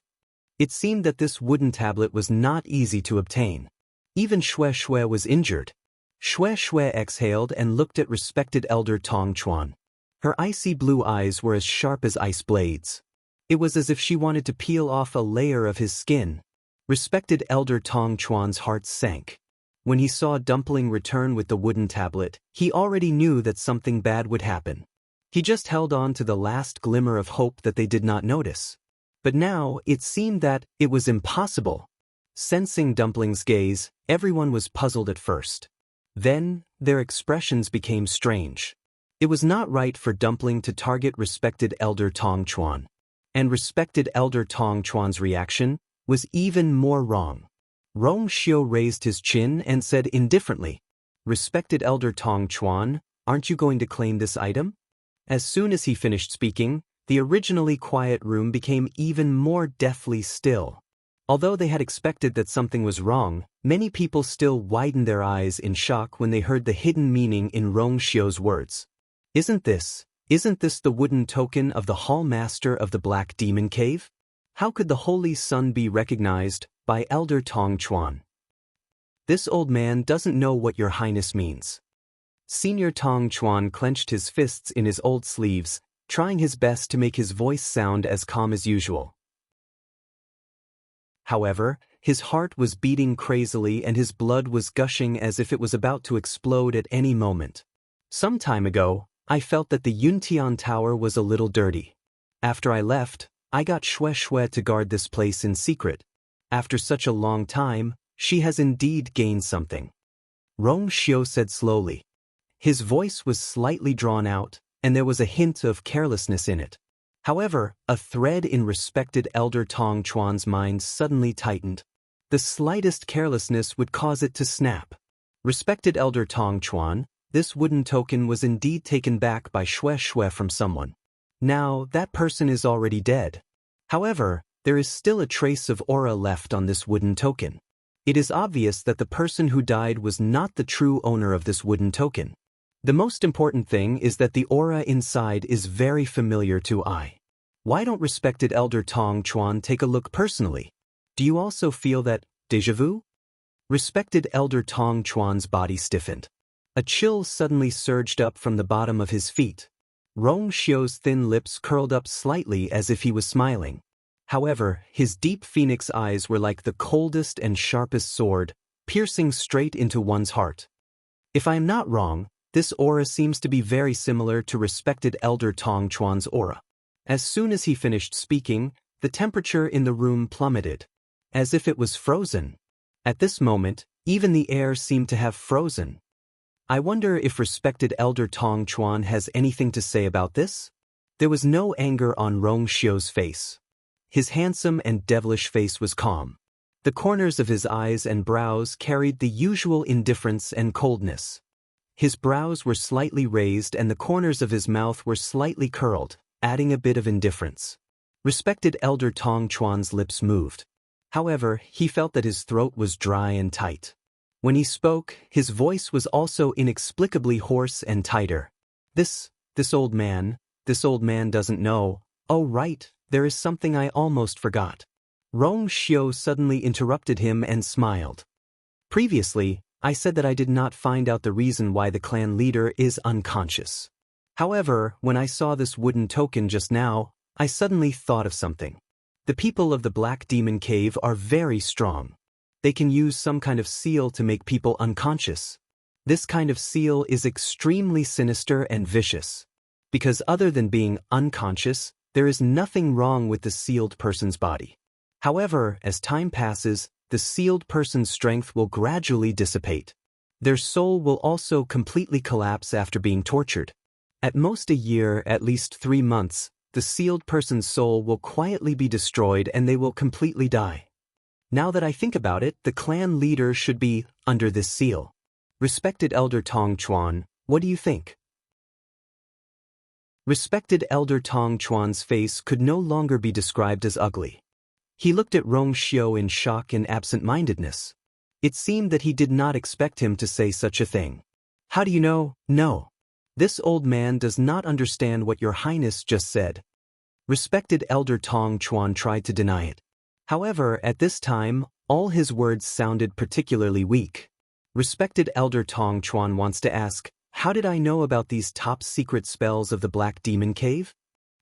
It seemed that this wooden tablet was not easy to obtain. Even Xue Xue was injured. Xue Xue exhaled and looked at respected Elder Tong Chuan. Her icy blue eyes were as sharp as ice blades. It was as if she wanted to peel off a layer of his skin. Respected Elder Tong Chuan's heart sank. When he saw Dumpling return with the wooden tablet, he already knew that something bad would happen. He just held on to the last glimmer of hope that they did not notice. But now, it seemed that it was impossible. Sensing Dumpling's gaze, everyone was puzzled at first. Then, their expressions became strange. It was not right for Dumpling to target respected Elder Tong Chuan. And respected Elder Tong Chuan's reaction was even more wrong. Rong Xiu raised his chin and said indifferently, "Respected Elder Tong Chuan, aren't you going to claim this item?" As soon as he finished speaking, the originally quiet room became even more deathly still. Although they had expected that something was wrong, many people still widened their eyes in shock when they heard the hidden meaning in Rong Xiu's words. Isn't this the wooden token of the hall master of the Black Demon Cave? How could the Holy Sun be recognized by Elder Tong Chuan? This old man doesn't know what your highness means. Senior Tong Chuan clenched his fists in his old sleeves, trying his best to make his voice sound as calm as usual. However, his heart was beating crazily and his blood was gushing as if it was about to explode at any moment. Some time ago, I felt that the Yuntian Tower was a little dirty. After I left, I got Xue Xue to guard this place in secret. After such a long time, she has indeed gained something. Rong Xiu said slowly. His voice was slightly drawn out, and there was a hint of carelessness in it. However, a thread in respected Elder Tong Chuan's mind suddenly tightened. The slightest carelessness would cause it to snap. Respected Elder Tong Chuan, this wooden token was indeed taken back by Xue Xue from someone. Now, that person is already dead. However, there is still a trace of aura left on this wooden token. It is obvious that the person who died was not the true owner of this wooden token. The most important thing is that the aura inside is very familiar to I. Why don't respected Elder Tong Chuan take a look personally? Do you also feel that déjà vu? Respected Elder Tong Chuan's body stiffened. A chill suddenly surged up from the bottom of his feet. Rong Xiu's thin lips curled up slightly as if he was smiling. However, his deep phoenix eyes were like the coldest and sharpest sword, piercing straight into one's heart. If I am not wrong, this aura seems to be very similar to respected Elder Tong Chuan's aura. As soon as he finished speaking, the temperature in the room plummeted, as if it was frozen. At this moment, even the air seemed to have frozen. I wonder if respected Elder Tong Chuan has anything to say about this? There was no anger on Rong Xiu's face. His handsome and devilish face was calm. The corners of his eyes and brows carried the usual indifference and coldness. His brows were slightly raised and the corners of his mouth were slightly curled, adding a bit of indifference. Respected Elder Tong Chuan's lips moved. However, he felt that his throat was dry and tight. When he spoke, his voice was also inexplicably hoarse and tighter. This old man doesn't know. Oh right, there is something I almost forgot. Rong Xiu suddenly interrupted him and smiled. Previously, I said that I did not find out the reason why the clan leader is unconscious. However, when I saw this wooden token just now, I suddenly thought of something. The people of the Black Demon Cave are very strong. They can use some kind of seal to make people unconscious. This kind of seal is extremely sinister and vicious. Because other than being unconscious, there is nothing wrong with the sealed person's body. However, as time passes, the sealed person's strength will gradually dissipate. Their soul will also completely collapse after being tortured. At most a year, at least 3 months, the sealed person's soul will quietly be destroyed and they will completely die. Now that I think about it, the clan leader should be under this seal. Respected Elder Tong Chuan, what do you think? Respected Elder Tong Chuan's face could no longer be described as ugly. He looked at Rong Xiu in shock and absent-mindedness. It seemed that he did not expect him to say such a thing. How do you know? No. This old man does not understand what your highness just said. Respected Elder Tong Chuan tried to deny it. However, at this time, all his words sounded particularly weak. Respected Elder Tong Chuan wants to ask, how did I know about these top-secret spells of the Black Demon Cave?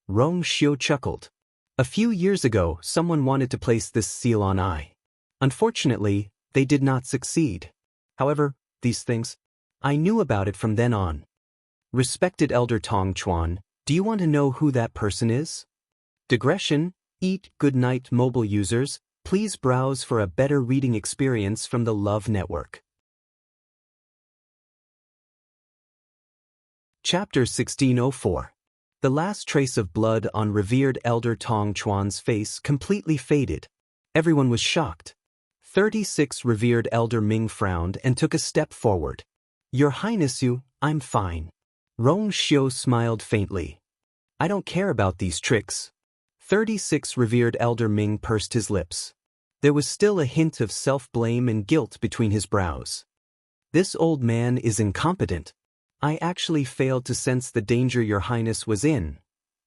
Rong Xiu chuckled. A few years ago, someone wanted to place this seal on I. Unfortunately, they did not succeed. However, these things, I knew about it from then on. Respected Elder Tong Chuan, do you want to know who that person is? Digression. Eat good night, mobile users. Please browse for a better reading experience from the Love Network. Chapter 1604. The last trace of blood on revered Elder Tong Chuan's face completely faded. Everyone was shocked. 36 revered Elder Ming frowned and took a step forward. Your Highness, I'm fine. Rong Xiu smiled faintly. I don't care about these tricks. 36 revered Elder Ming pursed his lips. There was still a hint of self-blame and guilt between his brows. This old man is incompetent. I actually failed to sense the danger your highness was in.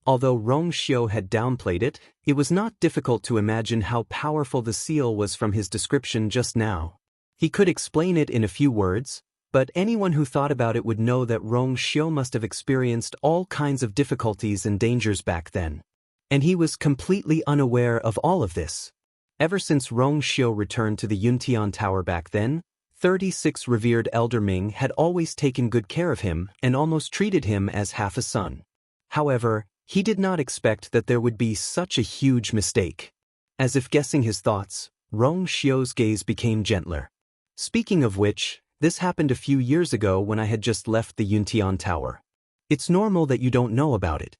Although Rong Xiu had downplayed it, it was not difficult to imagine how powerful the seal was from his description just now. He could explain it in a few words, but anyone who thought about it would know that Rong Xiu must have experienced all kinds of difficulties and dangers back then. And he was completely unaware of all of this. Ever since Rong Xiu returned to the Yuntian Tower back then, 36 revered Elder Ming had always taken good care of him and almost treated him as half a son. However, he did not expect that there would be such a huge mistake. As if guessing his thoughts, Rong Xiu's gaze became gentler. Speaking of which, this happened a few years ago when I had just left the Yuntian Tower. It's normal that you don't know about it.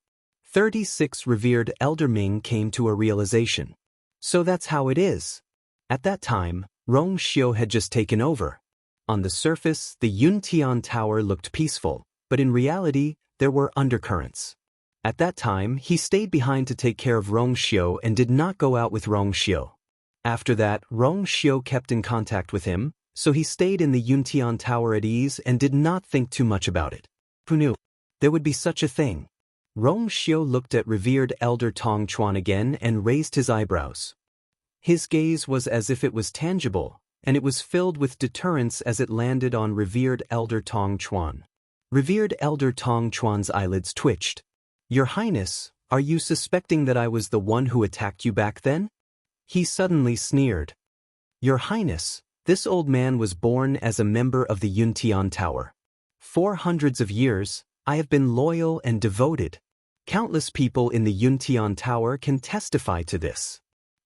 36 revered Elder Ming came to a realization. So that's how it is. At that time, Rong Xiu had just taken over. On the surface, the Yuntian Tower looked peaceful, but in reality, there were undercurrents. At that time, he stayed behind to take care of Rong Xiu and did not go out with Rong Xiu. After that, Rong Xiu kept in contact with him, so he stayed in the Yuntian Tower at ease and did not think too much about it. Who knew there would be such a thing? Rong Xiu looked at revered Elder Tong Chuan again and raised his eyebrows. His gaze was as if it was tangible, and it was filled with deterrence as it landed on revered Elder Tong Chuan. Revered Elder Tong Chuan's eyelids twitched. Your Highness, Are you suspecting that I was the one who attacked you back then? He suddenly sneered. Your Highness, this old man was born as a member of the Yuntian Tower. For hundreds of years, I have been loyal and devoted. Countless people in the Yuntian Tower can testify to this.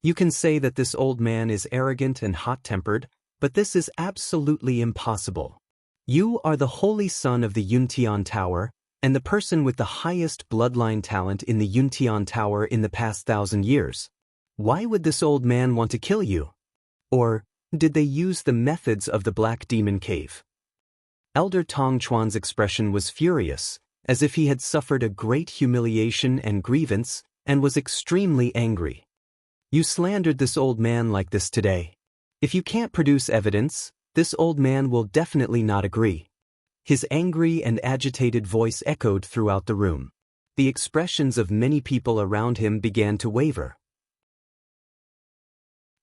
You can say that this old man is arrogant and hot-tempered, but this is absolutely impossible. You are the holy son of the Yuntian Tower, and the person with the highest bloodline talent in the Yuntian Tower in the past 1,000 years. Why would this old man want to kill you? Or did they use the methods of the Black Demon Cave? Elder Tong Chuan's expression was furious, as if he had suffered a great humiliation and grievance, and was extremely angry. You slandered this old man like this today. If you can't produce evidence, this old man will definitely not agree. His angry and agitated voice echoed throughout the room. The expressions of many people around him began to waver.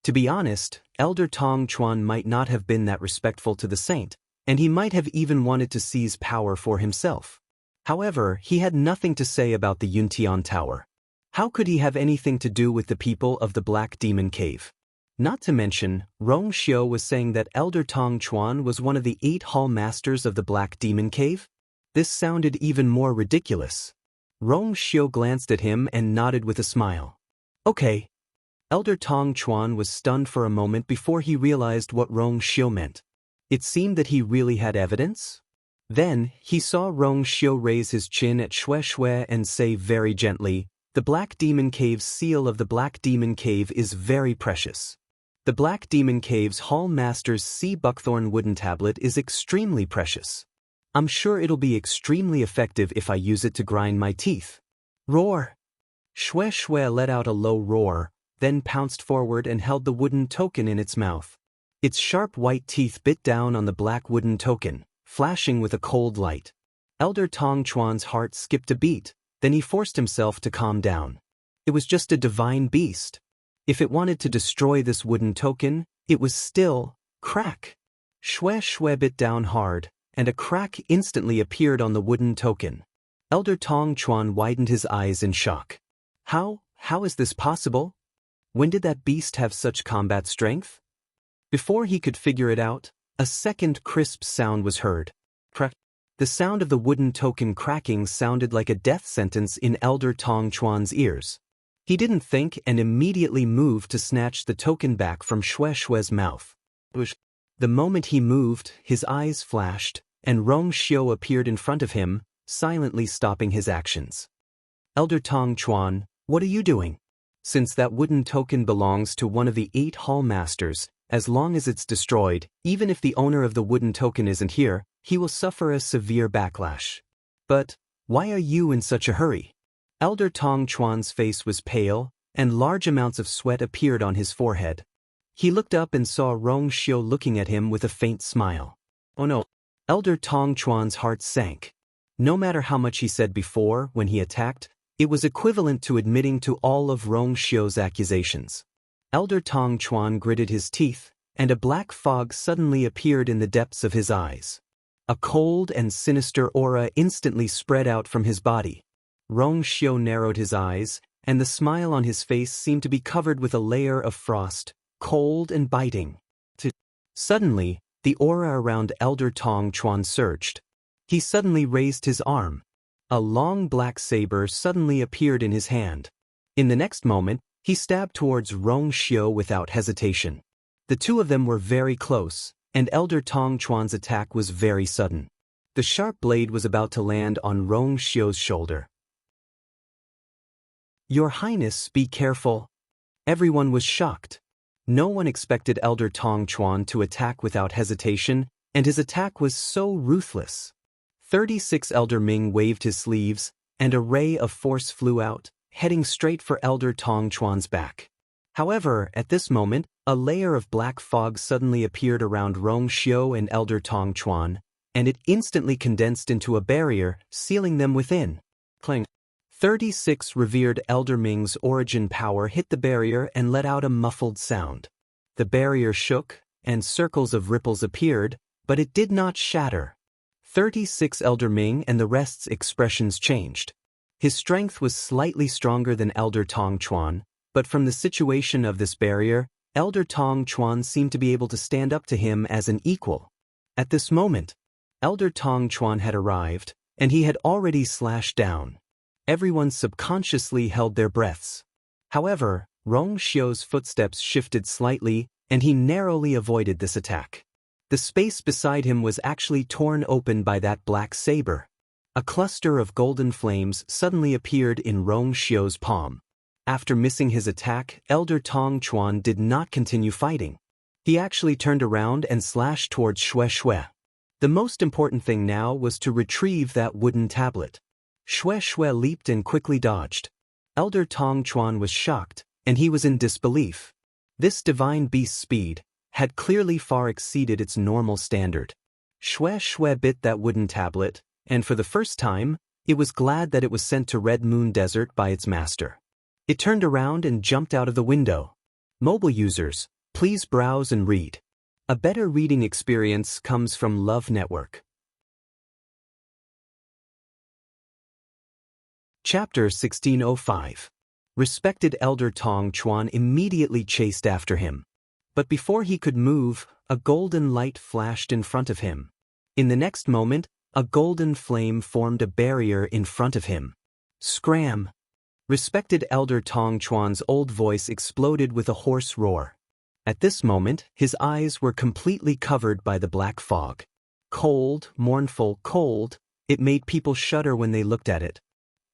To be honest, Elder Tong Chuan might not have been that respectful to the saint, and he might have even wanted to seize power for himself. However, he had nothing to say about the Yuntian Tower. How could he have anything to do with the people of the Black Demon Cave? Not to mention, Rong Xiu was saying that Elder Tong Chuan was one of the 8 hall masters of the Black Demon Cave? This sounded even more ridiculous. Rong Xiu glanced at him and nodded with a smile. Okay. Elder Tong Chuan was stunned for a moment before he realized what Rong Xiu meant. It seemed that he really had evidence. Then, he saw Rong Xiu raise his chin at Xue Xue and say very gently, "The Black Demon Cave's seal of the Black Demon Cave is very precious. The Black Demon Cave's Hall Master's sea buckthorn wooden tablet is extremely precious. I'm sure it'll be extremely effective if I use it to grind my teeth." Roar! Xue Xue let out a low roar, then pounced forward and held the wooden token in its mouth. Its sharp white teeth bit down on the black wooden token, flashing with a cold light. Elder Tong Chuan's heart skipped a beat, then he forced himself to calm down. It was just a divine beast. If it wanted to destroy this wooden token, it was still crack. Xue Xue bit down hard, and a crack instantly appeared on the wooden token. Elder Tong Chuan widened his eyes in shock. How is this possible? When did that beast have such combat strength? Before he could figure it out, a second crisp sound was heard. Crack. The sound of the wooden token cracking sounded like a death sentence in Elder Tong Chuan's ears. He didn't think and immediately moved to snatch the token back from Xue Xue's mouth. The moment he moved, his eyes flashed, and Rong Xiu appeared in front of him, silently stopping his actions. Elder Tong Chuan, what are you doing? Since that wooden token belongs to one of the 8 hall masters, as long as it's destroyed, even if the owner of the wooden token isn't here, he will suffer a severe backlash. But why are you in such a hurry? Elder Tong Chuan's face was pale, and large amounts of sweat appeared on his forehead. He looked up and saw Rong Xiu looking at him with a faint smile. Oh no! Elder Tong Chuan's heart sank. No matter how much he said before, when he attacked, it was equivalent to admitting to all of Rong Xiu's accusations. Elder Tong Chuan gritted his teeth, and a black fog suddenly appeared in the depths of his eyes. A cold and sinister aura instantly spread out from his body. Rong Xiu narrowed his eyes, and the smile on his face seemed to be covered with a layer of frost, cold and biting. Suddenly, the aura around Elder Tong Chuan surged. He suddenly raised his arm. A long black saber suddenly appeared in his hand. In the next moment, he stabbed towards Rong Xiu without hesitation. The two of them were very close, and Elder Tong Chuan's attack was very sudden. The sharp blade was about to land on Rong Xiu's shoulder. Your Highness, be careful. Everyone was shocked. No one expected Elder Tong Chuan to attack without hesitation, and his attack was so ruthless. 36 Elder Ming waved his sleeves, and a ray of force flew out, heading straight for Elder Tong Chuan's back. However, at this moment, a layer of black fog suddenly appeared around Rong Xiu and Elder Tong Chuan, and it instantly condensed into a barrier, sealing them within. Clang. 36 revered Elder Ming's origin power hit the barrier and let out a muffled sound. The barrier shook, and circles of ripples appeared, but it did not shatter. 36 Elder Ming and the rest's expressions changed. His strength was slightly stronger than Elder Tong Chuan, but from the situation of this barrier, Elder Tong Chuan seemed to be able to stand up to him as an equal. At this moment, Elder Tong Chuan had arrived, and he had already slashed down. Everyone subconsciously held their breaths. However, Rong Xiu's footsteps shifted slightly, and he narrowly avoided this attack. The space beside him was actually torn open by that black saber. A cluster of golden flames suddenly appeared in Rong Xiu's palm. After missing his attack, Elder Tong Chuan did not continue fighting. He actually turned around and slashed towards Xue Xue. The most important thing now was to retrieve that wooden tablet. Xue Xue leaped and quickly dodged. Elder Tong Chuan was shocked, and he was in disbelief. This divine beast's speed had clearly far exceeded its normal standard. Xue Xue bit that wooden tablet, and for the first time, it was glad that it was sent to Red Moon Desert by its master. It turned around and jumped out of the window. Mobile users, please browse and read. A better reading experience comes from Love Network. Chapter 1605. Respected Elder Tong Chuan immediately chased after him. But before he could move, a golden light flashed in front of him. In the next moment, a golden flame formed a barrier in front of him. Scram! Respected Elder Tong Chuan's old voice exploded with a hoarse roar. At this moment, his eyes were completely covered by the black fog. Cold, mournful, cold, it made people shudder when they looked at it.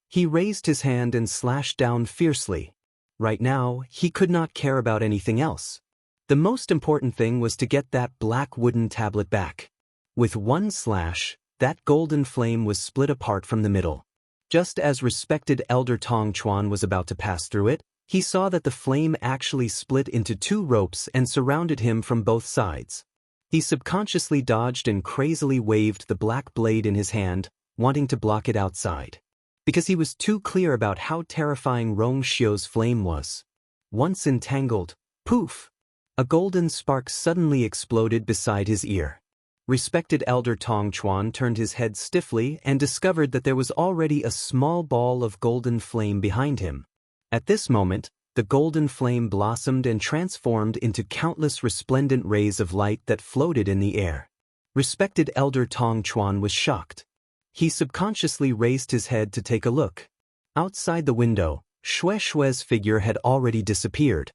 He raised his hand and slashed down fiercely. Right now, he could not care about anything else. The most important thing was to get that black wooden tablet back. With one slash, that golden flame was split apart from the middle. Just as respected Elder Tong Chuan was about to pass through it, he saw that the flame actually split into two ropes and surrounded him from both sides. He subconsciously dodged and crazily waved the black blade in his hand, wanting to block it outside. Because he was too clear about how terrifying Rong Xiu's flame was. Once entangled, poof! A golden spark suddenly exploded beside his ear. Respected Elder Tong Chuan turned his head stiffly and discovered that there was already a small ball of golden flame behind him. At this moment, the golden flame blossomed and transformed into countless resplendent rays of light that floated in the air. Respected Elder Tong Chuan was shocked. He subconsciously raised his head to take a look. Outside the window, Xue Xue's figure had already disappeared.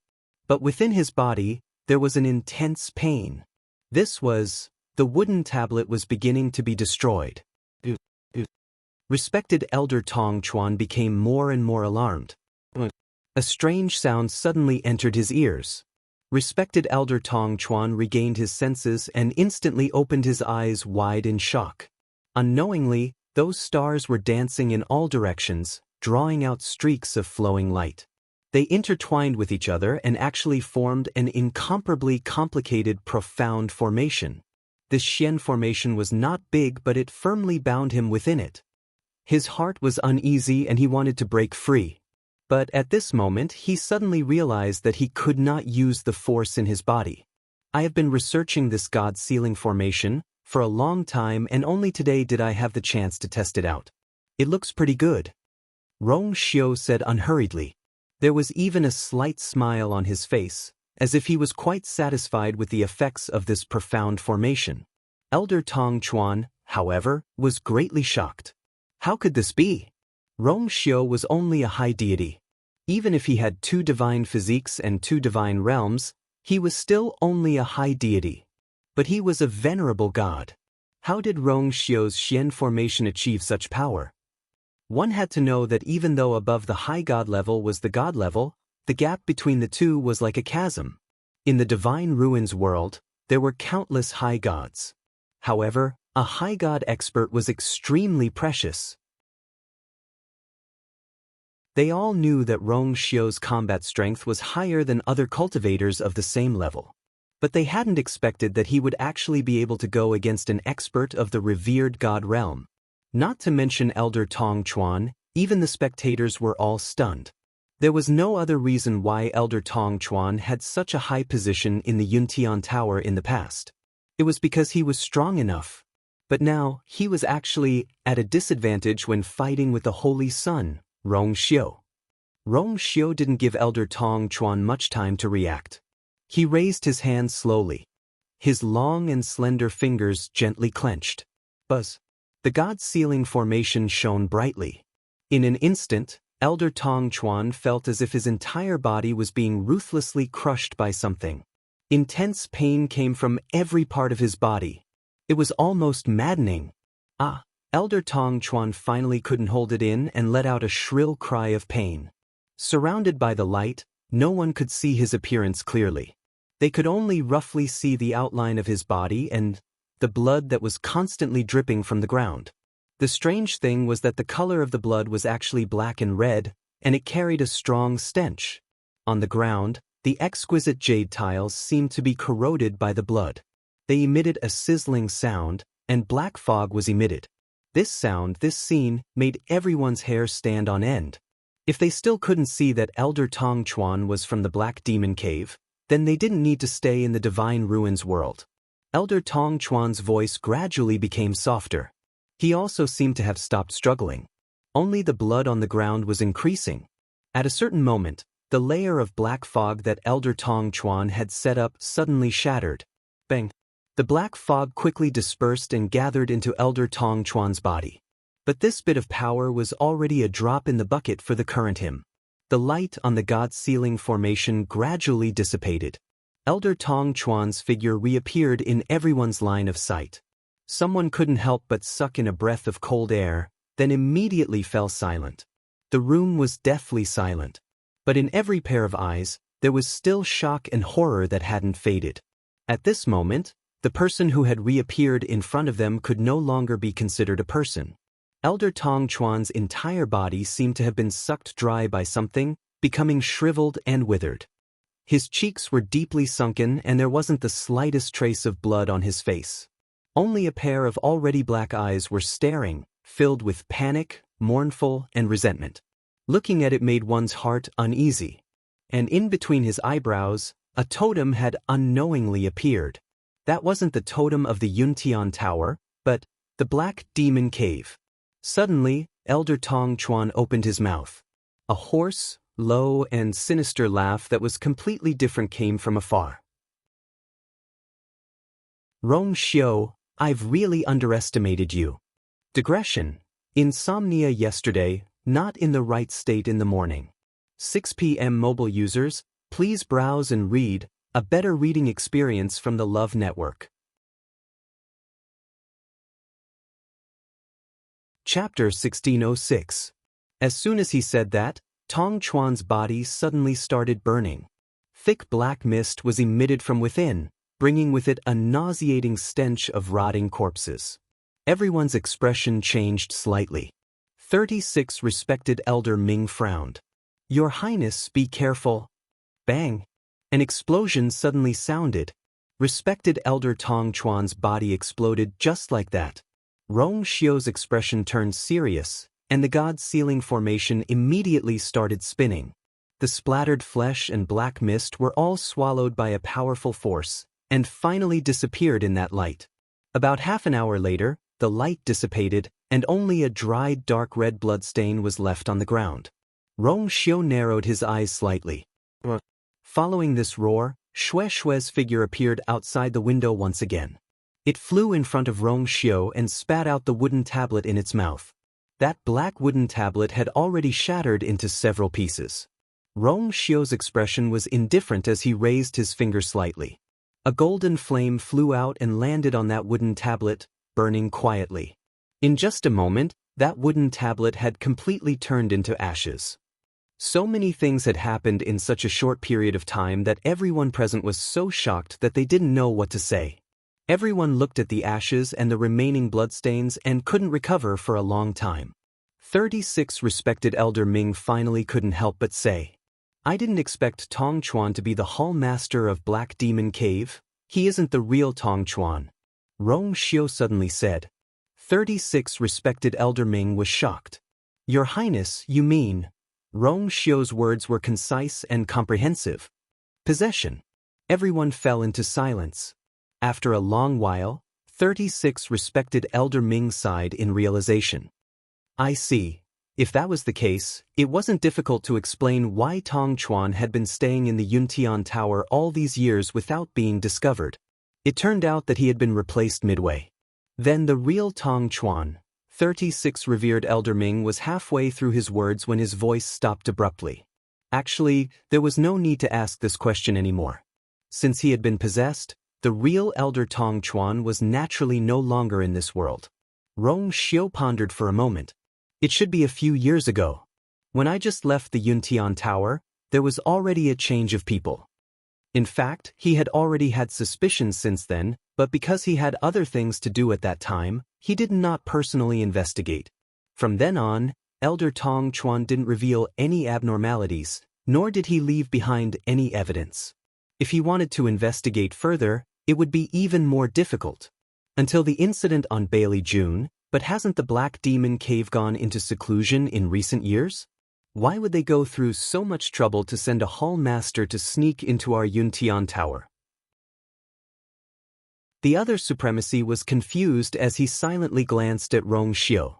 But within his body, there was an intense pain. This was, the wooden tablet was beginning to be destroyed. Respected Elder Tong Chuan became more and more alarmed. A strange sound suddenly entered his ears. Respected Elder Tong Chuan regained his senses and instantly opened his eyes wide in shock. Unknowingly, those stars were dancing in all directions, drawing out streaks of flowing light. They intertwined with each other and actually formed an incomparably complicated, profound formation. This Xian formation was not big, but it firmly bound him within it. His heart was uneasy and he wanted to break free. But at this moment, he suddenly realized that he could not use the force in his body. I have been researching this God-sealing formation for a long time, and only today did I have the chance to test it out. It looks pretty good. Rong Xiu said unhurriedly. There was even a slight smile on his face, as if he was quite satisfied with the effects of this profound formation. Elder Tong Chuan, however, was greatly shocked. How could this be? Rong Xiu was only a high deity. Even if he had 2 divine physiques and 2 divine realms, he was still only a high deity. But he was a venerable god. How did Rong Xiu's Xian formation achieve such power? One had to know that even though above the high god level was the god level, the gap between the two was like a chasm. In the divine ruins world, there were countless high gods. However, a high god expert was extremely precious. They all knew that Rong Xiu's combat strength was higher than other cultivators of the same level. But they hadn't expected that he would actually be able to go against an expert of the revered god realm. Not to mention Elder Tong Chuan, even the spectators were all stunned. There was no other reason why Elder Tong Chuan had such a high position in the Yuntian Tower in the past. It was because he was strong enough. But now, he was actually at a disadvantage when fighting with the Holy Sun, Rong Xiu. Rong Xiu didn't give Elder Tong Chuan much time to react. He raised his hand slowly. His long and slender fingers gently clenched. Buzz. The god's sealing formation shone brightly. In an instant, Elder Tong Chuan felt as if his entire body was being ruthlessly crushed by something. Intense pain came from every part of his body. It was almost maddening. Elder Tong Chuan finally couldn't hold it in and let out a shrill cry of pain. Surrounded by the light, no one could see his appearance clearly. They could only roughly see the outline of his body and the blood that was constantly dripping from the ground. The strange thing was that the color of the blood was actually black and red, and it carried a strong stench. On the ground, the exquisite jade tiles seemed to be corroded by the blood. They emitted a sizzling sound, and black fog was emitted. This scene, made everyone's hair stand on end. If they still couldn't see that Elder Tong Chuan was from the Black Demon Cave, then they didn't need to stay in the Divine Ruins world. Elder Tong Chuan's voice gradually became softer. He also seemed to have stopped struggling. Only the blood on the ground was increasing. At a certain moment, the layer of black fog that Elder Tong Chuan had set up suddenly shattered. Bang! The black fog quickly dispersed and gathered into Elder Tong Chuan's body. But this bit of power was already a drop in the bucket for the current him. The light on the god's sealing formation gradually dissipated. Elder Tong Chuan's figure reappeared in everyone's line of sight. Someone couldn't help but suck in a breath of cold air, then immediately fell silent. The room was deathly silent. But in every pair of eyes, there was still shock and horror that hadn't faded. At this moment, the person who had reappeared in front of them could no longer be considered a person. Elder Tong Chuan's entire body seemed to have been sucked dry by something, becoming shriveled and withered. His cheeks were deeply sunken and there wasn't the slightest trace of blood on his face. Only a pair of already black eyes were staring, filled with panic, mournful, and resentment. Looking at it made one's heart uneasy. And in between his eyebrows, a totem had unknowingly appeared. That wasn't the totem of the Yuntian Tower, but the Black Demon Cave. Suddenly, Elder Tong Chuan opened his mouth. A hoarse, low, and sinister laugh that was completely different came from afar. Rong Xiu, I've really underestimated you. Digression. Insomnia yesterday, not in the right state in the morning. 6 p.m. mobile users, please browse and read, a better reading experience from the Love Network. Chapter 1606. As soon as he said that, Tong Chuan's body suddenly started burning. Thick black mist was emitted from within, bringing with it a nauseating stench of rotting corpses. Everyone's expression changed slightly. 36 respected Elder Ming frowned. Your Highness, be careful. Bang! An explosion suddenly sounded. Respected Elder Tong Chuan's body exploded just like that. Rong Xiu's expression turned serious, and the god's sealing formation immediately started spinning. The splattered flesh and black mist were all swallowed by a powerful force, and finally disappeared in that light. About half an hour later, the light dissipated, and only a dried dark red bloodstain was left on the ground. Rong Xiu narrowed his eyes slightly. Following this roar, Xue Xue's figure appeared outside the window once again. It flew in front of Rong Xiu and spat out the wooden tablet in its mouth. That black wooden tablet had already shattered into several pieces. Rong Xiu's expression was indifferent as he raised his finger slightly. A golden flame flew out and landed on that wooden tablet, burning quietly. In just a moment, that wooden tablet had completely turned into ashes. So many things had happened in such a short period of time that everyone present was so shocked that they didn't know what to say. Everyone looked at the ashes and the remaining bloodstains and couldn't recover for a long time. 36 respected Elder Ming finally couldn't help but say, I didn't expect Tong Chuan to be the Hall Master of Black Demon Cave. He isn't the real Tong Chuan. Rong Xiu suddenly said. 36 respected Elder Ming was shocked. Your Highness, you mean? Rong Xiu's words were concise and comprehensive. Possession. Everyone fell into silence. After a long while, 36 respected Elder Ming sighed in realization. I see. If that was the case, it wasn't difficult to explain why Tong Chuan had been staying in the Yuntian Tower all these years without being discovered. It turned out that he had been replaced midway. Then the real Tong Chuan, 36 revered Elder Ming, was halfway through his words when his voice stopped abruptly. Actually, there was no need to ask this question anymore. Since he had been possessed, the real Elder Tong Chuan was naturally no longer in this world. Rong Xiu pondered for a moment. It should be a few years ago. When I just left the Yuntian Tower, there was already a change of people. In fact, he had already had suspicions since then, but because he had other things to do at that time, he did not personally investigate. From then on, Elder Tong Chuan didn't reveal any abnormalities, nor did he leave behind any evidence. If he wanted to investigate further, it would be even more difficult. Until the incident on Bailey June, but hasn't the Black Demon Cave gone into seclusion in recent years? Why would they go through so much trouble to send a hall master to sneak into our Yuntian Tower? The other supremacy was confused as he silently glanced at Rong Xiu.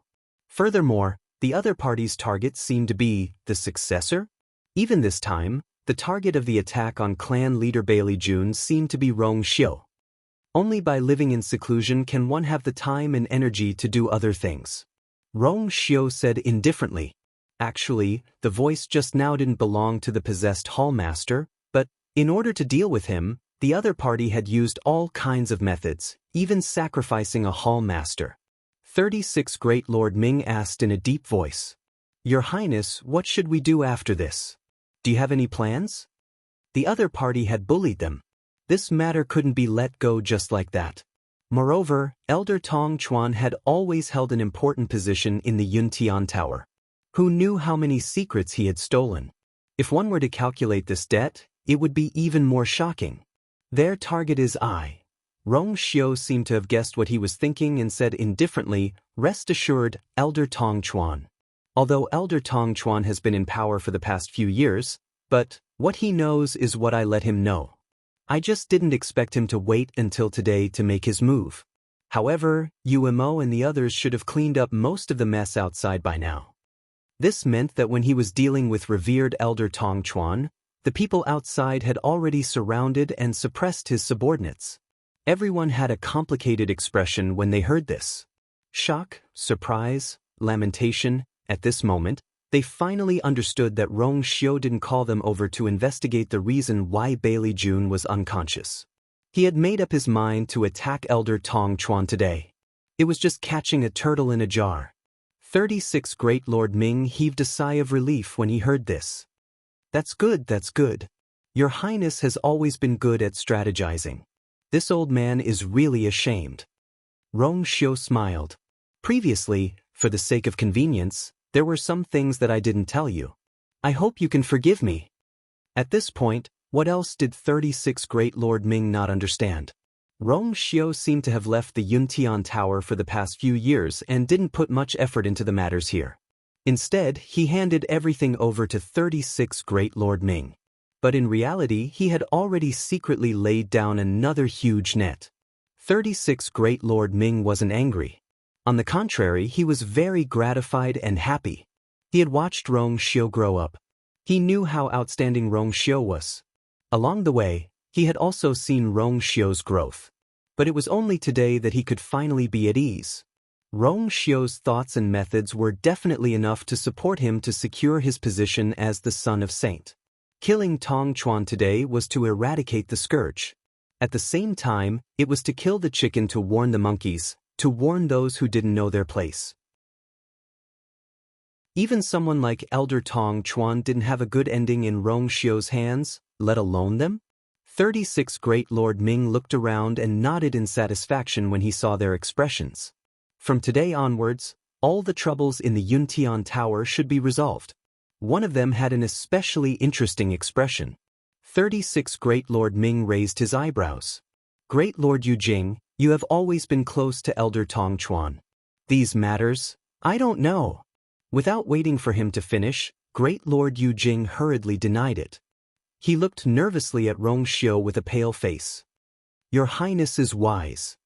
Furthermore, the other party's target seemed to be the successor? Even this time, the target of the attack on clan leader Bailey June seemed to be Rong Xiu. Only by living in seclusion can one have the time and energy to do other things. Rong Xiu said indifferently. Actually, the voice just now didn't belong to the possessed hallmaster, but, in order to deal with him, the other party had used all kinds of methods, even sacrificing a hallmaster. 36 Great Lord Ming asked in a deep voice. Your Highness, what should we do after this? Do you have any plans? The other party had bullied them. This matter couldn't be let go just like that. Moreover, Elder Tong Chuan had always held an important position in the Yuntian Tower. Who knew how many secrets he had stolen? If one were to calculate this debt, it would be even more shocking. Their target is I. Rong Xiu seemed to have guessed what he was thinking and said indifferently, rest assured, Elder Tong Chuan. Although Elder Tong Chuan has been in power for the past few years, but what he knows is what I let him know. I just didn't expect him to wait until today to make his move. However, UMO and the others should have cleaned up most of the mess outside by now. This meant that when he was dealing with revered Elder Tong Chuan, the people outside had already surrounded and suppressed his subordinates. Everyone had a complicated expression when they heard this. Shock, surprise, lamentation. At this moment, they finally understood that Rong Xiu didn't call them over to investigate the reason why Bailey June was unconscious. He had made up his mind to attack Elder Tong Chuan today. It was just catching a turtle in a jar. 36 Great Lord Ming heaved a sigh of relief when he heard this. That's good, that's good. Your Highness has always been good at strategizing. This old man is really ashamed. Rong Xiu smiled. Previously, for the sake of convenience, there were some things that I didn't tell you. I hope you can forgive me. At this point, what else did 36 Great Lord Ming not understand? Rong Xiu seemed to have left the Yuntian Tower for the past few years and didn't put much effort into the matters here. Instead, he handed everything over to 36 Great Lord Ming. But in reality, he had already secretly laid down another huge net. 36 Great Lord Ming wasn't angry. On the contrary, he was very gratified and happy. He had watched Rong Xiu grow up. He knew how outstanding Rong Xiu was. Along the way, he had also seen Rong Xiu's growth. But it was only today that he could finally be at ease. Rong Xiu's thoughts and methods were definitely enough to support him to secure his position as the son of Saint. Killing Tong Chuan today was to eradicate the scourge. At the same time, it was to kill the chicken to warn the monkeys, to warn those who didn't know their place. Even someone like Elder Tong Chuan didn't have a good ending in Rong Xiu's hands, let alone them. 36 Great Lord Ming looked around and nodded in satisfaction when he saw their expressions. From today onwards, all the troubles in the Yuntian Tower should be resolved. One of them had an especially interesting expression. 36 Great Lord Ming raised his eyebrows. Great Lord Yujing, you have always been close to Elder Tong Chuan. These matters, I don't know. Without waiting for him to finish, Great Lord Yujing hurriedly denied it. He looked nervously at Rong Xiu with a pale face. Your Highness is wise.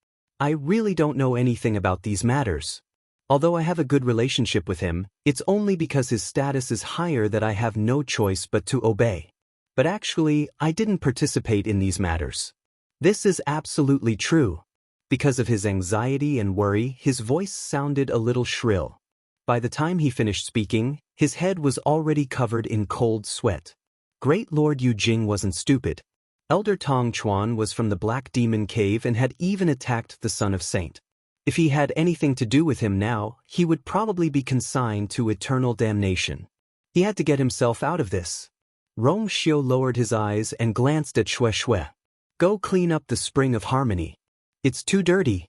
I really don't know anything about these matters. Although I have a good relationship with him, it's only because his status is higher that I have no choice but to obey. But actually, I didn't participate in these matters. This is absolutely true. Because of his anxiety and worry, his voice sounded a little shrill. By the time he finished speaking, his head was already covered in cold sweat. Great Lord Yu Jing wasn't stupid. Elder Tong Chuan was from the Black Demon Cave and had even attacked the Son of Saint. If he had anything to do with him now, he would probably be consigned to eternal damnation. He had to get himself out of this. Rong Xiu lowered his eyes and glanced at Xue Xue. Go clean up the Spring of Harmony. It's too dirty.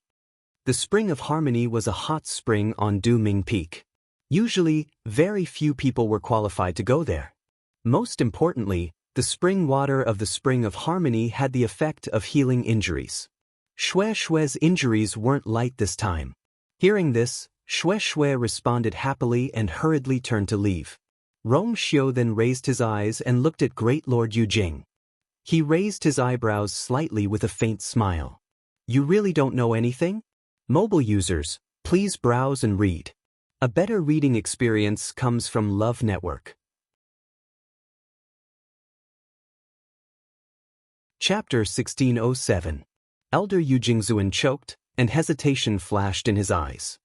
The Spring of Harmony was a hot spring on Du Ming Peak. Usually, very few people were qualified to go there. Most importantly, the spring water of the Spring of Harmony had the effect of healing injuries. Xue Xue's injuries weren't light this time. Hearing this, Xue Xue responded happily and hurriedly turned to leave. Rong Xiu then raised his eyes and looked at Great Lord Yu Jing. He raised his eyebrows slightly with a faint smile. You really don't know anything? Mobile users, please browse and read. A better reading experience comes from Love Network. Chapter 1607. Elder Yu Jingzuan choked, and hesitation flashed in his eyes.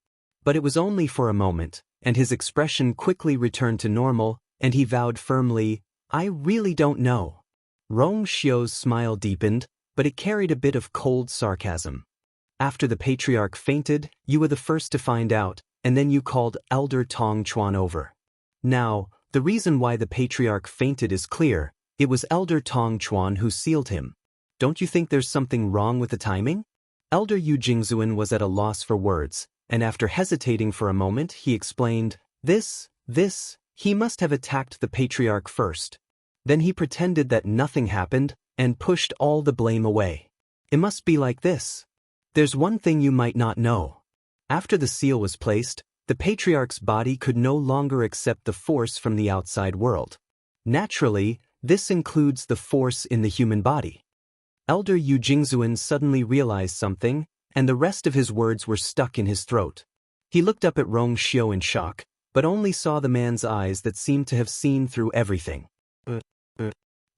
But it was only for a moment, and his expression quickly returned to normal, and he vowed firmly, I really don't know. Rong Xiu's smile deepened, but it carried a bit of cold sarcasm. After the patriarch fainted, you were the first to find out, and then you called Elder Tong Chuan over. Now, the reason why the patriarch fainted is clear. It was Elder Tong Chuan who sealed him. Don't you think there's something wrong with the timing? Elder Yu Jingzuan was at a loss for words, and after hesitating for a moment, he explained, he must have attacked the patriarch first. Then he pretended that nothing happened, and pushed all the blame away. It must be like this. There's one thing you might not know. After the seal was placed, the patriarch's body could no longer accept the force from the outside world. Naturally, this includes the force in the human body. Elder Yu Jingzuan suddenly realized something, and the rest of his words were stuck in his throat. He looked up at Rong Xiu in shock, but only saw the man's eyes that seemed to have seen through everything.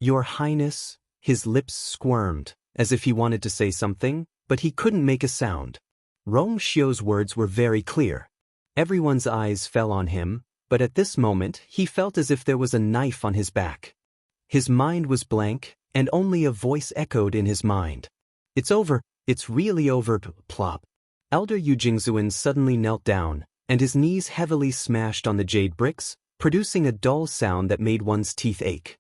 Your Highness, his lips squirmed, as if he wanted to say something, but he couldn't make a sound. Rong Xiu's words were very clear. Everyone's eyes fell on him, but at this moment he felt as if there was a knife on his back. His mind was blank, and only a voice echoed in his mind. It's over, it's really over, plop. Elder Yu Jingzuan suddenly knelt down, and his knees heavily smashed on the jade bricks, producing a dull sound that made one's teeth ache.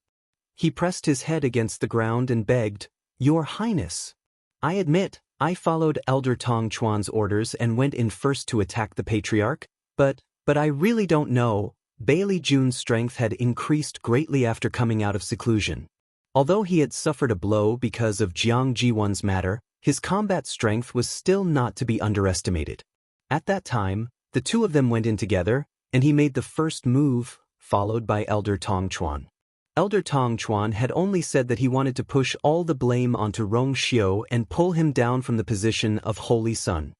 He pressed his head against the ground and begged, Your Highness. I admit, I followed Elder Tong Chuan's orders and went in first to attack the patriarch, but I really don't know. Bailey Jun's strength had increased greatly after coming out of seclusion. Although he had suffered a blow because of Jiang Jiwan's matter, his combat strength was still not to be underestimated. At that time, the two of them went in together, and he made the first move, followed by Elder Tong Chuan. Elder Tong Chuan had only said that he wanted to push all the blame onto Rong Xiu and pull him down from the position of Holy Son.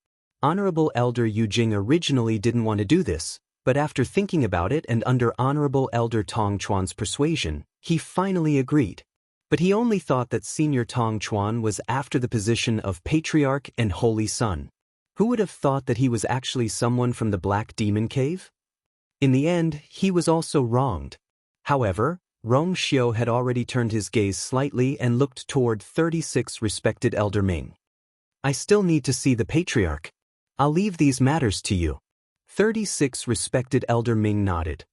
Honorable Elder Yu Jing originally didn't want to do this, but after thinking about it and under Honorable Elder Tong Chuan's persuasion, he finally agreed. But he only thought that Senior Tong Chuan was after the position of Patriarch and Holy Son. Who would have thought that he was actually someone from the Black Demon Cave? In the end, he was also wronged. However, Rong Xiu had already turned his gaze slightly and looked toward 36 respected Elder Ming. I still need to see the Patriarch. I'll leave these matters to you. 36 respected Elder Ming nodded.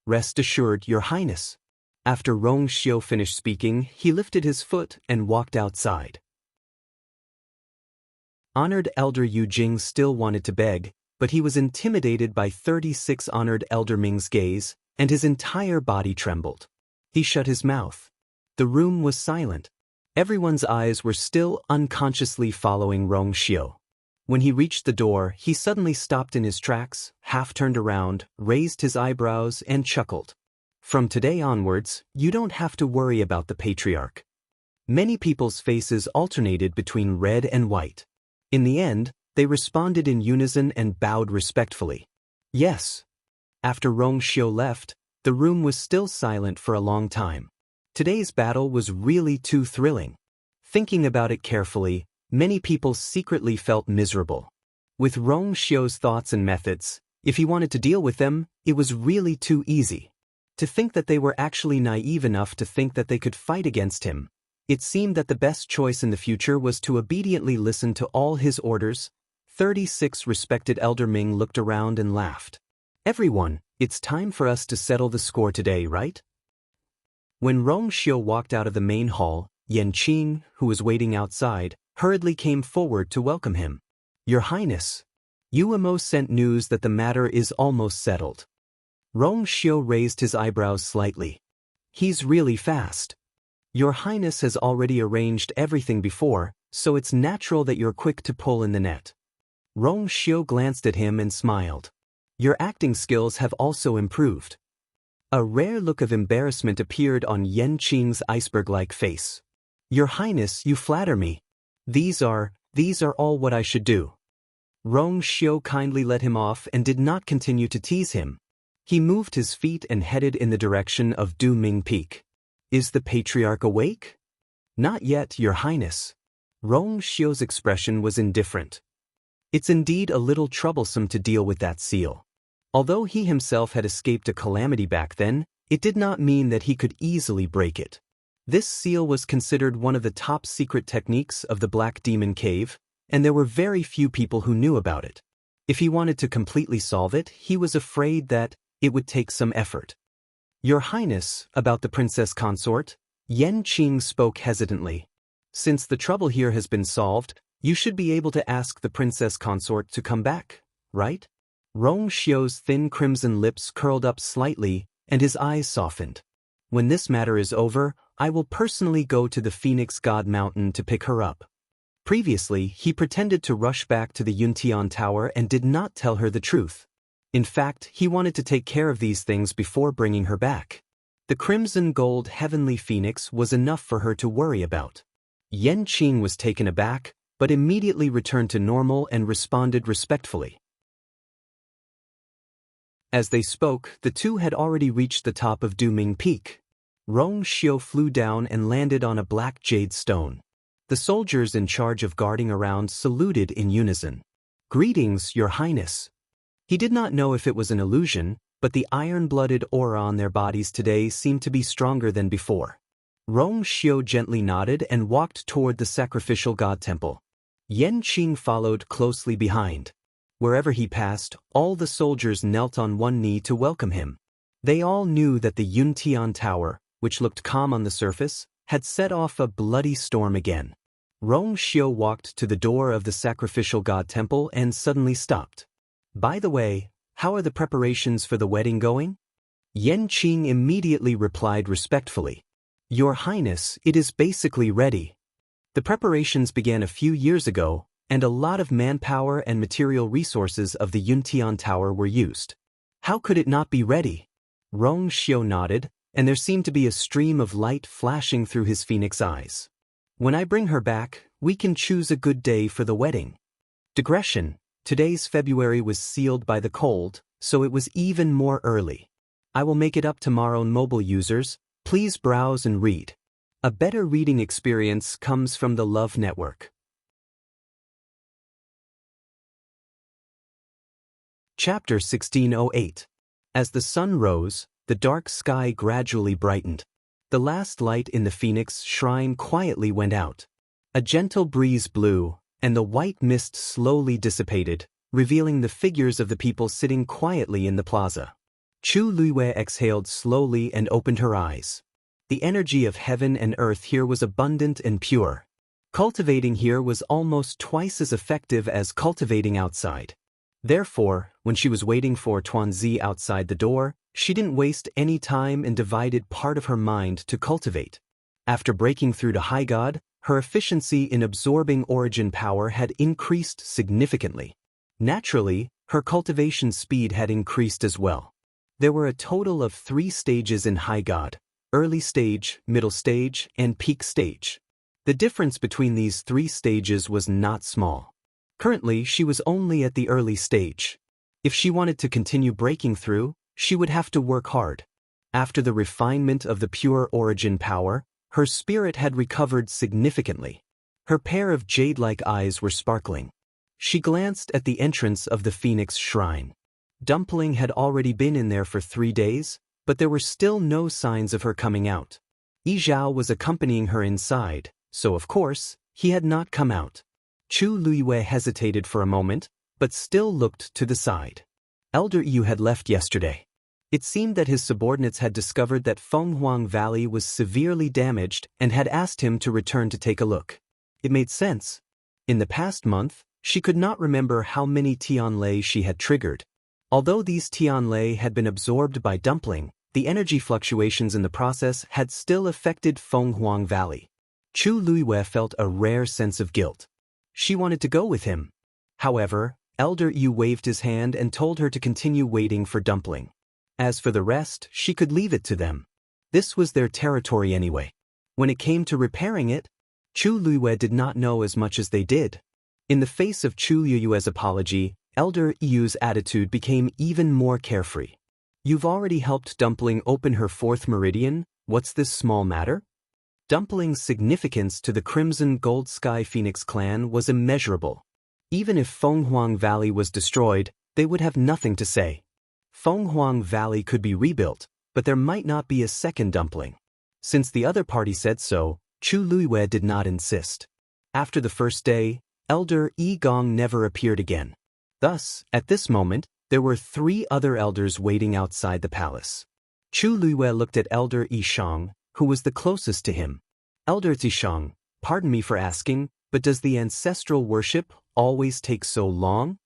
Rest assured, Your Highness. After Rong Xiu finished speaking, he lifted his foot and walked outside. Honored Elder Yu Jing still wanted to beg, but he was intimidated by 36 honored Elder Ming's gaze, and his entire body trembled. He shut his mouth. The room was silent. Everyone's eyes were still unconsciously following Rong Xiu. When he reached the door, he suddenly stopped in his tracks, half turned around, raised his eyebrows, and chuckled. From today onwards, you don't have to worry about the Patriarch. Many people's faces alternated between red and white. In the end, they responded in unison and bowed respectfully. Yes. After Rong Xiu left, the room was still silent for a long time. Today's battle was really too thrilling. Thinking about it carefully, many people secretly felt miserable. With Rong Xiu's thoughts and methods, if he wanted to deal with them, it was really too easy. To think that they were actually naive enough to think that they could fight against him, it seemed that the best choice in the future was to obediently listen to all his orders. 36 respected Elder Ming looked around and laughed. Everyone, it's time for us to settle the score today, right? When Rong Xiu walked out of the main hall, Enchanting, who was waiting outside, hurriedly came forward to welcome him. Your Highness, Yuemo sent news that the matter is almost settled. Rong Xiu raised his eyebrows slightly. He's really fast. Your Highness has already arranged everything before, so it's natural that you're quick to pull in the net. Rong Xiu glanced at him and smiled. Your acting skills have also improved. A rare look of embarrassment appeared on Enchanting's iceberg-like face. Your Highness, you flatter me. These are all what I should do. Rong Xiu kindly let him off and did not continue to tease him. He moved his feet and headed in the direction of Duming Peak. Is the patriarch awake? Not yet, Your Highness. Rong Xiu's expression was indifferent. It's indeed a little troublesome to deal with that seal. Although he himself had escaped a calamity back then, it did not mean that he could easily break it. This seal was considered one of the top secret techniques of the Black Demon Cave, and there were very few people who knew about it. If he wanted to completely solve it, he was afraid that it would take some effort. Your Highness, about the princess consort, Enchanting spoke hesitantly. Since the trouble here has been solved, you should be able to ask the princess consort to come back, right? Rong Xiu's thin crimson lips curled up slightly, and his eyes softened. When this matter is over, I will personally go to the Phoenix God Mountain to pick her up. Previously, he pretended to rush back to the Yuntian Tower and did not tell her the truth. In fact, he wanted to take care of these things before bringing her back. The crimson gold heavenly phoenix was enough for her to worry about. Enchanting was taken aback, but immediately returned to normal and responded respectfully. As they spoke, the two had already reached the top of Duming Peak. Rong Xiu flew down and landed on a black jade stone. The soldiers in charge of guarding around saluted in unison. Greetings, Your Highness. He did not know if it was an illusion, but the iron-blooded aura on their bodies today seemed to be stronger than before. Rong Xiu gently nodded and walked toward the sacrificial god temple. Enchanting followed closely behind. Wherever he passed, all the soldiers knelt on one knee to welcome him. They all knew that the Yuntian Tower, which looked calm on the surface, had set off a bloody storm again. Rong Xiu walked to the door of the sacrificial god temple and suddenly stopped. By the way, how are the preparations for the wedding going? Enchanting immediately replied respectfully. Your Highness, it is basically ready. The preparations began a few years ago, and a lot of manpower and material resources of the Yuntian Tower were used. How could it not be ready? Rong Xiu nodded, and there seemed to be a stream of light flashing through his phoenix eyes. When I bring her back, we can choose a good day for the wedding. Digression, today's February was sealed by the cold, so it was even more early. I will make it up tomorrow. Mobile users, please browse and read. A better reading experience comes from the Love Network. Chapter 1608. As the sun rose, the dark sky gradually brightened. The last light in the Phoenix shrine quietly went out. A gentle breeze blew, and the white mist slowly dissipated, revealing the figures of the people sitting quietly in the plaza. Chu Luiwei exhaled slowly and opened her eyes. The energy of heaven and earth here was abundant and pure. Cultivating here was almost twice as effective as cultivating outside. Therefore, when she was waiting for Tuanzi outside the door, she didn't waste any time and divided part of her mind to cultivate. After breaking through to High God, her efficiency in absorbing origin power had increased significantly. Naturally, her cultivation speed had increased as well. There were a total of 3 stages in High God: early stage, middle stage, and peak stage. The difference between these 3 stages was not small. Currently, she was only at the early stage. If she wanted to continue breaking through, she would have to work hard. After the refinement of the pure origin power, her spirit had recovered significantly. Her pair of jade-like eyes were sparkling. She glanced at the entrance of the Phoenix Shrine. Dumpling had already been in there for 3 days, but there were still no signs of her coming out. Yi Zhao was accompanying her inside, so of course, he had not come out. Chu Luiyue hesitated for a moment, but still looked to the side. Elder Yu had left yesterday. It seemed that his subordinates had discovered that Fenghuang Valley was severely damaged and had asked him to return to take a look. It made sense. In the past month, she could not remember how many Tianlei she had triggered. Although these Tianlei had been absorbed by Dumpling, the energy fluctuations in the process had still affected Fenghuang Valley. Chu Luiyue felt a rare sense of guilt. She wanted to go with him. However, Elder Yu waved his hand and told her to continue waiting for Dumpling. As for the rest, she could leave it to them. This was their territory anyway. When it came to repairing it, Chu Luiyue did not know as much as they did. In the face of Chu Luiyue's apology, Elder Yu's attitude became even more carefree. "You've already helped Dumpling open her 4th meridian, what's this small matter?" Dumpling's significance to the Crimson Gold Sky Phoenix clan was immeasurable. Even if Fenghuang Valley was destroyed, they would have nothing to say. Fenghuang Valley could be rebuilt, but there might not be a second Dumpling. Since the other party said so, Chu Luiyue did not insist. After the first day, Elder Yi Gong never appeared again. Thus, at this moment, there were 3 other elders waiting outside the palace. Chu Luiyue looked at Elder Yi Shang, who was the closest to him. "Elder Zishang, pardon me for asking, but does the ancestral worship always take so long?"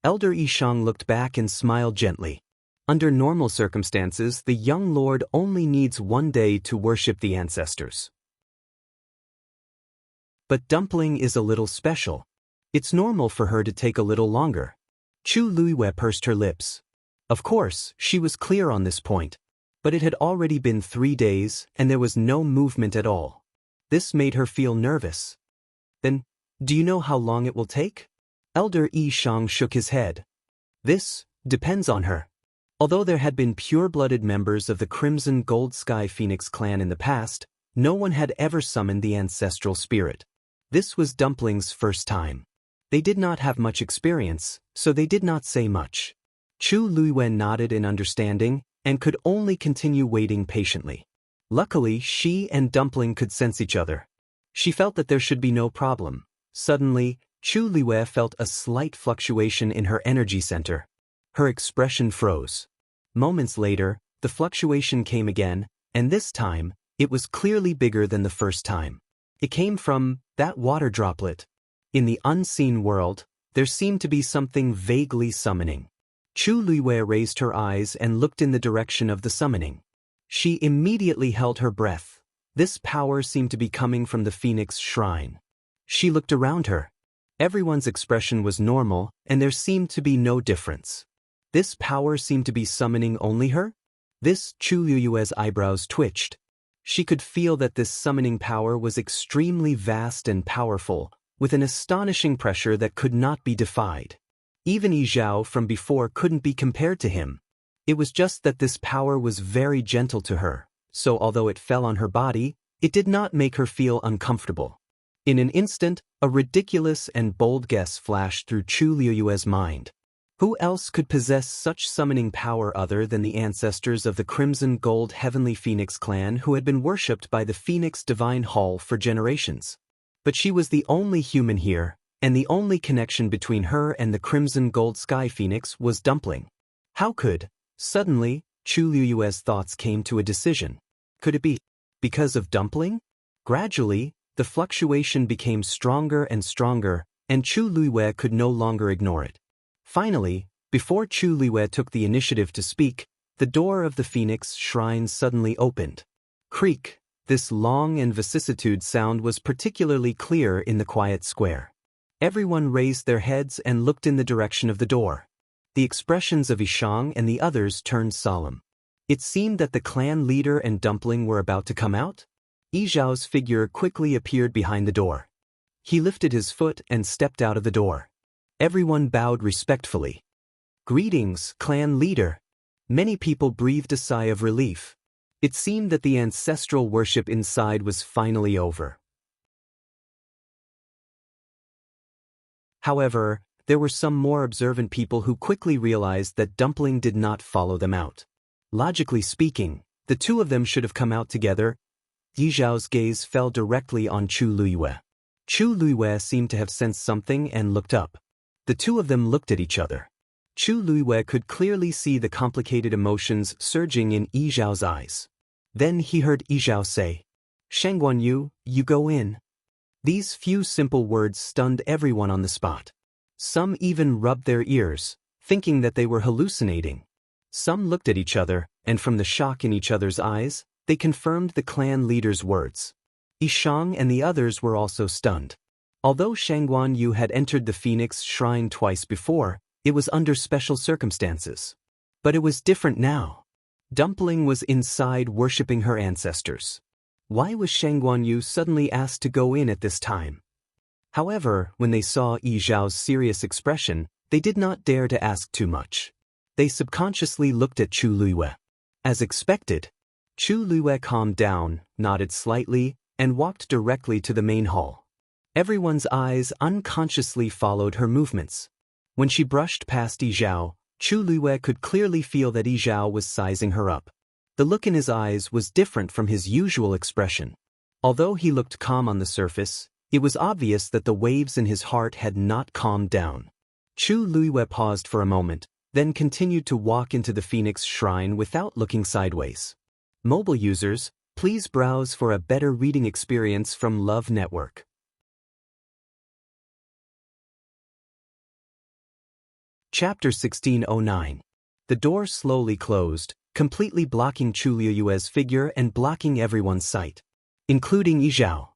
Elder Yi Shang looked back and smiled gently. Under normal circumstances, the young lord only needs 1 day to worship the ancestors. But Dumpling is a little special. It's normal for her to take a little longer. Chu Luiyue pursed her lips. Of course, she was clear on this point. But it had already been 3 days, and there was no movement at all. This made her feel nervous. "Then, do you know how long it will take?" Elder Yi Shang shook his head. "This depends on her." Although there had been pure-blooded members of the Crimson Gold Sky Phoenix clan in the past, no one had ever summoned the ancestral spirit. This was Dumpling's first time. They did not have much experience, so they did not say much. Chu Luiyue nodded in understanding, and could only continue waiting patiently. Luckily, she and Dumpling could sense each other. She felt that there should be no problem. Suddenly, Chu Luiyue felt a slight fluctuation in her energy center. Her expression froze. Moments later, the fluctuation came again, and this time, it was clearly bigger than the first time. It came from that water droplet. In the unseen world, there seemed to be something vaguely summoning. Chu Luiyue raised her eyes and looked in the direction of the summoning. She immediately held her breath. This power seemed to be coming from the Phoenix Shrine. She looked around her. Everyone's expression was normal, and there seemed to be no difference. This power seemed to be summoning only her? This Chu Luiyue's eyebrows twitched. She could feel that this summoning power was extremely vast and powerful, with an astonishing pressure that could not be defied. Even Yi Zhao from before couldn't be compared to him. It was just that this power was very gentle to her, so although it fell on her body, it did not make her feel uncomfortable. In an instant, a ridiculous and bold guess flashed through Chu Luiyue's mind. Who else could possess such summoning power other than the ancestors of the Crimson Gold Heavenly Phoenix clan who had been worshipped by the Phoenix Divine Hall for generations? But she was the only human here, and the only connection between her and the Crimson Gold Sky Phoenix was Dumpling. How could? Suddenly, Chu Luiyue's thoughts came to a decision. Could it be because of Dumpling? Gradually, the fluctuation became stronger and stronger, and Chu Luiyue could no longer ignore it. Finally, before Chu Luiyue took the initiative to speak, the door of the Phoenix Shrine suddenly opened. Creak, this long and vicissitude sound was particularly clear in the quiet square. Everyone raised their heads and looked in the direction of the door. The expressions of Ishang and the others turned solemn. It seemed that the clan leader and Dumpling were about to come out. Yi Zhao's figure quickly appeared behind the door. He lifted his foot and stepped out of the door. Everyone bowed respectfully. "Greetings, clan leader." Many people breathed a sigh of relief. It seemed that the ancestral worship inside was finally over. However, there were some more observant people who quickly realized that Dumpling did not follow them out. Logically speaking, the two of them should have come out together. Yi Zhao's gaze fell directly on Chu Luiyue. Chu Luiyue seemed to have sensed something and looked up. The two of them looked at each other. Chu Luiyue could clearly see the complicated emotions surging in Yi Zhao's eyes. Then he heard Yi Zhao say, "Shangguan, you go in." These few simple words stunned everyone on the spot. Some even rubbed their ears, thinking that they were hallucinating. Some looked at each other, and from the shock in each other's eyes, they confirmed the clan leader's words. Yishang and the others were also stunned. Although Shangguan Yu had entered the Phoenix Shrine twice before, it was under special circumstances. But it was different now. Dumpling was inside worshipping her ancestors. Why was Shangguan Yu suddenly asked to go in at this time? However, when they saw Yi Zhao's serious expression, they did not dare to ask too much. They subconsciously looked at Chu Luiyue. As expected, Chu Luiyue calmed down, nodded slightly, and walked directly to the main hall. Everyone's eyes unconsciously followed her movements. When she brushed past Yi Zhao, Chu Luiyue could clearly feel that Yi Zhao was sizing her up. The look in his eyes was different from his usual expression. Although he looked calm on the surface, it was obvious that the waves in his heart had not calmed down. Chu Luiyue paused for a moment, then continued to walk into the Phoenix Shrine without looking sideways. Mobile users, please browse for a better reading experience from Love Network. Chapter 1609. The door slowly closed, completely blocking Chu Luiyue's figure and blocking everyone's sight, including Yi Zhao.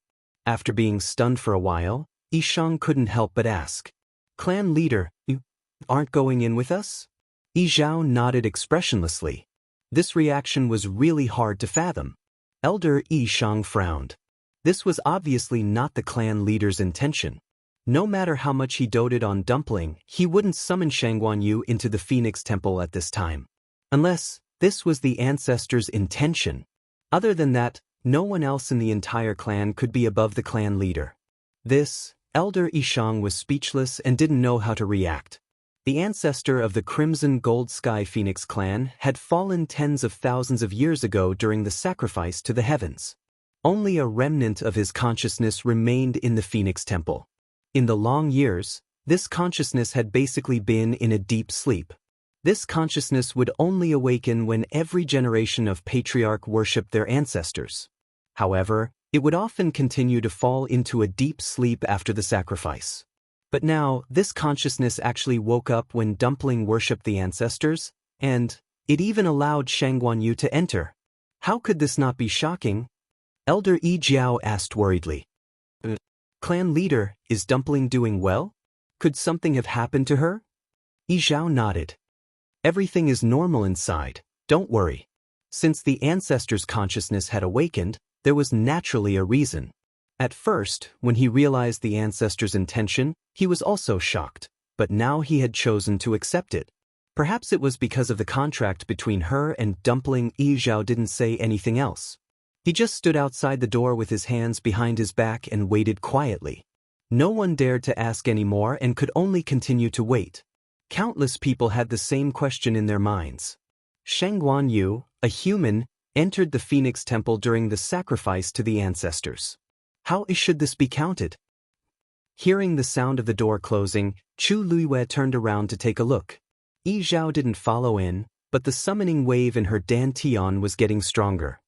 After being stunned for a while, Yishang couldn't help but ask, "Clan leader, you aren't going in with us?" Yi Zhao nodded expressionlessly. This reaction was really hard to fathom. Elder Yishang frowned. This was obviously not the clan leader's intention. No matter how much he doted on Dumpling, he wouldn't summon Shangguan Yu into the Phoenix Temple at this time. Unless this was the ancestors' intention. Other than that, no one else in the entire clan could be above the clan leader. This, Elder Yishang was speechless and didn't know how to react. The ancestor of the Crimson Gold Sky Phoenix clan had fallen tens of thousands of years ago during the sacrifice to the heavens. Only a remnant of his consciousness remained in the Phoenix Temple. In the long years, this consciousness had basically been in a deep sleep. This consciousness would only awaken when every generation of patriarch worshipped their ancestors. However, it would often continue to fall into a deep sleep after the sacrifice. But now, this consciousness actually woke up when Dumpling worshipped the ancestors, and it even allowed Shangguan Yu to enter. How could this not be shocking? Elder Yi Jiao asked worriedly. "Clan leader, is Dumpling doing well? Could something have happened to her?" Yi Zhao nodded. "Everything is normal inside, don't worry." Since the ancestors' consciousness had awakened, there was naturally a reason. At first, when he realized the ancestors' intention, he was also shocked, but now he had chosen to accept it. Perhaps it was because of the contract between her and Dumpling. Yi Zhao didn't say anything else. He just stood outside the door with his hands behind his back and waited quietly. No one dared to ask any more and could only continue to wait. Countless people had the same question in their minds. Shangguan Yu, a human, entered the Phoenix Temple during the sacrifice to the ancestors. How should this be counted? Hearing the sound of the door closing, Chu Luiyue turned around to take a look. Yi Zhao didn't follow in, but the summoning wave in her dantian was getting stronger.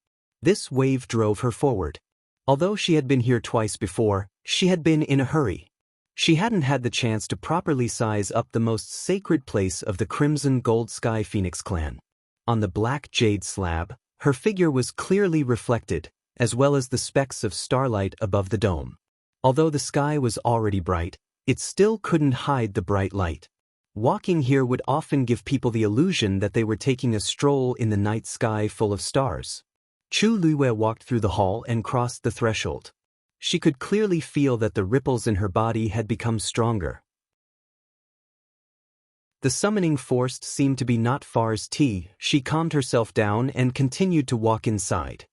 This wave drove her forward. Although she had been here twice before, she had been in a hurry. She hadn't had the chance to properly size up the most sacred place of the Crimson Gold Sky Phoenix clan. On the black jade slab, her figure was clearly reflected, as well as the specks of starlight above the dome. Although the sky was already bright, it still couldn't hide the bright light. Walking here would often give people the illusion that they were taking a stroll in the night sky full of stars. Chu Luiyue walked through the hall and crossed the threshold. She could clearly feel that the ripples in her body had become stronger. The summoning force seemed to be not far as tea. She calmed herself down and continued to walk inside.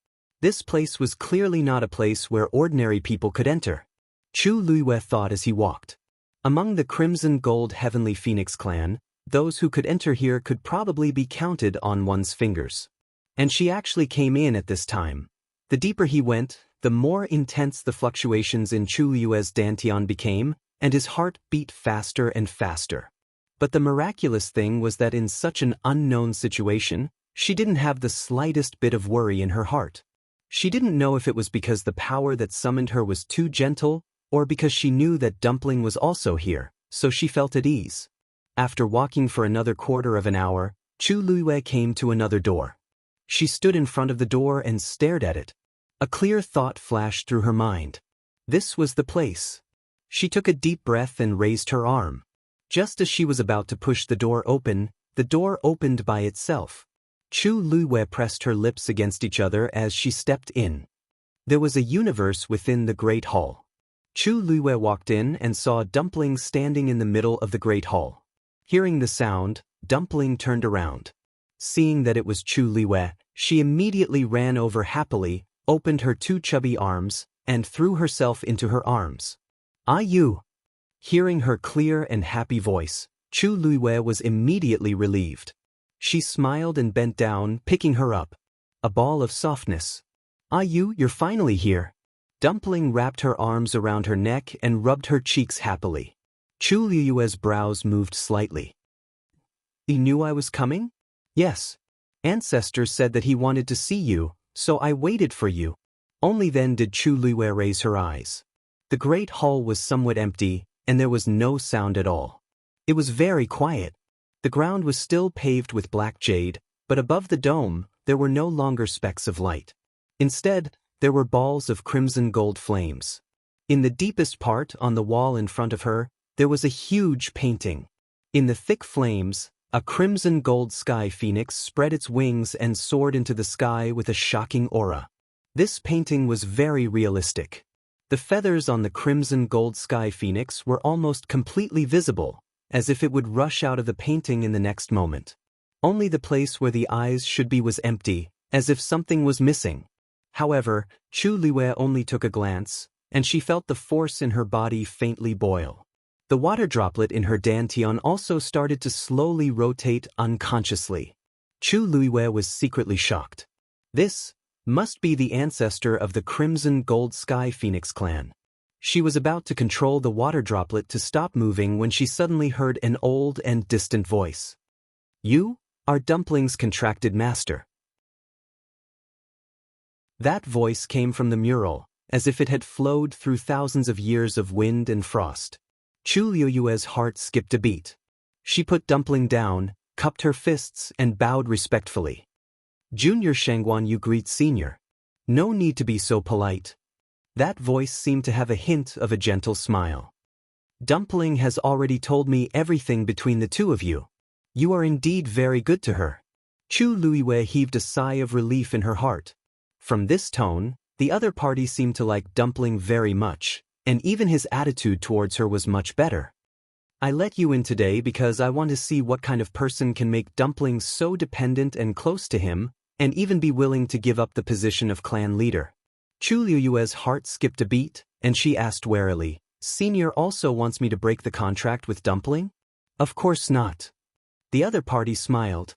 This place was clearly not a place where ordinary people could enter. Chu Luiyue thought as he walked. Among the Crimson Gold Heavenly Phoenix clan, those who could enter here could probably be counted on one's fingers. And she actually came in at this time. The deeper he went, the more intense the fluctuations in Chu Luiyue's dantian became, and his heart beat faster and faster. But the miraculous thing was that in such an unknown situation, she didn't have the slightest bit of worry in her heart. She didn't know if it was because the power that summoned her was too gentle, or because she knew that Dumpling was also here, so she felt at ease. After walking for another quarter of an hour, Chu Luiyue came to another door. She stood in front of the door and stared at it. A clear thought flashed through her mind. This was the place. She took a deep breath and raised her arm. Just as she was about to push the door opened by itself. Chu Luiyue pressed her lips against each other as she stepped in. There was a universe within the Great Hall. Chu Luiyue walked in and saw Dumpling standing in the middle of the Great Hall. Hearing the sound, Dumpling turned around. Seeing that it was Chu Luiyue, she immediately ran over happily, opened her two chubby arms, and threw herself into her arms. "Ah, you!" Hearing her clear and happy voice, Chu Luiyue was immediately relieved. She smiled and bent down, picking her up. A ball of softness. "Ah, you're finally here." Dumpling wrapped her arms around her neck and rubbed her cheeks happily. Chu Luiyue's brows moved slightly. "You knew I was coming?" "Yes. Ancestor said that he wanted to see you, so I waited for you." Only then did Chu Luiyue raise her eyes. The great hall was somewhat empty, and there was no sound at all. It was very quiet. The ground was still paved with black jade, but above the dome, there were no longer specks of light. Instead, there were balls of crimson gold flames. In the deepest part, on the wall in front of her, there was a huge painting. In the thick flames, a crimson gold sky phoenix spread its wings and soared into the sky with a shocking aura. This painting was very realistic. The feathers on the crimson gold sky phoenix were almost completely visible, as if it would rush out of the painting in the next moment. Only the place where the eyes should be was empty, as if something was missing. However, Chu Luiyue only took a glance, and she felt the force in her body faintly boil. The water droplet in her dantian also started to slowly rotate unconsciously. Chu Luiyue was secretly shocked. This must be the ancestor of the Crimson Gold Sky Phoenix clan. She was about to control the water droplet to stop moving when she suddenly heard an old and distant voice. "You are Dumpling's contracted master." That voice came from the mural, as if it had flowed through thousands of years of wind and frost. Chu Luiyue's heart skipped a beat. She put Dumpling down, cupped her fists, and bowed respectfully. "Junior Shangguan, you greet Senior. No need to be so polite." That voice seemed to have a hint of a gentle smile. "Dumpling has already told me everything between the two of you. You are indeed very good to her." Chu Luiyue heaved a sigh of relief in her heart. From this tone, the other party seemed to like Dumpling very much, and even his attitude towards her was much better. "I let you in today because I want to see what kind of person can make Dumpling so dependent and close to him, and even be willing to give up the position of clan leader." Chu Luiyue's heart skipped a beat, and she asked warily, "Senior also wants me to break the contract with Dumpling?" "Of course not." The other party smiled.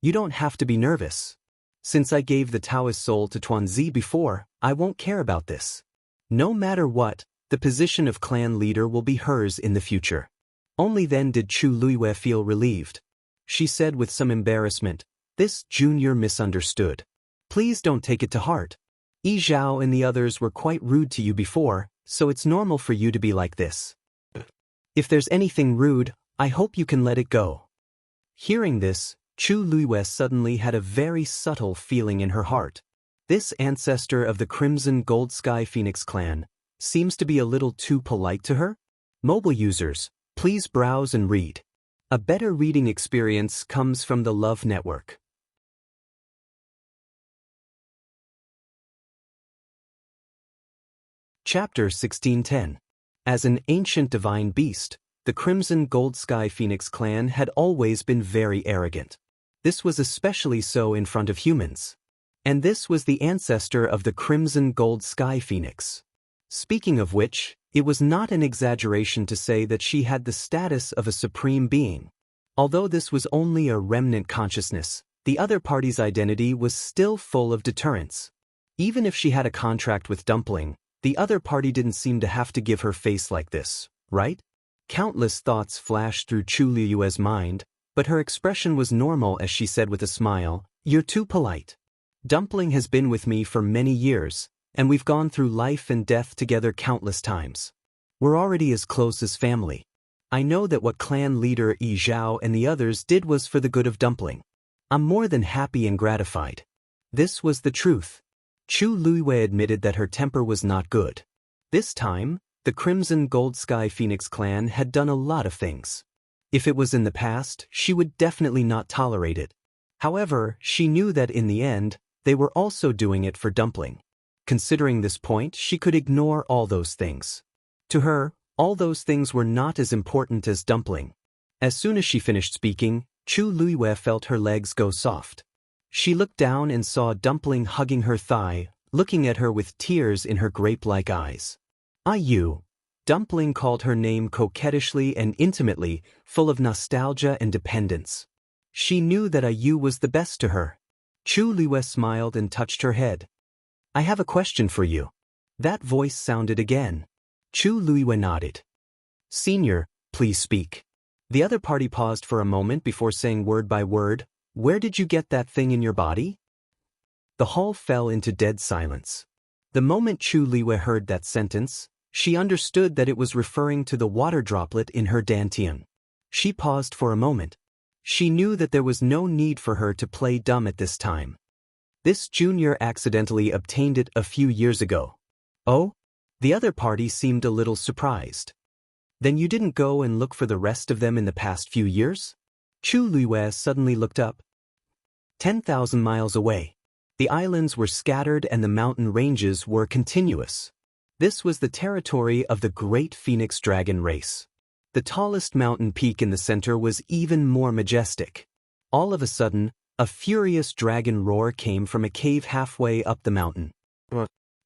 "You don't have to be nervous. Since I gave the Taoist soul to Tuanzi before, I won't care about this. No matter what, the position of clan leader will be hers in the future." Only then did Chu Luiyue feel relieved. She said with some embarrassment, "This junior misunderstood. Please don't take it to heart. Yi Zhao and the others were quite rude to you before, so it's normal for you to be like this. If there's anything rude, I hope you can let it go." Hearing this, Chu Luiyue suddenly had a very subtle feeling in her heart. This ancestor of the Crimson Gold Sky Phoenix clan seems to be a little too polite to her. Mobile users, please browse and read. A better reading experience comes from the Love Network. Chapter 1610. As an ancient divine beast, the the Crimson Gold Sky Phoenix clan had always been very arrogant. This was especially so in front of humans. And this was the ancestor of the Crimson Gold Sky Phoenix. Speaking of which, it was not an exaggeration to say that she had the status of a supreme being. Although this was only a remnant consciousness, the other party's identity was still full of deterrence. Even if she had a contract with Dumpling, the other party didn't seem to have to give her face like this, right? Countless thoughts flashed through Chu Liyue's mind, but her expression was normal as she said with a smile, "You're too polite. Dumpling has been with me for many years, and we've gone through life and death together countless times. We're already as close as family. I know that what clan leader Yi Zhao and the others did was for the good of Dumpling. I'm more than happy and gratified." This was the truth. Chu Liyue admitted that her temper was not good. This time, the Crimson Gold Sky Phoenix clan had done a lot of things. If it was in the past, she would definitely not tolerate it. However, she knew that in the end, they were also doing it for Dumpling. Considering this point, she could ignore all those things. To her, all those things were not as important as Dumpling. As soon as she finished speaking, Chu Liyue felt her legs go soft. She looked down and saw Dumpling hugging her thigh, looking at her with tears in her grape-like eyes. "Ayu." Dumpling called her name coquettishly and intimately, full of nostalgia and dependence. She knew that Ayu was the best to her. Chu Liyue smiled and touched her head. "I have a question for you." That voice sounded again. Chu Liyue nodded. "Senior, please speak." The other party paused for a moment before saying word by word, "Where did you get that thing in your body?" The hall fell into dead silence. The moment Chu Liyue heard that sentence, she understood that it was referring to the water droplet in her dantian. She paused for a moment. She knew that there was no need for her to play dumb at this time. This junior accidentally obtained it a few years ago. Oh? The other party seemed a little surprised. Then you didn't go and look for the rest of them in the past few years? Chu Liyue suddenly looked up. 10,000 miles away. The islands were scattered and the mountain ranges were continuous. This was the territory of the Great Phoenix Dragon race. The tallest mountain peak in the center was even more majestic. All of a sudden, a furious dragon roar came from a cave halfway up the mountain.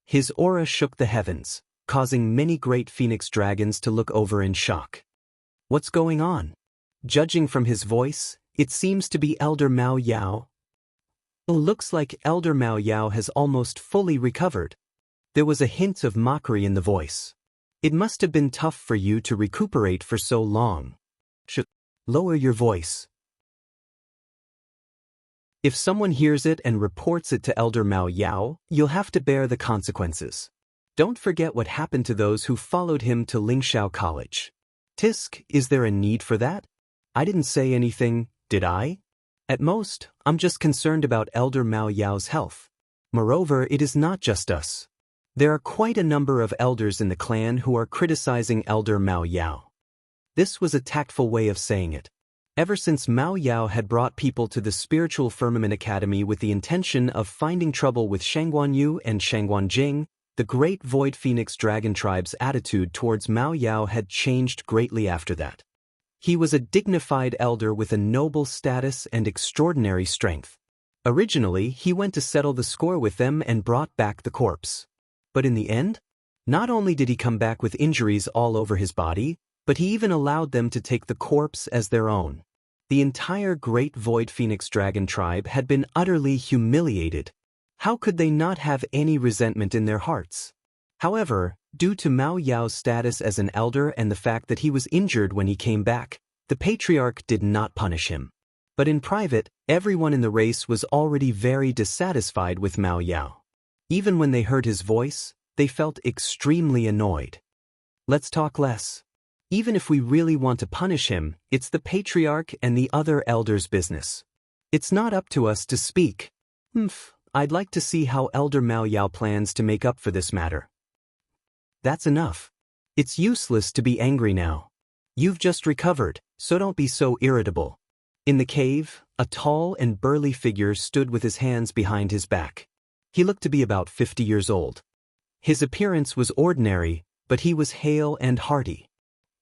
His aura shook the heavens, causing many great phoenix dragons to look over in shock. What's going on? Judging from his voice, it seems to be Elder Mao Yao. Looks like Elder Mao Yao has almost fully recovered. There was a hint of mockery in the voice. It must have been tough for you to recuperate for so long. Lower your voice. If someone hears it and reports it to Elder Mao Yao, you'll have to bear the consequences. Don't forget what happened to those who followed him to Lingxiao College. Tisk, is there a need for that? I didn't say anything, did I? At most, I'm just concerned about Elder Mao Yao's health. Moreover, it is not just us. There are quite a number of elders in the clan who are criticizing Elder Mao Yao. This was a tactful way of saying it. Ever since Mao Yao had brought people to the Spiritual Firmament Academy with the intention of finding trouble with Shangguan Yu and Shangguan Jing, the Great Void Phoenix Dragon Tribe's attitude towards Mao Yao had changed greatly after that. He was a dignified elder with a noble status and extraordinary strength. Originally, he went to settle the score with them and brought back the corpse. But in the end, not only did he come back with injuries all over his body, but he even allowed them to take the corpse as their own. The entire Great Void Phoenix Dragon Tribe had been utterly humiliated. How could they not have any resentment in their hearts? However, due to Mao Yao's status as an elder and the fact that he was injured when he came back, the patriarch did not punish him. But in private, everyone in the race was already very dissatisfied with Mao Yao. Even when they heard his voice, they felt extremely annoyed. Let's talk less. Even if we really want to punish him, it's the patriarch and the other elders' business. It's not up to us to speak. I'd like to see how Elder Mao Yao plans to make up for this matter. That's enough. It's useless to be angry now. You've just recovered, so don't be so irritable. In the cave, a tall and burly figure stood with his hands behind his back. He looked to be about 50 years old. His appearance was ordinary, but he was hale and hearty.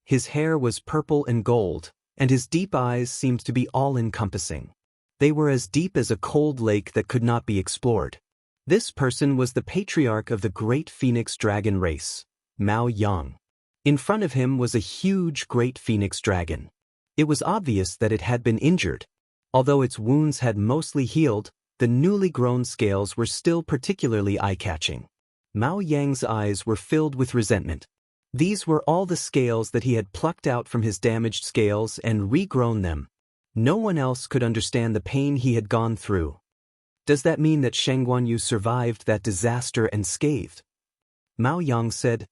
His hair was purple and gold, and his deep eyes seemed to be all-encompassing. They were as deep as a cold lake that could not be explored. This person was the patriarch of the great phoenix dragon race, Mao Yang. In front of him was a huge great phoenix dragon. It was obvious that it had been injured. Although its wounds had mostly healed, the newly grown scales were still particularly eye-catching. Mao Yang's eyes were filled with resentment. These were all the scales that he had plucked out from his damaged scales and regrown them. No one else could understand the pain he had gone through. Does that mean that Shang Guanyu survived that disaster unscathed? Mao Yang said,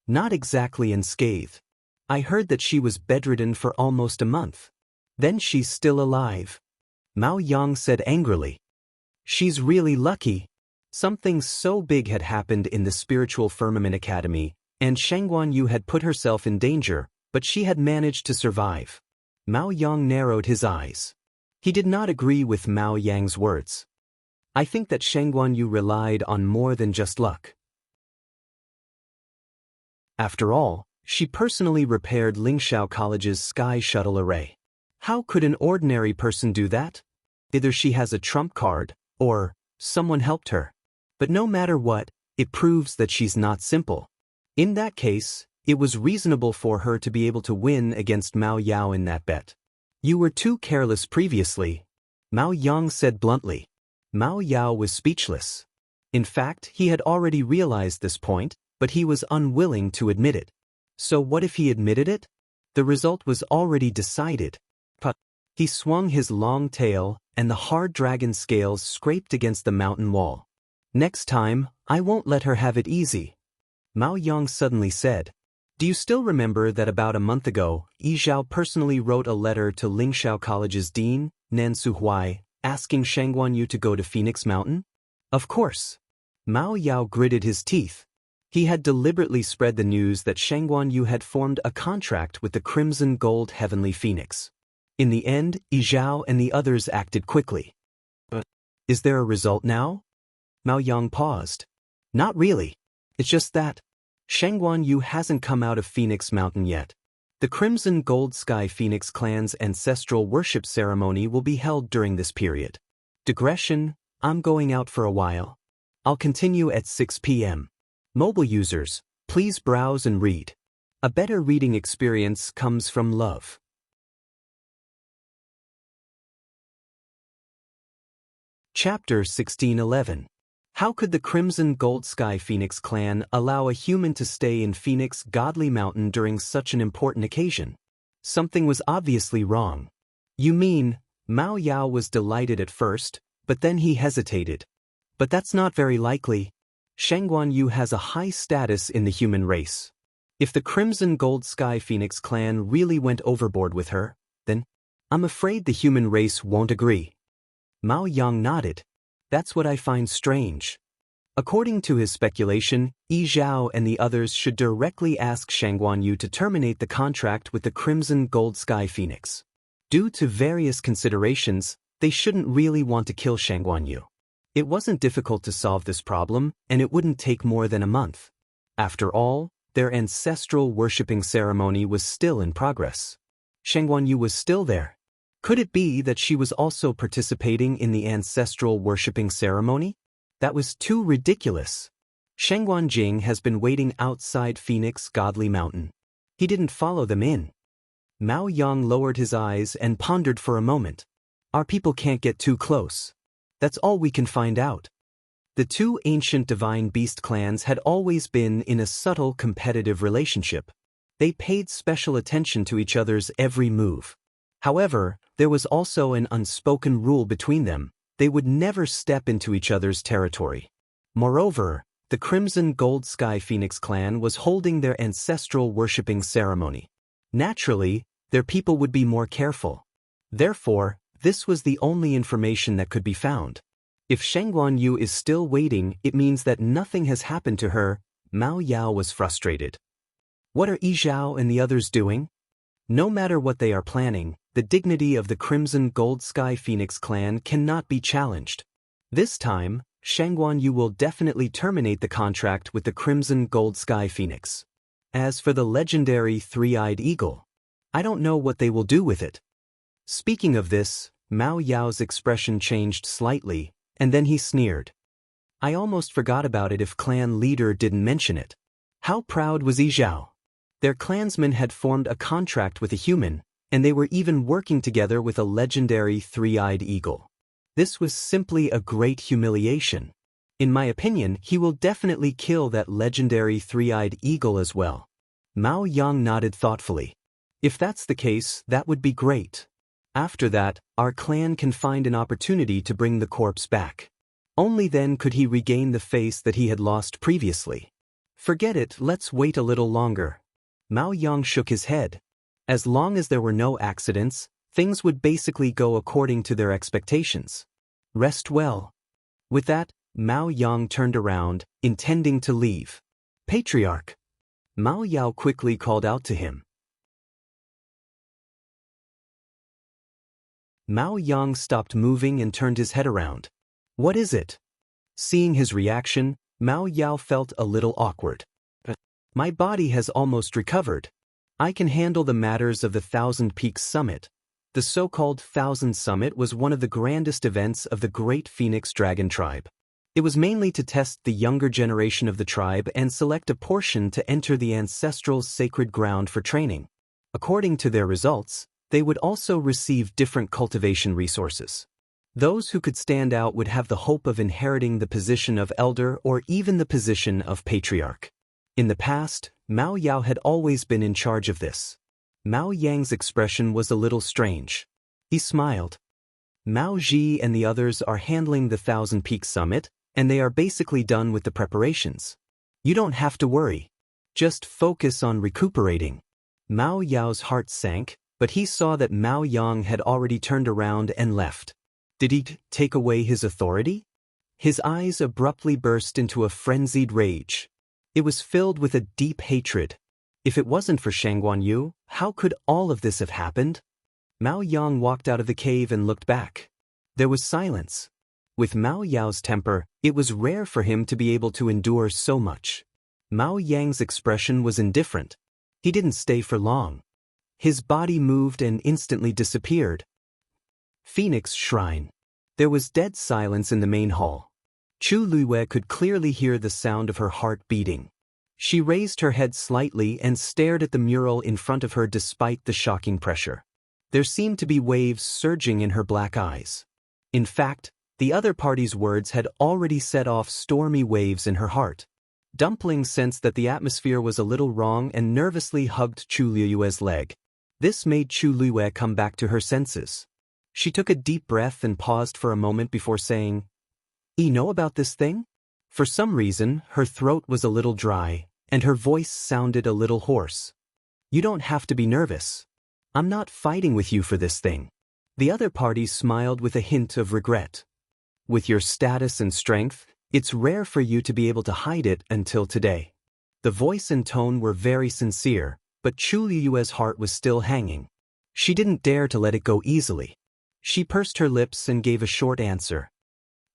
Not exactly unscathed. I heard that she was bedridden for almost a month. Then she's still alive. Mao Yang said angrily. She's really lucky. Something so big had happened in the Spiritual Firmament Academy, and Shang Guanyu had put herself in danger, but she had managed to survive. Mao Yang narrowed his eyes. He did not agree with Mao Yang's words. I think that Shang Guanyu relied on more than just luck. After all, she personally repaired Lingxiao College's Sky Shuttle array. How could an ordinary person do that? Either she has a trump card, or someone helped her. But no matter what, it proves that she's not simple. In that case, it was reasonable for her to be able to win against Mao Yao in that bet. You were too careless previously, Mao Yang said bluntly. Mao Yao was speechless. In fact, he had already realized this point, but he was unwilling to admit it. So what if he admitted it? The result was already decided. But he swung his long tail, and the hard dragon scales scraped against the mountain wall. Next time, I won't let her have it easy. Mao Yang suddenly said. Do you still remember that about a month ago, Yi Zhao personally wrote a letter to Lingxiao College's dean, Nan Suhuai, asking Shang Guanyu to go to Phoenix Mountain? Of course. Mao Yao gritted his teeth. He had deliberately spread the news that Shang Guanyu had formed a contract with the Crimson Gold Heavenly Phoenix. In the end, Yi Zhao and the others acted quickly. But is there a result now? Mao Yang paused. Not really. It's just that Shang Guanyu hasn't come out of Phoenix Mountain yet. The Crimson Gold Sky Phoenix clan's ancestral worship ceremony will be held during this period. Digression, I'm going out for a while. I'll continue at 6 p.m. Mobile users, please browse and read. A better reading experience comes from love. Chapter 1611. How could the Crimson Gold Sky Phoenix clan allow a human to stay in Phoenix Godly Mountain during such an important occasion? Something was obviously wrong. You mean, Mao Yao was delighted at first, but then he hesitated. But that's not very likely. Shang Guanyu has a high status in the human race. If the Crimson Gold Sky Phoenix clan really went overboard with her, then I'm afraid the human race won't agree. Mao Yang nodded. That's what I find strange. According to his speculation, Yi Zhao and the others should directly ask Shang Guanyu to terminate the contract with the Crimson Gold Sky Phoenix. Due to various considerations, they shouldn't really want to kill Shang Guanyu. It wasn't difficult to solve this problem, and it wouldn't take more than a month. After all, their ancestral worshipping ceremony was still in progress. Shang Guanyu was still there. Could it be that she was also participating in the ancestral worshipping ceremony? That was too ridiculous. Shang Guanjing has been waiting outside Phoenix Godly Mountain. He didn't follow them in. Mao Yang lowered his eyes and pondered for a moment. Our people can't get too close. That's all we can find out. The two ancient divine beast clans had always been in a subtle competitive relationship. They paid special attention to each other's every move. However, there was also an unspoken rule between them. They would never step into each other's territory. Moreover, the Crimson Gold Sky Phoenix clan was holding their ancestral worshipping ceremony. Naturally, their people would be more careful. Therefore, this was the only information that could be found. If Shang Guanyu is still waiting, it means that nothing has happened to her. Mao Yao was frustrated. What are Yi Zhao and the others doing? No matter what they are planning, the dignity of the Crimson Gold Sky Phoenix clan cannot be challenged. This time, Shang Guanyu will definitely terminate the contract with the Crimson Gold Sky Phoenix. As for the legendary three-eyed eagle, I don't know what they will do with it. Speaking of this, Mao Yao's expression changed slightly, and then he sneered. I almost forgot about it if clan leader didn't mention it. How proud was Yi Zhao? Their clansmen had formed a contract with a human, and they were even working together with a legendary three-eyed eagle. This was simply a great humiliation. In my opinion, he will definitely kill that legendary three-eyed eagle as well. Mao Yang nodded thoughtfully. If that's the case, that would be great. After that, our clan can find an opportunity to bring the corpse back. Only then could he regain the face that he had lost previously. Forget it, let's wait a little longer. Mao Yang shook his head. As long as there were no accidents, things would basically go according to their expectations. Rest well. With that, Mao Yang turned around, intending to leave. Patriarch. Mao Yao quickly called out to him. Mao Yang stopped moving and turned his head around. What is it? Seeing his reaction, Mao Yao felt a little awkward. My body has almost recovered. I can handle the matters of the Thousand Peaks Summit. The so-called Thousand Summit was one of the grandest events of the Great Phoenix Dragon Tribe. It was mainly to test the younger generation of the tribe and select a portion to enter the ancestral sacred ground for training. According to their results, they would also receive different cultivation resources. Those who could stand out would have the hope of inheriting the position of elder or even the position of patriarch. In the past, Mao Yao had always been in charge of this. Mao Yang's expression was a little strange. He smiled. Mao Ji and the others are handling the Thousand Peaks Summit, and they are basically done with the preparations. You don't have to worry. Just focus on recuperating. Mao Yao's heart sank, but he saw that Mao Yang had already turned around and left. Did he take away his authority? His eyes abruptly burst into a frenzied rage. It was filled with a deep hatred. If it wasn't for Shangguan Yu, how could all of this have happened? Mao Yang walked out of the cave and looked back. There was silence. With Mao Yao's temper, it was rare for him to be able to endure so much. Mao Yang's expression was indifferent. He didn't stay for long. His body moved and instantly disappeared. Phoenix Shrine. There was dead silence in the main hall. Chu Luiwei could clearly hear the sound of her heart beating. She raised her head slightly and stared at the mural in front of her despite the shocking pressure. There seemed to be waves surging in her black eyes. In fact, the other party's words had already set off stormy waves in her heart. Dumpling sensed that the atmosphere was a little wrong and nervously hugged Chu Luiwei's leg. This made Chu Luiwei come back to her senses. She took a deep breath and paused for a moment before saying, "You know about this thing?" For some reason, her throat was a little dry, and her voice sounded a little hoarse. "You don't have to be nervous. I'm not fighting with you for this thing." The other party smiled with a hint of regret. "With your status and strength, it's rare for you to be able to hide it until today." The voice and tone were very sincere, but Chu Liyue's heart was still hanging. She didn't dare to let it go easily. She pursed her lips and gave a short answer.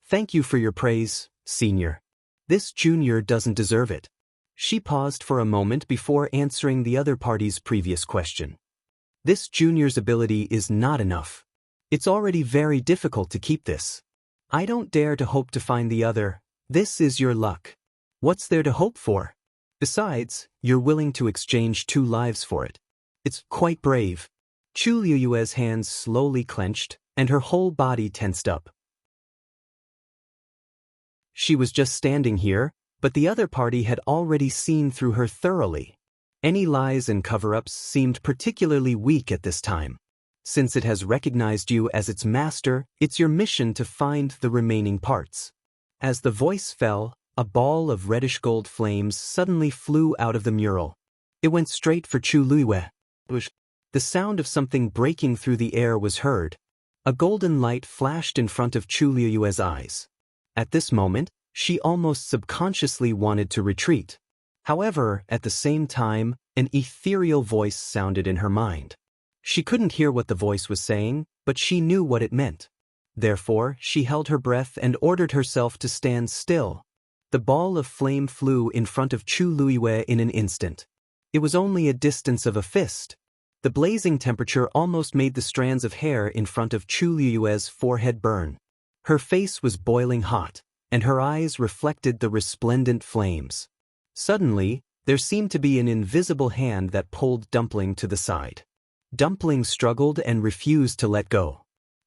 "Thank you for your praise, senior. This junior doesn't deserve it." She paused for a moment before answering the other party's previous question. "This junior's ability is not enough. It's already very difficult to keep this. I don't dare to hope to find the other. This is your luck. What's there to hope for? Besides, you're willing to exchange 2 lives for it. It's quite brave." Chu Liyue's hands slowly clenched, and her whole body tensed up. She was just standing here, but the other party had already seen through her thoroughly. Any lies and cover-ups seemed particularly weak at this time. Since it has recognized you as its master, it's your mission to find the remaining parts. As the voice fell, a ball of reddish-gold flames suddenly flew out of the mural. It went straight for Chu Luiwei. The sound of something breaking through the air was heard. A golden light flashed in front of Chu Liyue's eyes. At this moment, she almost subconsciously wanted to retreat. However, at the same time, an ethereal voice sounded in her mind. She couldn't hear what the voice was saying, but she knew what it meant. Therefore, she held her breath and ordered herself to stand still. The ball of flame flew in front of Chu Luiwei in an instant. It was only a distance of a fist. The blazing temperature almost made the strands of hair in front of Chu Liyue's forehead burn. Her face was boiling hot, and her eyes reflected the resplendent flames. Suddenly, there seemed to be an invisible hand that pulled Dumpling to the side. Dumpling struggled and refused to let go.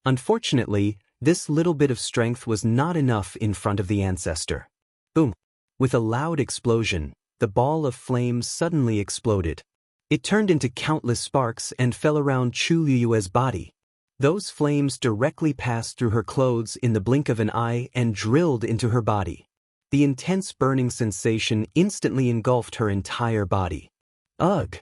Unfortunately, this little bit of strength was not enough in front of the ancestor. Boom! With a loud explosion, the ball of flames suddenly exploded. It turned into countless sparks and fell around Chu Liyue's body. Those flames directly passed through her clothes in the blink of an eye and drilled into her body. The intense burning sensation instantly engulfed her entire body. Ugh!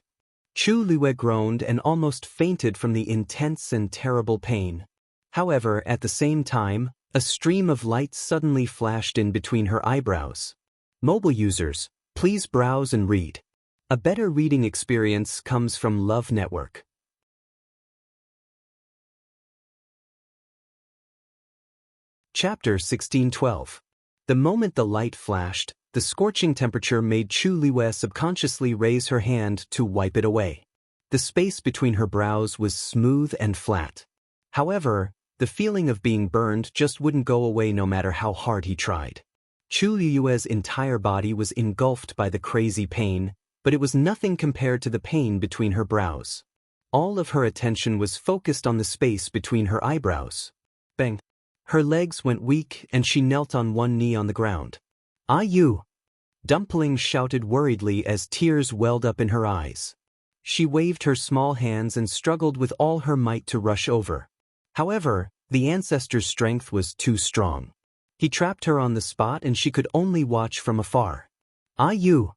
Chu Liyue groaned and almost fainted from the intense and terrible pain. However, at the same time, a stream of light suddenly flashed in between her eyebrows. Mobile users, please browse and read. A better reading experience comes from Love Network. Chapter 16:12. The moment the light flashed, the scorching temperature made Chu Liyue subconsciously raise her hand to wipe it away. The space between her brows was smooth and flat. However, the feeling of being burned just wouldn't go away no matter how hard he tried. Chu Liyue's entire body was engulfed by the crazy pain, but it was nothing compared to the pain between her brows. All of her attention was focused on the space between her eyebrows. Bang! Her legs went weak and she knelt on one knee on the ground. "Ah, you!" Dumpling shouted worriedly as tears welled up in her eyes. She waved her small hands and struggled with all her might to rush over. However, the ancestor's strength was too strong. He trapped her on the spot and she could only watch from afar. "Ah, you!"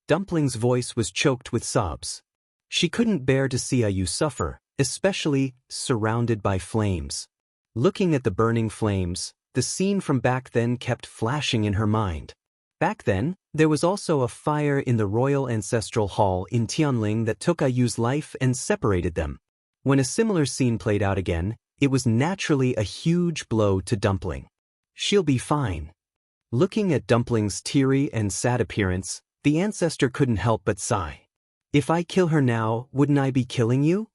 Dumpling's voice was choked with sobs. She couldn't bear to see Ayu suffer, especially surrounded by flames. Looking at the burning flames, the scene from back then kept flashing in her mind. Back then, there was also a fire in the royal ancestral hall in Tianling that took Ayu's life and separated them. When a similar scene played out again, it was naturally a huge blow to Dumpling. She'll be fine. Looking at Dumpling's teary and sad appearance, the ancestor couldn't help but sigh. If I kill her now, wouldn't I be killing you?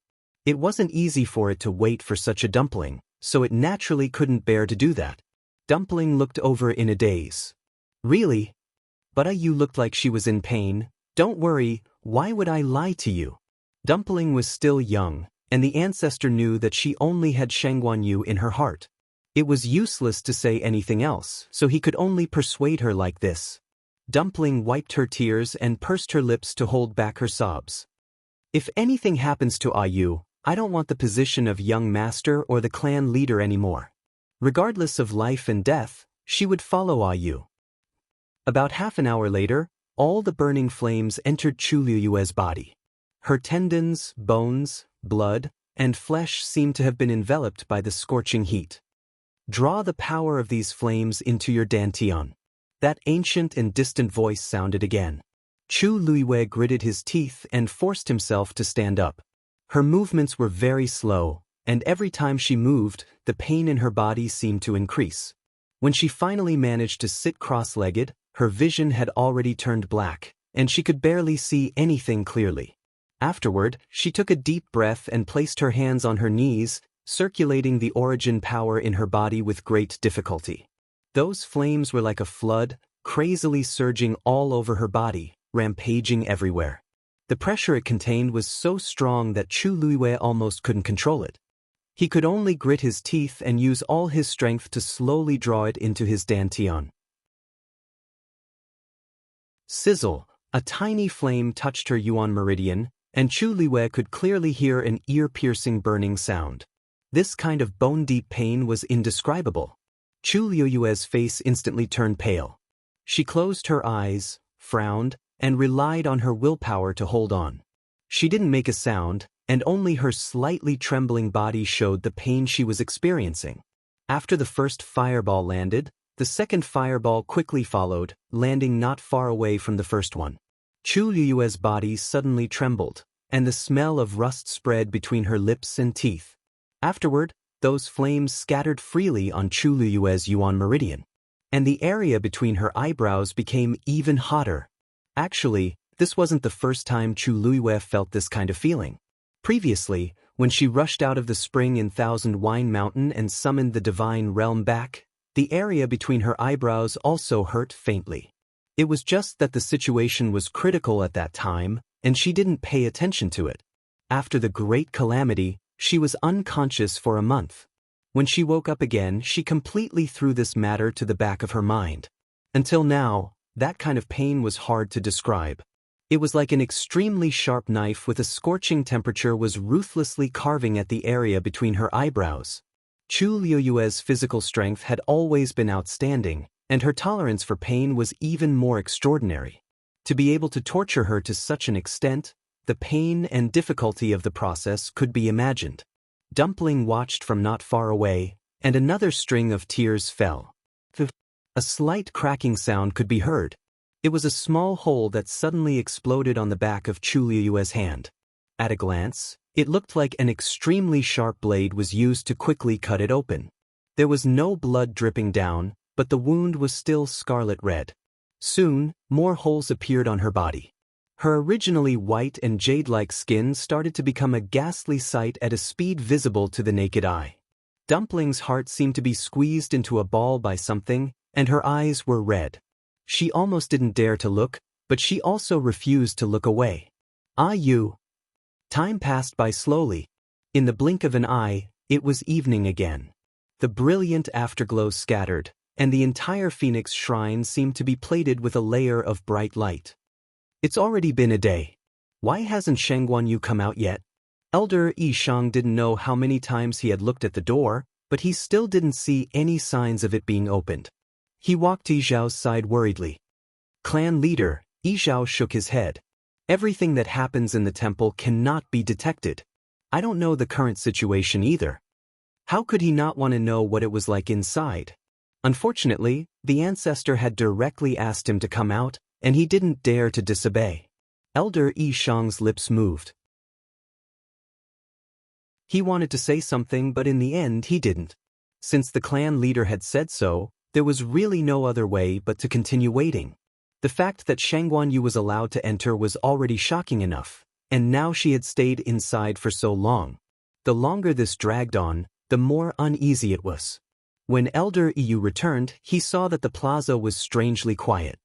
It wasn't easy for it to wait for such a dumpling, so it naturally couldn't bear to do that. Dumpling looked over in a daze. Really? But Ayu looked like she was in pain. Don't worry, why would I lie to you? Dumpling was still young, and the ancestor knew that she only had Shangguan Yu in her heart. It was useless to say anything else, so he could only persuade her like this. Dumpling wiped her tears and pursed her lips to hold back her sobs. If anything happens to Ayu, I don't want the position of young master or the clan leader anymore. Regardless of life and death, she would follow Ayu. About half an hour later, all the burning flames entered Chu Liyue's body. Her tendons, bones, blood, and flesh seemed to have been enveloped by the scorching heat. Draw the power of these flames into your dantian. That ancient and distant voice sounded again. Chu Liyue gritted his teeth and forced himself to stand up. Her movements were very slow, and every time she moved, the pain in her body seemed to increase. When she finally managed to sit cross-legged, her vision had already turned black, and she could barely see anything clearly. Afterward, she took a deep breath and placed her hands on her knees, circulating the origin power in her body with great difficulty. Those flames were like a flood, crazily surging all over her body, rampaging everywhere. The pressure it contained was so strong that Chu Liyue almost couldn't control it. He could only grit his teeth and use all his strength to slowly draw it into his dantian. Sizzle, a tiny flame touched her yuan meridian, and Chu Liyue could clearly hear an ear-piercing burning sound. This kind of bone-deep pain was indescribable. Chu Liyue's face instantly turned pale. She closed her eyes, frowned, and relied on her willpower to hold on. She didn't make a sound, and only her slightly trembling body showed the pain she was experiencing. After the first fireball landed, the second fireball quickly followed, landing not far away from the first one. Chu Liyue's body suddenly trembled, and the smell of rust spread between her lips and teeth. Afterward, those flames scattered freely on Chu Liyue's yuan meridian, and the area between her eyebrows became even hotter. Actually, This wasn't the first time Chu Luiyue felt this kind of feeling. Previously, when she rushed out of the spring in Thousand Wine Mountain and summoned the divine realm back, the area between her eyebrows also hurt faintly. It was just that the situation was critical at that time, and she didn't pay attention to it. After the great calamity, she was unconscious for a month. When she woke up again, she completely threw this matter to the back of her mind. Until now, that kind of pain was hard to describe. It was like an extremely sharp knife with a scorching temperature was ruthlessly carving at the area between her eyebrows. Chu Luiyue's physical strength had always been outstanding, and her tolerance for pain was even more extraordinary. To be able to torture her to such an extent, the pain and difficulty of the process could be imagined. Dumpling watched from not far away, and another string of tears fell. A slight cracking sound could be heard. It was a small hole that suddenly exploded on the back of Chu Luiyue's hand. At a glance, it looked like an extremely sharp blade was used to quickly cut it open. There was no blood dripping down, but the wound was still scarlet red. Soon, more holes appeared on her body. Her originally white and jade-like skin started to become a ghastly sight at a speed visible to the naked eye. Dumpling's heart seemed to be squeezed into a ball by something, and her eyes were red. She almost didn't dare to look, but she also refused to look away. You. Time passed by slowly. In the blink of an eye, it was evening again. The brilliant afterglow scattered, and the entire Phoenix Shrine seemed to be plated with a layer of bright light. It's already been a day. Why hasn't Shangguanyu come out yet? Elder Yishang didn't know how many times he had looked at the door, but he still didn't see any signs of it being opened. He walked to Yizhao's side worriedly. Clan leader, Yizhao shook his head. Everything that happens in the temple cannot be detected. I don't know the current situation either. How could he not want to know what it was like inside? Unfortunately, the ancestor had directly asked him to come out, and he didn't dare to disobey. Elder Yishang's lips moved. He wanted to say something, but in the end he didn't. Since the clan leader had said so, there was really no other way but to continue waiting. The fact that Shangguanyu was allowed to enter was already shocking enough, and now she had stayed inside for so long. The longer this dragged on, the more uneasy it was. When Elder Yu returned, he saw that the plaza was strangely quiet.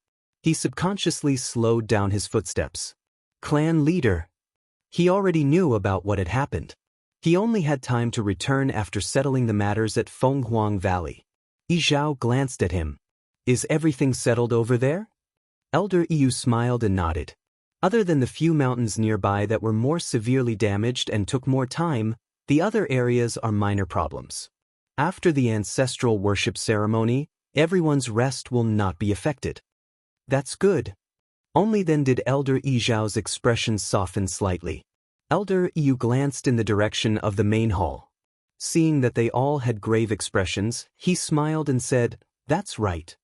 He subconsciously slowed down his footsteps. Clan leader. He already knew about what had happened. He only had time to return after settling the matters at Fenghuang Valley. Yizhao glanced at him. Is everything settled over there? Elder Yu smiled and nodded. Other than the few mountains nearby that were more severely damaged and took more time, the other areas are minor problems. After the ancestral worship ceremony, everyone's rest will not be affected. That's good. Only then did Elder Yizhao's expression soften slightly. Elder Yu glanced in the direction of the main hall. Seeing that they all had grave expressions, he smiled and said, "That's right.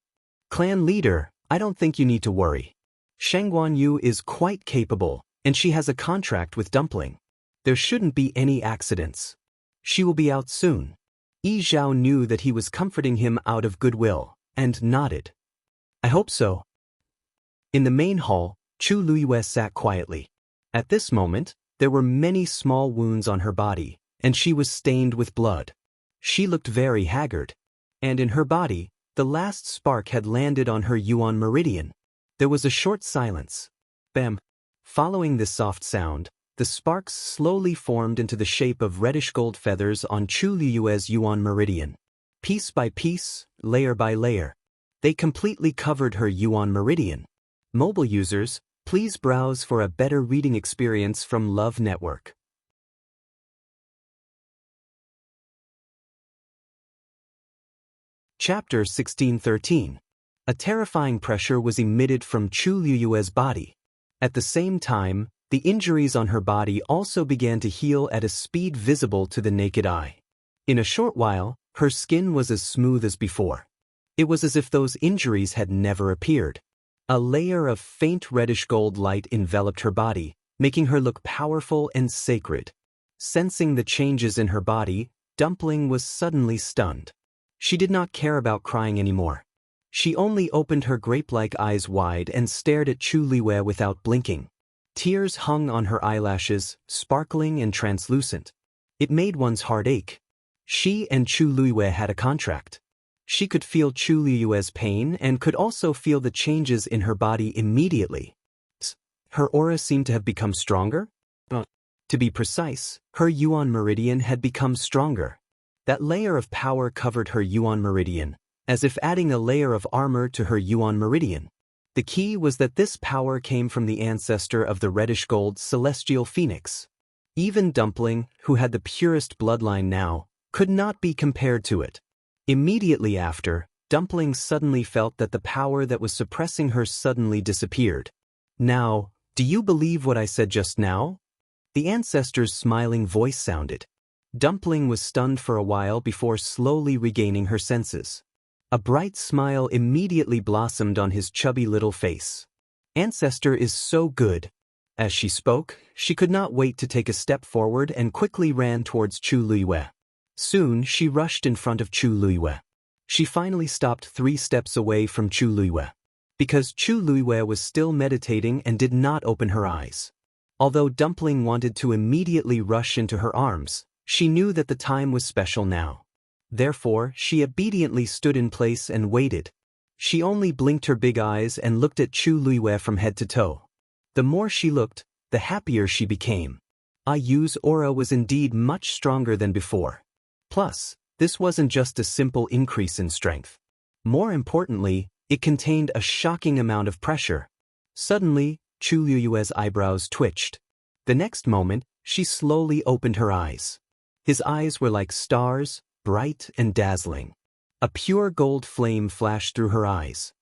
Clan leader, I don't think you need to worry. Shangguanyu is quite capable, and she has a contract with Dumpling. There shouldn't be any accidents. She will be out soon." Yizhao knew that he was comforting him out of goodwill, and nodded. "I hope so." In the main hall, Chu Luiyue sat quietly. At this moment, there were many small wounds on her body, and she was stained with blood. She looked very haggard. And in her body, the last spark had landed on her Yuan meridian. There was a short silence. Bam! Following this soft sound, the sparks slowly formed into the shape of reddish gold feathers on Chu Luiyue's Yuan meridian. Piece by piece, layer by layer, they completely covered her Yuan meridian. Mobile users, please browse for a better reading experience from Love Network. Chapter 1613. A terrifying pressure was emitted from Chu Luiyue's body. At the same time, the injuries on her body also began to heal at a speed visible to the naked eye. In a short while, her skin was as smooth as before. It was as if those injuries had never appeared. A layer of faint reddish gold light enveloped her body, making her look powerful and sacred. Sensing the changes in her body, Dumpling was suddenly stunned. She did not care about crying anymore. She only opened her grape-like eyes wide and stared at Chu Liwei without blinking. Tears hung on her eyelashes, sparkling and translucent. It made one's heart ache. She and Chu Liwei had a contract. She could feel Chu Liwei's pain and could also feel the changes in her body immediately. Her aura seemed to have become stronger? To be precise, her Yuan meridian had become stronger. That layer of power covered her Yuan meridian, as if adding a layer of armor to her Yuan meridian. The key was that this power came from the ancestor of the reddish-gold celestial phoenix. Even Dumpling, who had the purest bloodline now, could not be compared to it. Immediately after, Dumpling suddenly felt that the power that was suppressing her suddenly disappeared. "Now, do you believe what I said just now?" The ancestor's smiling voice sounded. Dumpling was stunned for a while before slowly regaining her senses. A bright smile immediately blossomed on his chubby little face. "Ancestor is so good." As she spoke, she could not wait to take a step forward and quickly ran towards Chu Liwei. Soon she rushed in front of Chu Liwei. She finally stopped 3 steps away from Chu Liwei. Because Chu Liwei was still meditating and did not open her eyes. Although Dumpling wanted to immediately rush into her arms, she knew that the time was special now. Therefore, she obediently stood in place and waited. She only blinked her big eyes and looked at Chu Liwei from head to toe. The more she looked, the happier she became. Ayu's aura was indeed much stronger than before. Plus, this wasn't just a simple increase in strength. More importantly, it contained a shocking amount of pressure. Suddenly, Chu Liwei's eyebrows twitched. The next moment, she slowly opened her eyes. His eyes were like stars, bright and dazzling. A pure gold flame flashed through her eyes.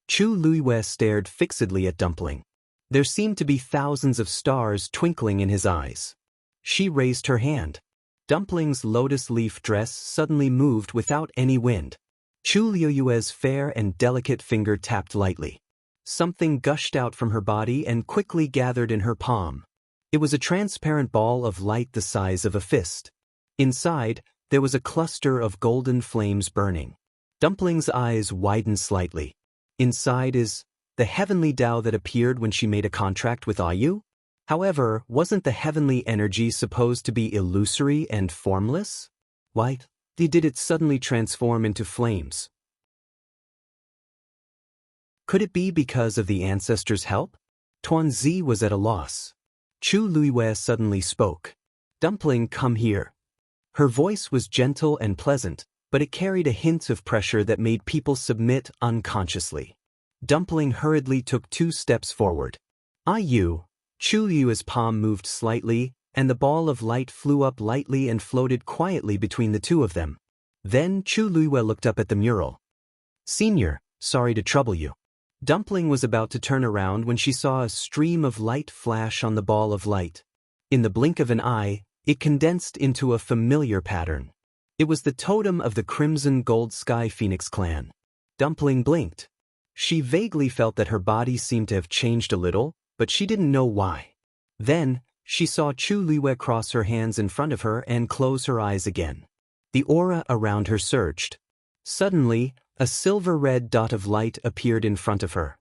Chu Liwei stared fixedly at Dumpling. There seemed to be thousands of stars twinkling in his eyes. She raised her hand. Dumpling's lotus leaf dress suddenly moved without any wind. Chu Liwei's fair and delicate finger tapped lightly. Something gushed out from her body and quickly gathered in her palm. It was a transparent ball of light the size of a fist. Inside, there was a cluster of golden flames burning. Dumpling's eyes widened slightly. Inside is the heavenly Tao that appeared when she made a contract with Ayu? However, wasn't the heavenly energy supposed to be illusory and formless? Why did it suddenly transform into flames? Could it be because of the ancestor's help? Tuanzi was at a loss. Chu Liwei suddenly spoke. "Dumpling, come here." Her voice was gentle and pleasant, but it carried a hint of pressure that made people submit unconsciously. Dumpling hurriedly took 2 steps forward. "Ayu." Chu Liwei's palm moved slightly, and the ball of light flew up lightly and floated quietly between the two of them. Then Chu Liwei looked up at the mural. "Senior, sorry to trouble you." Dumpling was about to turn around when she saw a stream of light flash on the ball of light. In the blink of an eye, it condensed into a familiar pattern. It was the totem of the Crimson Gold Sky Phoenix clan. Dumpling blinked. She vaguely felt that her body seemed to have changed a little, but she didn't know why. Then, she saw Chu Liwei cross her hands in front of her and close her eyes again. The aura around her surged. Suddenly, a silver-red dot of light appeared in front of her.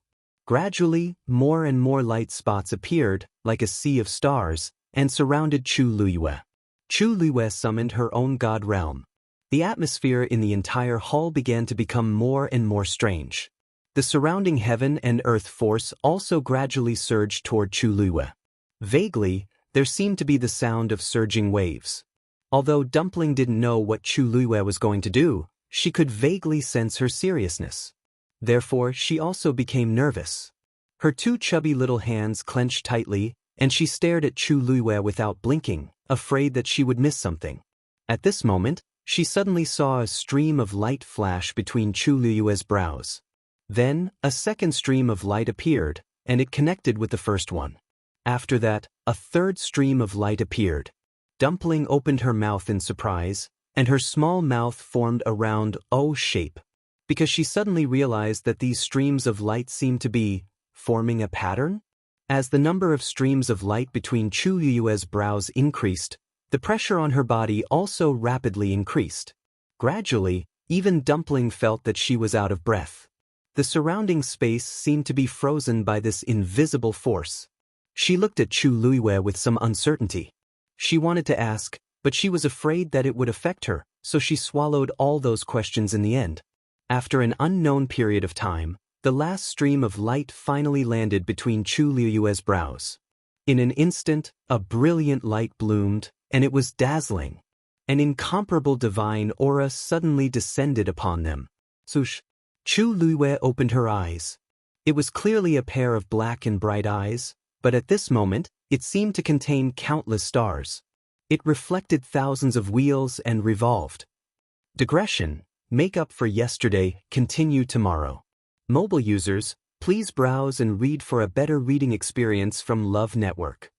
Gradually, more and more light spots appeared, like a sea of stars, and surrounded Chu Liwei. Chu Liwei summoned her own god realm. The atmosphere in the entire hall began to become more and more strange. The surrounding heaven and earth force also gradually surged toward Chu Liwei. Vaguely, there seemed to be the sound of surging waves. Although Dumpling didn't know what Chu Liwei was going to do, she could vaguely sense her seriousness. Therefore, she also became nervous. Her 2 chubby little hands clenched tightly, and she stared at Chu Liwei without blinking, afraid that she would miss something. At this moment, she suddenly saw a stream of light flash between Chu Liwei's brows. Then, a second stream of light appeared, and it connected with the first one. After that, a third stream of light appeared. Dumpling opened her mouth in surprise, and her small mouth formed a round O shape, because she suddenly realized that these streams of light seemed to be forming a pattern. As the number of streams of light between Chu Liwei's brows increased, the pressure on her body also rapidly increased. Gradually, Even Dumpling felt that she was out of breath. The surrounding space seemed to be frozen by this invisible force. She looked at Chu Luiyue with some uncertainty. She wanted to ask, but she was afraid that it would affect her, so she swallowed all those questions in the end. After an unknown period of time, the last stream of light finally landed between Chu Luiyue's brows. In an instant, a brilliant light bloomed, and it was dazzling. An incomparable divine aura suddenly descended upon them. Swoosh! Chu Luiyue opened her eyes. It was clearly a pair of black and bright eyes, but at this moment, it seemed to contain countless stars. It reflected thousands of wheels and revolved. Digression: make up for yesterday, continue tomorrow. Mobile users, please browse and read for a better reading experience from Love Network.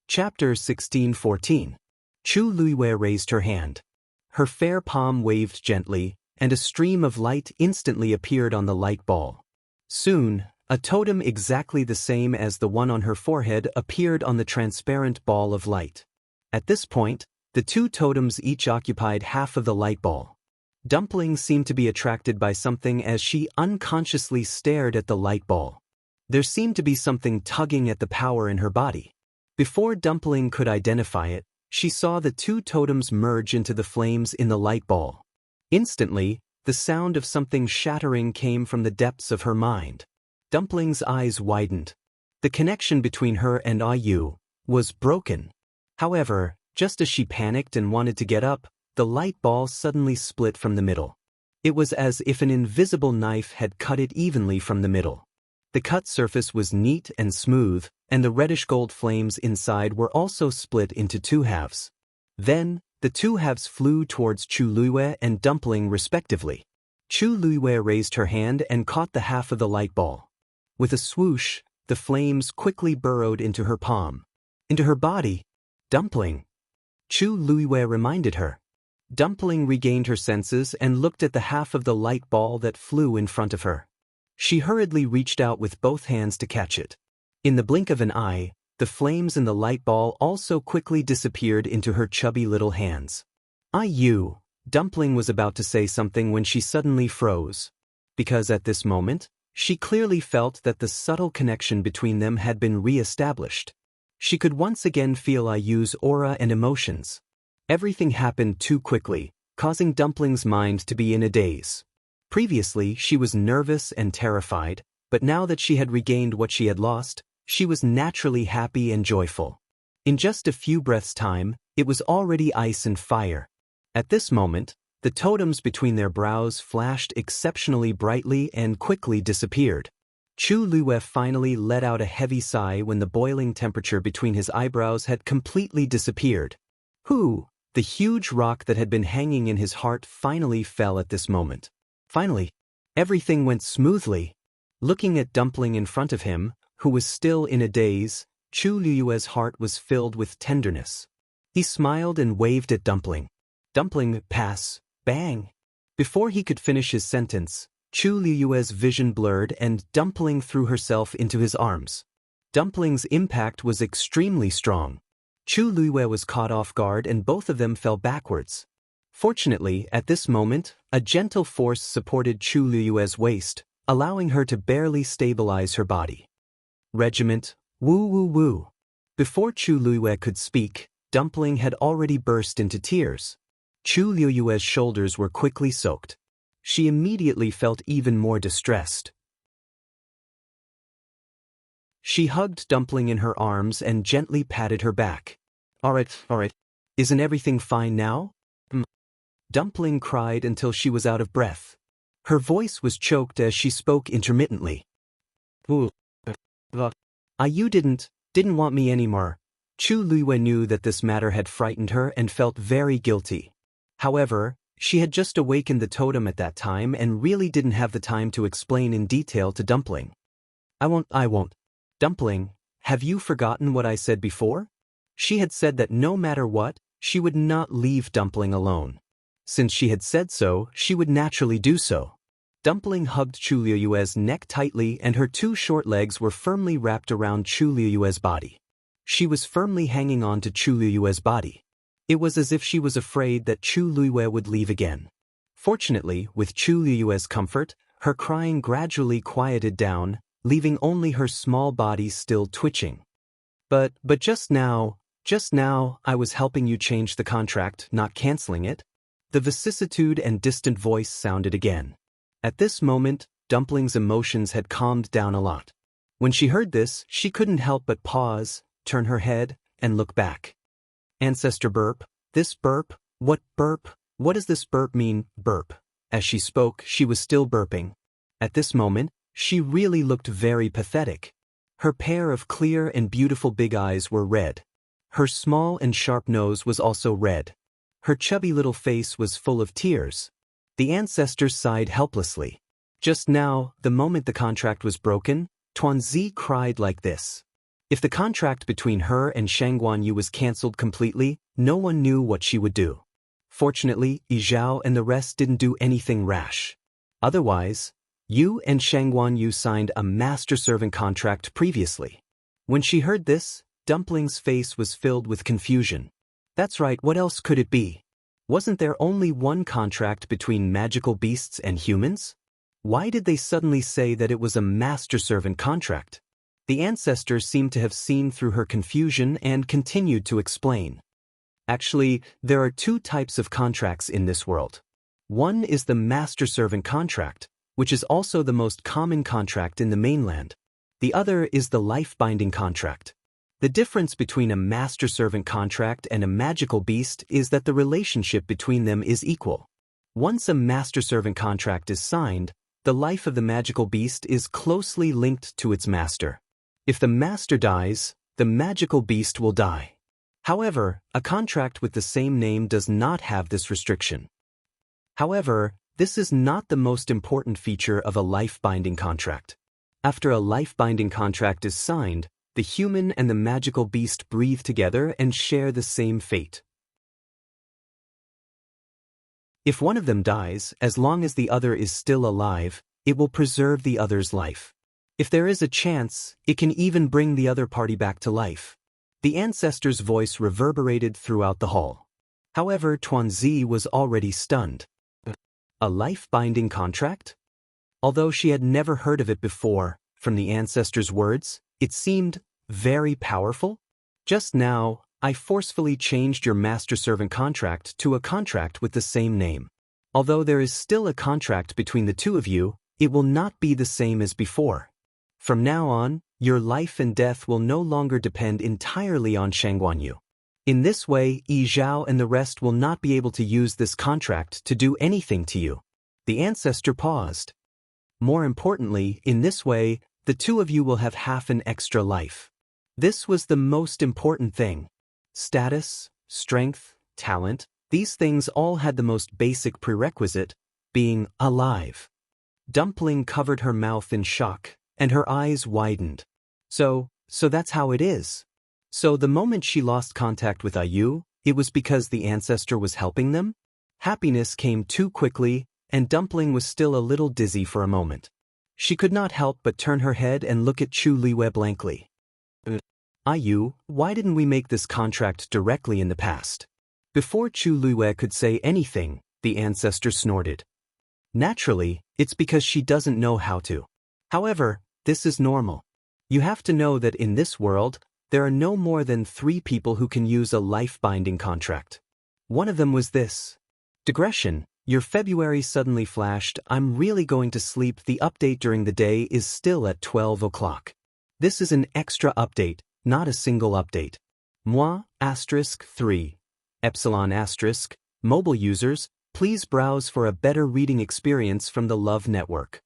Chapter 16-14. Chu Luiyue raised her hand. Her fair palm waved gently, and a stream of light instantly appeared on the light ball. Soon, a totem exactly the same as the one on her forehead appeared on the transparent ball of light. At this point, the two totems each occupied half of the light ball. Dumpling seemed to be attracted by something as she unconsciously stared at the light ball. There seemed to be something tugging at the power in her body. Before Dumpling could identify it, she saw the two totems merge into the flames in the light ball. Instantly, the sound of something shattering came from the depths of her mind. Dumpling's eyes widened. The connection between her and IU was broken. However, just as she panicked and wanted to get up, the light ball suddenly split from the middle. It was as if an invisible knife had cut it evenly from the middle. The cut surface was neat and smooth, and the reddish-gold flames inside were also split into two halves. Then, the two halves flew towards Chu Luiyue and Dumpling respectively. Chu Luiyue raised her hand and caught the half of the light ball. With a swoosh, the flames quickly burrowed into her palm. Into her body. Dumpling. Chu Luiyue reminded her. Dumpling regained her senses and looked at the half of the light ball that flew in front of her. She hurriedly reached out with both hands to catch it. In the blink of an eye, the flames in the light ball also quickly disappeared into her chubby little hands. Dumpling was about to say something when she suddenly froze. Because at this moment, she clearly felt that the subtle connection between them had been re-established. She could once again feel IU's aura and emotions. Everything happened too quickly, causing Dumpling's mind to be in a daze. Previously, she was nervous and terrified, but now that she had regained what she had lost, she was naturally happy and joyful. In just a few breaths' time, it was already ice and fire. At this moment, the totems between their brows flashed exceptionally brightly and quickly disappeared. Chu Luiyue finally let out a heavy sigh when the boiling temperature between his eyebrows had completely disappeared. The huge rock that had been hanging in his heart finally fell at this moment. Finally, everything went smoothly. Looking at Dumpling in front of him, who was still in a daze, Chu Luiyue's heart was filled with tenderness. He smiled and waved at Dumpling. Dumpling, pass, bang. Before he could finish his sentence, Chu Luiyue's vision blurred and Dumpling threw herself into his arms. Dumpling's impact was extremely strong. Chu Luiyue was caught off guard and both of them fell backwards. Fortunately, at this moment, a gentle force supported Chu Luiyue's waist, allowing her to barely stabilize her body. Regiment, woo woo woo. Before Chu Luiyue could speak, Dumpling had already burst into tears. Chu Luiyue's shoulders were quickly soaked. She immediately felt even more distressed. She hugged Dumpling in her arms and gently patted her back. All right. Isn't everything fine now? Dumpling cried until she was out of breath. Her voice was choked as she spoke intermittently. You didn't want me anymore. Chu Luiyue knew that this matter had frightened her and felt very guilty. However, she had just awakened the totem at that time and really didn't have the time to explain in detail to Dumpling. I won't. Dumpling, have you forgotten what I said before? She had said that no matter what, she would not leave Dumpling alone. Since she had said so, she would naturally do so. Dumpling hugged Chu Luiyue's neck tightly and her two short legs were firmly wrapped around Chu Luiyue's body. She was firmly hanging on to Chu Liyue's body. It was as if she was afraid that Chu Liyue would leave again. Fortunately, with Chu Liyue's comfort, her crying gradually quieted down, leaving only her small body still twitching. But just now, I was helping you change the contract, not canceling it. The vicissitude and distant voice sounded again. At this moment, Dumpling's emotions had calmed down a lot. When she heard this, she couldn't help but pause, turn her head, and look back. Ancestor burp, this burp, what does this burp mean, burp? As she spoke, she was still burping. At this moment, she really looked very pathetic. Her pair of clear and beautiful big eyes were red. Her small and sharp nose was also red. Her chubby little face was full of tears. The ancestor sighed helplessly. Just now, the moment the contract was broken, Tuanzi cried like this. If the contract between her and Shangguan Yu was cancelled completely, no one knew what she would do. Fortunately, Yizhao and the rest didn't do anything rash. Otherwise, Yu and Shangguan Yu signed a master-servant contract previously. When she heard this, Dumpling's face was filled with confusion. That's right, what else could it be? Wasn't there only one contract between magical beasts and humans? Why did they suddenly say that it was a master-servant contract? The ancestors seemed to have seen through her confusion and continued to explain. Actually, there are two types of contracts in this world. One is the master-servant contract, which is also the most common contract in the mainland. The other is the life-binding contract. The difference between a master-servant contract and a magical beast is that the relationship between them is equal. Once a master-servant contract is signed, the life of the magical beast is closely linked to its master. If the master dies, the magical beast will die. However, a contract with the same name does not have this restriction. However, this is not the most important feature of a life-binding contract. After a life-binding contract is signed, the human and the magical beast breathe together and share the same fate. If one of them dies, as long as the other is still alive, it will preserve the other's life. If there is a chance, it can even bring the other party back to life. The ancestor's voice reverberated throughout the hall. However, Tuanzi was already stunned. A life-binding contract? Although she had never heard of it before, from the ancestor's words, it seemed very powerful. Just now, I forcefully changed your master-servant contract to a contract with the same name. Although there is still a contract between the two of you, it will not be the same as before. From now on, your life and death will no longer depend entirely on Shangguan Yu. In this way, Yi Zhao and the rest will not be able to use this contract to do anything to you. The ancestor paused. More importantly, in this way, the two of you will have half an extra life. This was the most important thing. Status, strength, talent, these things all had the most basic prerequisite, being alive. Dumpling covered her mouth in shock, and her eyes widened. So that's how it is. So the moment she lost contact with Ayu, it was because the ancestor was helping them? Happiness came too quickly, and Dumpling was still a little dizzy for a moment. She could not help but turn her head and look at Chu Liyue blankly. Ayu, why didn't we make this contract directly in the past? Before Chu Liyue could say anything, the ancestor snorted. Naturally, it's because she doesn't know how to. However, this is normal. You have to know that in this world, there are no more than 3 people who can use a life-binding contract. One of them was this. Digression, your February suddenly flashed, I'm really going to sleep. The update during the day is still at 12 o'clock. This is an extra update, not a single update. Moi, *3, epsilon*, mobile users, please browse for a better reading experience from the Love Network.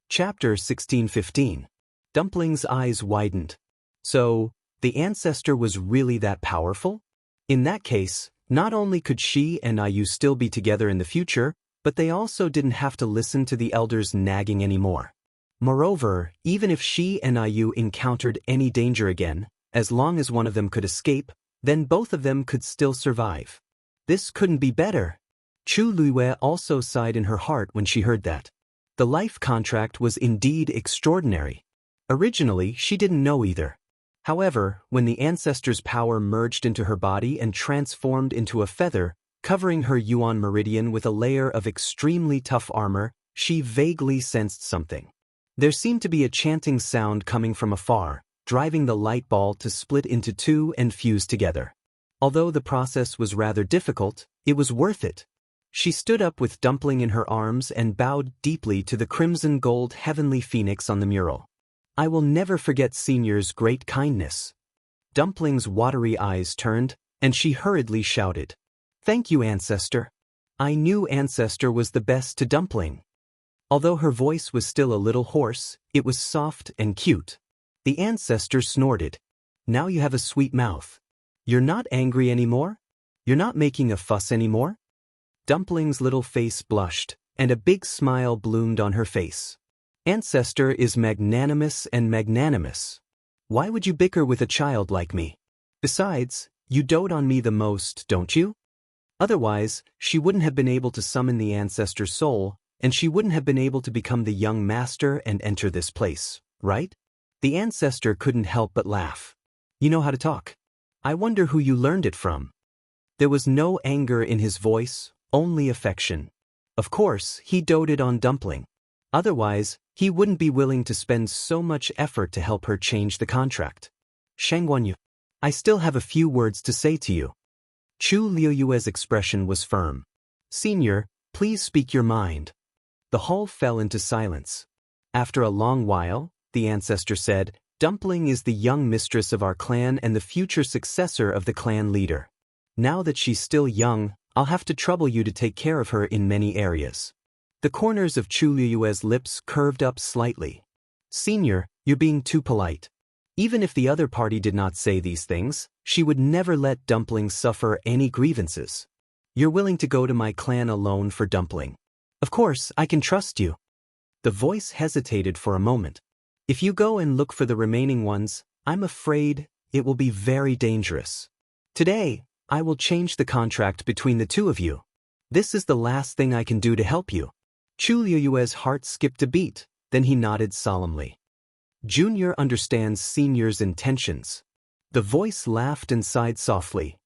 Chapter 1615. Dumpling's eyes widened. So, the ancestor was really that powerful? In that case, not only could she and Ayu still be together in the future, but they also didn't have to listen to the elders nagging anymore. Moreover, even if she and Ayu encountered any danger again, as long as one of them could escape, then both of them could still survive. This couldn't be better. Chu Liyue also sighed in her heart when she heard that. The life contract was indeed extraordinary. Originally, she didn't know either. However, when the ancestor's power merged into her body and transformed into a feather, covering her yuan meridian with a layer of extremely tough armor, she vaguely sensed something. There seemed to be a chanting sound coming from afar, driving the light ball to split into two and fuse together. Although the process was rather difficult, it was worth it. She stood up with Dumpling in her arms and bowed deeply to the crimson gold heavenly phoenix on the mural. I will never forget Senior's great kindness. Dumpling's watery eyes turned, and she hurriedly shouted, "Thank you, Ancestor." I knew Ancestor was the best to Dumpling. Although her voice was still a little hoarse, it was soft and cute. The Ancestor snorted. "Now you have a sweet mouth. You're not angry anymore? You're not making a fuss anymore?" Dumpling's little face blushed, and a big smile bloomed on her face. "Ancestor is magnanimous and magnanimous. Why would you bicker with a child like me? Besides, you dote on me the most, don't you? Otherwise, she wouldn't have been able to summon the Ancestor's soul, and she wouldn't have been able to become the young master and enter this place, right?" The Ancestor couldn't help but laugh. "You know how to talk. I wonder who you learned it from." There was no anger in his voice, only affection. Of course, he doted on Dumpling. Otherwise, he wouldn't be willing to spend so much effort to help her change the contract. "Shangguanyu, I still have a few words to say to you." Chu Liuyue's expression was firm. "Senior, please speak your mind." The hall fell into silence. After a long while, the Ancestor said, "Dumpling is the young mistress of our clan and the future successor of the clan leader. Now that she's still young, I'll have to trouble you to take care of her in many areas." The corners of Chu Liuyue's lips curved up slightly. "Senior, you're being too polite." Even if the other party did not say these things, she would never let Dumpling suffer any grievances. "You're willing to go to my clan alone for Dumpling. Of course, I can trust you." The voice hesitated for a moment. "If you go and look for the remaining ones, I'm afraid it will be very dangerous. Today, I will change the contract between the two of you. This is the last thing I can do to help you." Chu Liuyue's heart skipped a beat, then he nodded solemnly. "Junior understands Senior's intentions." The voice laughed and sighed softly.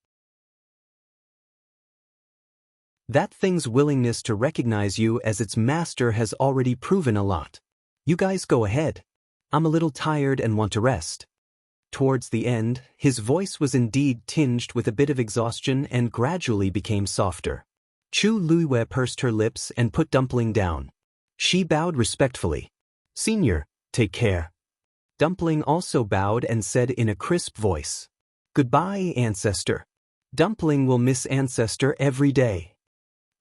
"That thing's willingness to recognize you as its master has already proven a lot. You guys go ahead. I'm a little tired and want to rest." Towards the end, his voice was indeed tinged with a bit of exhaustion and gradually became softer. Chu Liuyue pursed her lips and put Dumpling down. She bowed respectfully. "Senior, take care." Dumpling also bowed and said in a crisp voice, "Goodbye, Ancestor. Dumpling will miss Ancestor every day."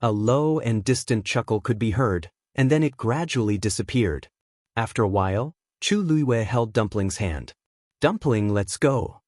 A low and distant chuckle could be heard, and then it gradually disappeared. After a while, Chu Liuyue held Dumpling's hand. "Dumpling, let's go."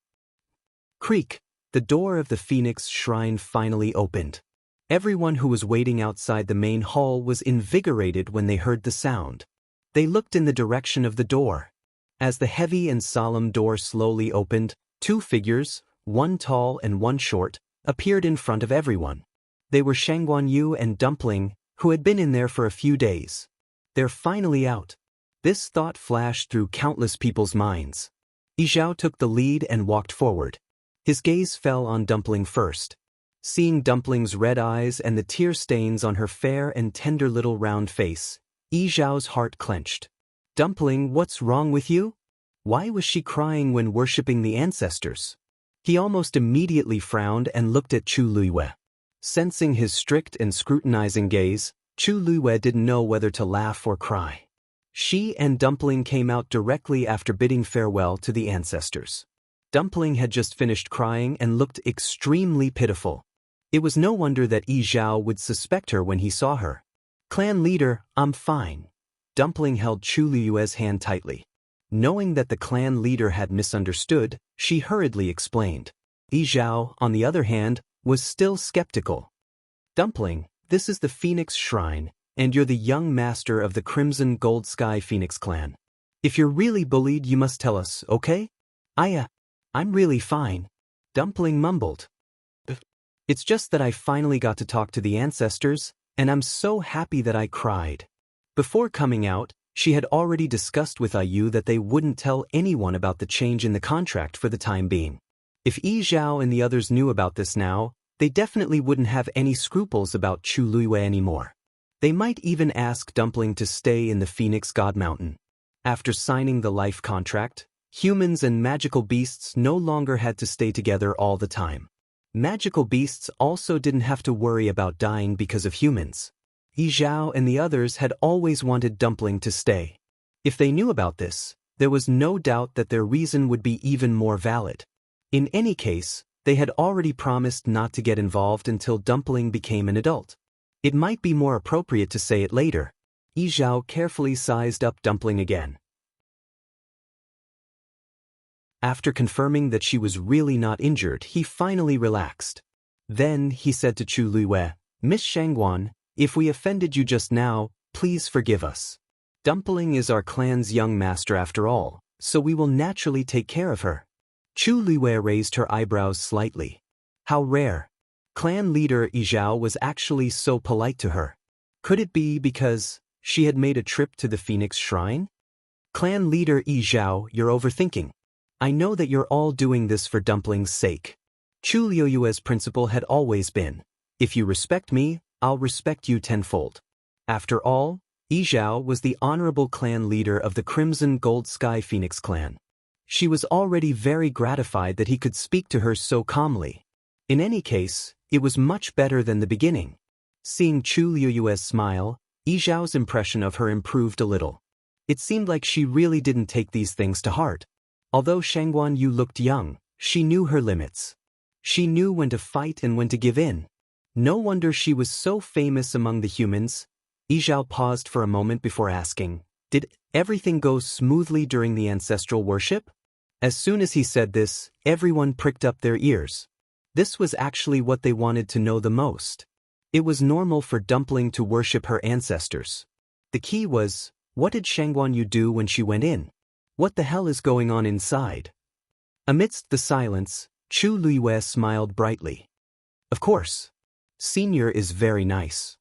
Creak, the door of the Phoenix Shrine finally opened. Everyone who was waiting outside the main hall was invigorated when they heard the sound. They looked in the direction of the door. As the heavy and solemn door slowly opened, two figures, one tall and one short, appeared in front of everyone. They were Shangguanyu and Dumpling, who had been in there for a few days. "They're finally out." This thought flashed through countless people's minds. Yizhao took the lead and walked forward. His gaze fell on Dumpling first. Seeing Dumpling's red eyes and the tear stains on her fair and tender little round face, Yizhao's heart clenched. "Dumpling, what's wrong with you? Why was she crying when worshipping the ancestors?" He almost immediately frowned and looked at Chu Liuyue. Sensing his strict and scrutinizing gaze, Chu Liuyue didn't know whether to laugh or cry. She and Dumpling came out directly after bidding farewell to the ancestors. Dumpling had just finished crying and looked extremely pitiful. It was no wonder that Yizhao would suspect her when he saw her. "Clan leader, I'm fine." Dumpling held Chu Liuyue's hand tightly. Knowing that the clan leader had misunderstood, she hurriedly explained. Yizhao, on the other hand, was still skeptical. "Dumpling, this is the Phoenix Shrine, and you're the young master of the Crimson Gold Sky Phoenix clan. If you're really bullied, you must tell us, okay?" I'm really fine," Dumpling mumbled. "It's just that I finally got to talk to the ancestors, and I'm so happy that I cried." Before coming out, she had already discussed with Ayu that they wouldn't tell anyone about the change in the contract for the time being. If Yi Zhao and the others knew about this now, they definitely wouldn't have any scruples about Chu Luiyue anymore. They might even ask Dumpling to stay in the Phoenix God Mountain. After signing the life contract, humans and magical beasts no longer had to stay together all the time. Magical beasts also didn't have to worry about dying because of humans. Yi Zhao and the others had always wanted Dumpling to stay. If they knew about this, there was no doubt that their reason would be even more valid. In any case, they had already promised not to get involved until Dumpling became an adult. It might be more appropriate to say it later. Yi Zhao carefully sized up Dumpling again. After confirming that she was really not injured, he finally relaxed. Then he said to Chu Luiyue, "Miss Shangguan, if we offended you just now, please forgive us. Dumpling is our clan's young master after all, so we will naturally take care of her." Chu Luiyue raised her eyebrows slightly. How rare. Clan leader Yi Zhao was actually so polite to her. Could it be because she had made a trip to the Phoenix Shrine? Clan leader Yi Zhao, you're overthinking. I know that you're all doing this for Dumpling's sake. Chu Luiyue's principle had always been, if you respect me, I'll respect you tenfold. After all, Yi Zhao was the honorable clan leader of the Crimson Gold Sky Phoenix clan. She was already very gratified that he could speak to her so calmly. In any case, it was much better than the beginning. Seeing Chu Luiyue's smile, Yi Zhao's impression of her improved a little. It seemed like she really didn't take these things to heart. Although Shangguan Yu looked young, she knew her limits. She knew when to fight and when to give in. No wonder she was so famous among the humans. Yi Zhao paused for a moment before asking, "Did everything go smoothly during the ancestral worship?" As soon as he said this, everyone pricked up their ears. This was actually what they wanted to know the most. It was normal for Dumpling to worship her ancestors. The key was, what did Shangguan Yu do when she went in? What the hell is going on inside? Amidst the silence, Chu Luiyue smiled brightly. Of course. Senior is very nice.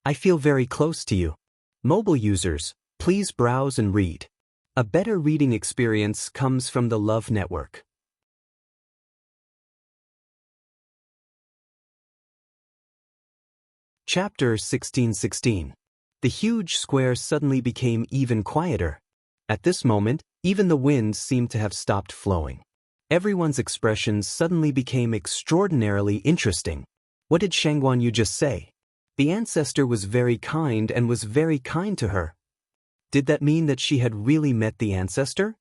I feel very close to you. Mobile users, please browse and read. A better reading experience comes from the Love Network. Chapter 1616. The huge square suddenly became even quieter. At this moment, even the wind seemed to have stopped flowing. Everyone's expressions suddenly became extraordinarily interesting. What did Shangguan Yu just say? The ancestor was very kind and was very kind to her. Did that mean that she had really met the ancestor?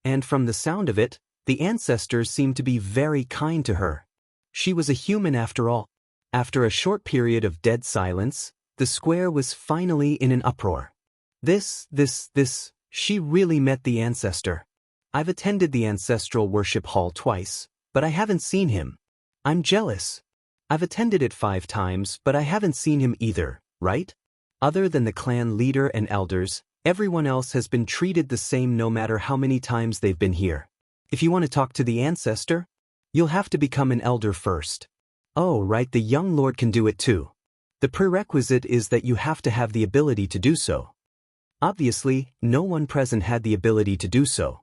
And from the sound of it, the ancestor seemed to be very kind to her. She was a human after all. After a short period of dead silence, the square was finally in an uproar. She really met the ancestor. I've attended the ancestral worship hall twice, but I haven't seen him. I'm jealous. I've attended it 5 times, but I haven't seen him either, right? Other than the clan leader and elders, everyone else has been treated the same no matter how many times they've been here. If you want to talk to the ancestor, you'll have to become an elder first. Oh, right, the young lord can do it too. The prerequisite is that you have to have the ability to do so. Obviously, no one present had the ability to do so.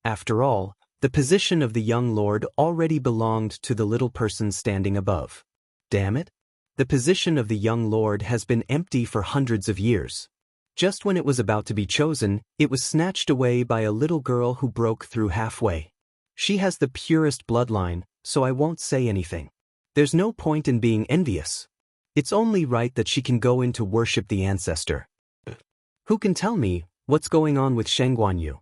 After all, the position of the young lord already belonged to the little person standing above. Damn it! The position of the young lord has been empty for hundreds of years. Just when it was about to be chosen, it was snatched away by a little girl who broke through halfway. She has the purest bloodline, so I won't say anything. There's no point in being envious. It's only right that she can go in to worship the ancestor. Who can tell me what's going on with Shangguan Yu?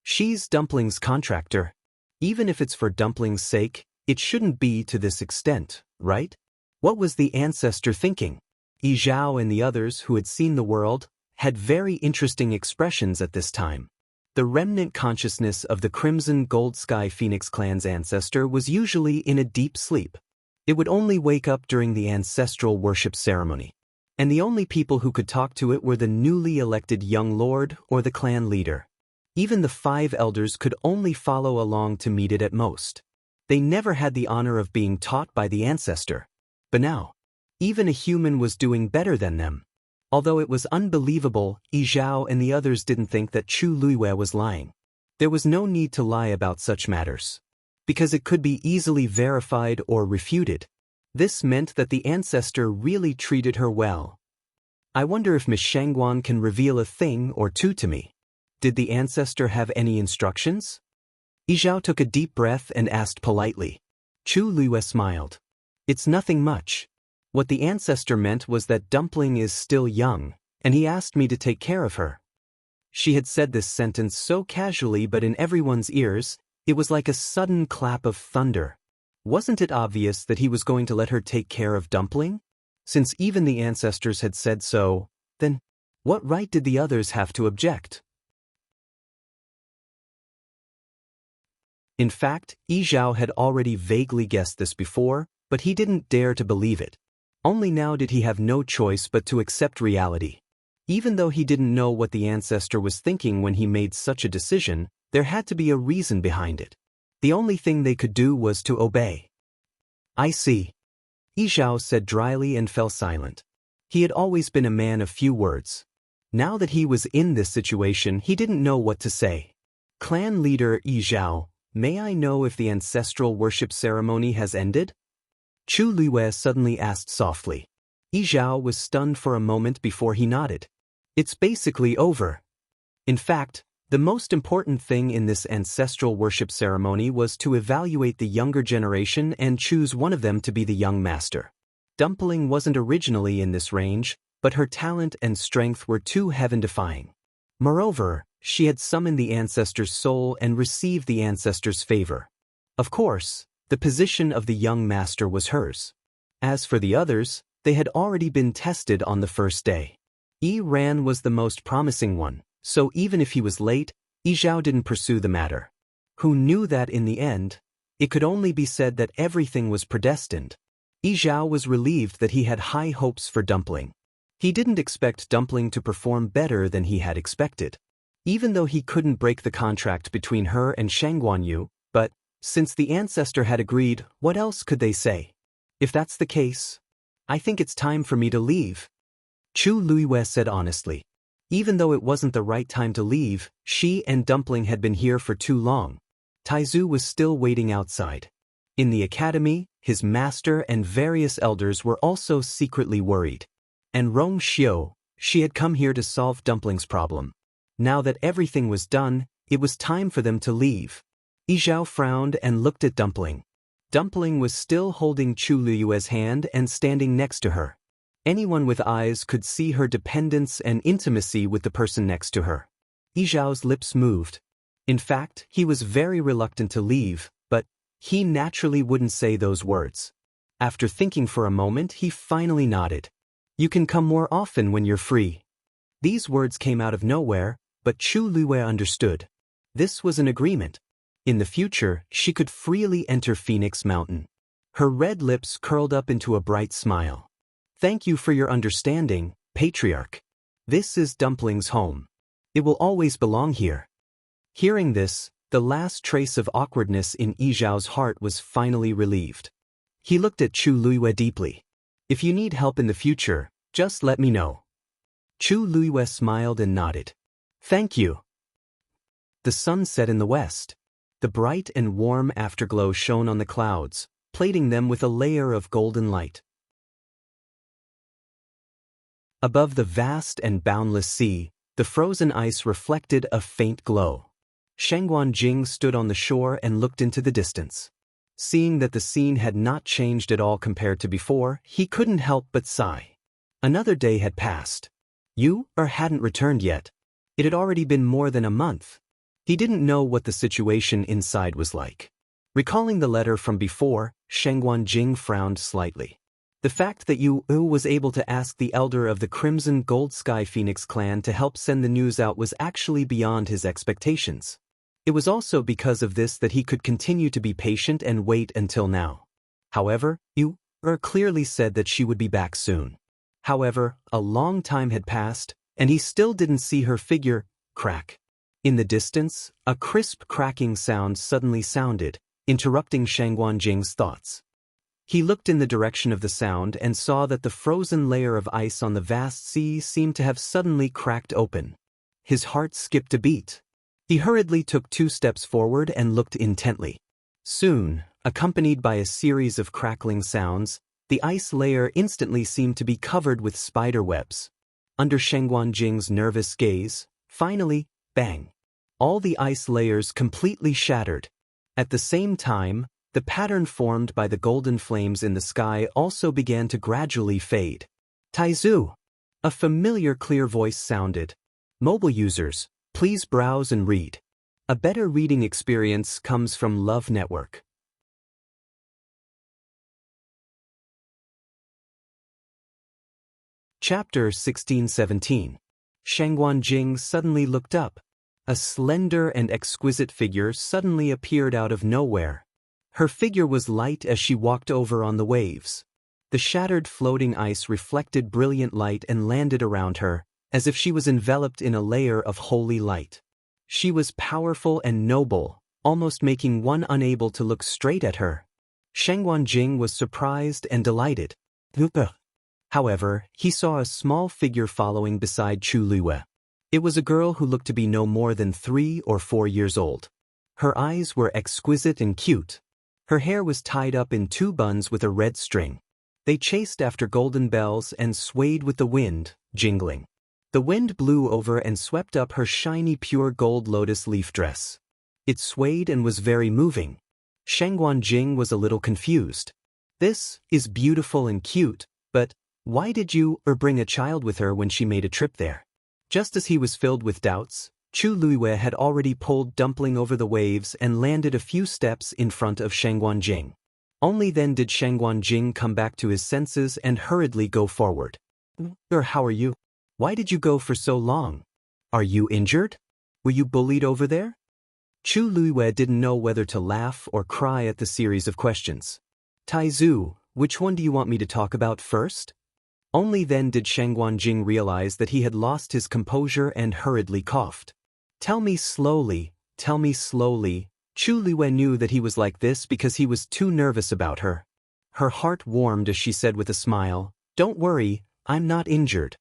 She's Dumpling's contractor. Even if it's for Dumpling's sake, it shouldn't be to this extent, right? What was the ancestor thinking? Yi Zhao and the others who had seen the world had very interesting expressions at this time. The remnant consciousness of the Crimson Gold Sky Phoenix clan's ancestor was usually in a deep sleep. It would only wake up during the ancestral worship ceremony. And the only people who could talk to it were the newly elected young lord or the clan leader. Even the 5 elders could only follow along to meet it at most. They never had the honor of being taught by the ancestor. But now, even a human was doing better than them. Although it was unbelievable, Yi Zhao and the others didn't think that Chu Luiwei was lying. There was no need to lie about such matters, because it could be easily verified or refuted. This meant that the ancestor really treated her well. I wonder if Miss Shangguan can reveal a thing or two to me. Did the ancestor have any instructions? Yi Zhao took a deep breath and asked politely. Chu Luiwei smiled. It's nothing much. What the ancestor meant was that Dumpling is still young, and he asked me to take care of her. She had said this sentence so casually, but in everyone's ears, it was like a sudden clap of thunder. Wasn't it obvious that he was going to let her take care of Dumpling? Since even the ancestors had said so, then what right did the others have to object? In fact, Yi Zhao had already vaguely guessed this before, but he didn't dare to believe it. Only now did he have no choice but to accept reality. Even though he didn't know what the ancestor was thinking when he made such a decision, there had to be a reason behind it. The only thing they could do was to obey. I see. Yi Zhao said dryly and fell silent. He had always been a man of few words. Now that he was in this situation, he didn't know what to say. Clan leader Yi Zhao, may I know if the ancestral worship ceremony has ended? Chu Luiwei suddenly asked softly. Yi Zhao was stunned for a moment before he nodded. It's basically over. In fact, the most important thing in this ancestral worship ceremony was to evaluate the younger generation and choose one of them to be the young master. Dumpling wasn't originally in this range, but her talent and strength were too heaven-defying. Moreover, she had summoned the ancestor's soul and received the ancestor's favor. Of course, the position of the young master was hers. As for the others, they had already been tested on the first day. Yi Ran was the most promising one, so even if he was late, Yi Zhao didn't pursue the matter. Who knew that in the end, it could only be said that everything was predestined. Yi Zhao was relieved that he had high hopes for Dumpling. He didn't expect Dumpling to perform better than he had expected. Even though he couldn't break the contract between her and Shangguanyu, but since the ancestor had agreed, what else could they say? If that's the case, I think it's time for me to leave. Chu Luiwei said honestly. Even though it wasn't the right time to leave, she and Dumpling had been here for too long. Taizu was still waiting outside. In the academy, his master and various elders were also secretly worried. And Rong Xiu, she had come here to solve Dumpling's problem. Now that everything was done, it was time for them to leave. Yi Zhao frowned and looked at Dumpling. Dumpling was still holding Chu Luiwei's hand and standing next to her. Anyone with eyes could see her dependence and intimacy with the person next to her. Yi Zhao's lips moved. In fact, he was very reluctant to leave, but he naturally wouldn't say those words. After thinking for a moment, he finally nodded. You can come more often when you're free. These words came out of nowhere, but Chu Luiwei understood. This was an agreement. In the future, she could freely enter Phoenix Mountain. Her red lips curled up into a bright smile. Thank you for your understanding, Patriarch. This is Dumpling's home. It will always belong here. Hearing this, the last trace of awkwardness in Yi Zhao's heart was finally relieved. He looked at Chu Luiwei deeply. If you need help in the future, just let me know. Chu Luiwei smiled and nodded. Thank you. The sun set in the west. The bright and warm afterglow shone on the clouds, plating them with a layer of golden light. Above the vast and boundless sea, the frozen ice reflected a faint glow. Shangguan Jing stood on the shore and looked into the distance. Seeing that the scene had not changed at all compared to before, he couldn't help but sigh. Another day had passed. Yu hadn't returned yet. It had already been more than a month. He didn't know what the situation inside was like. Recalling the letter from before, Shangguan Jing frowned slightly. The fact that Yu was able to ask the elder of the Crimson Gold Sky Phoenix clan to help send the news out was actually beyond his expectations. It was also because of this that he could continue to be patient and wait until now. However, Yu clearly said that she would be back soon. However, a long time had passed, and he still didn't see her figure crack. In the distance, a crisp cracking sound suddenly sounded, interrupting Shangguan Jing's thoughts. He looked in the direction of the sound and saw that the frozen layer of ice on the vast sea seemed to have suddenly cracked open. His heart skipped a beat. He hurriedly took 2 steps forward and looked intently. Soon, accompanied by a series of crackling sounds, the ice layer instantly seemed to be covered with spider webs. Under Sheng Guanjing's nervous gaze, finally, bang! All the ice layers completely shattered. At the same time, the pattern formed by the golden flames in the sky also began to gradually fade. Taizu! A familiar clear voice sounded. Mobile users, please browse and read. A better reading experience comes from Love Network. Chapter 16-17. Sheng Guanjing suddenly looked up. A slender and exquisite figure suddenly appeared out of nowhere. Her figure was light as she walked over on the waves. The shattered floating ice reflected brilliant light and landed around her, as if she was enveloped in a layer of holy light. She was powerful and noble, almost making one unable to look straight at her. Sheng Guanjing was surprised and delighted. However, he saw a small figure following beside Chu Luiyue. It was a girl who looked to be no more than 3 or 4 years old. Her eyes were exquisite and cute. Her hair was tied up in 2 buns with a red string. They chased after golden bells and swayed with the wind, jingling. The wind blew over and swept up her shiny pure gold lotus leaf dress. It swayed and was very moving. Sheng Guanjing was a little confused. This is beautiful and cute, but why did you bring a child with her when she made a trip there? Just as he was filled with doubts, Chu Luiyue had already pulled Dumpling over the waves and landed a few steps in front of Sheng Guanjing. Only then did Sheng Guanjing come back to his senses and hurriedly go forward. How are you? Why did you go for so long? Are you injured? Were you bullied over there? Chu Luiyue didn't know whether to laugh or cry at the series of questions. Taizu, which one do you want me to talk about first? Only then did Sheng Guanjing realize that he had lost his composure and hurriedly coughed. Tell me slowly, tell me slowly. Chu Luiyue knew that he was like this because he was too nervous about her. Her heart warmed as she said with a smile, Don't worry, I'm not injured.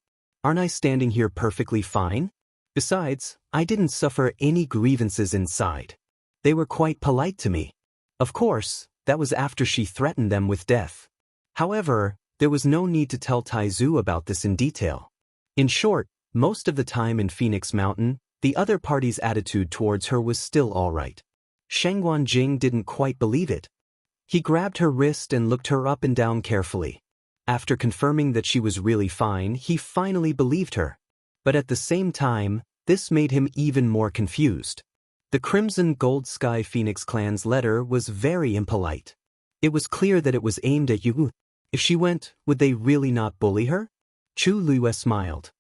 Aren't I standing here perfectly fine? Besides, I didn't suffer any grievances inside. They were quite polite to me. Of course, that was after she threatened them with death. However, there was no need to tell Taizu about this in detail. In short, most of the time in Phoenix Mountain, the other party's attitude towards her was still all right. Sheng Guanjing didn't quite believe it. He grabbed her wrist and looked her up and down carefully. After confirming that she was really fine, he finally believed her. But at the same time, this made him even more confused. The Crimson Gold Sky Phoenix clan's letter was very impolite. It was clear that it was aimed at you. If she went, would they really not bully her? Chu Luiyue smiled.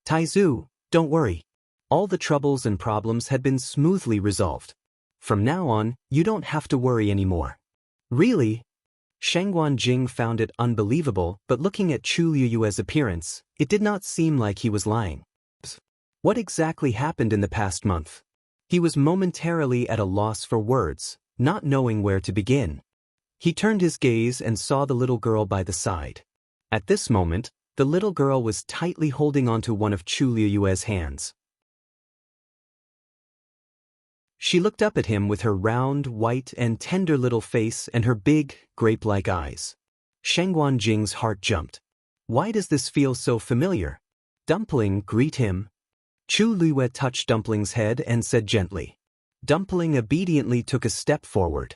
Taizu, don't worry. All the troubles and problems had been smoothly resolved. From now on, you don't have to worry anymore. Really? Sheng Guanjing found it unbelievable, but looking at Chu Luiyue's appearance, it did not seem like he was lying. What exactly happened in the past month? He was momentarily at a loss for words, not knowing where to begin. He turned his gaze and saw the little girl by the side. At this moment, the little girl was tightly holding onto one of Chu Luiyue's hands. She looked up at him with her round, white, and tender little face and her big, grape-like eyes. Sheng Guanjing's heart jumped. Why does this feel so familiar? Dumpling, greet him. Chu Luiyue touched Dumpling's head and said gently. Dumpling obediently took a step forward.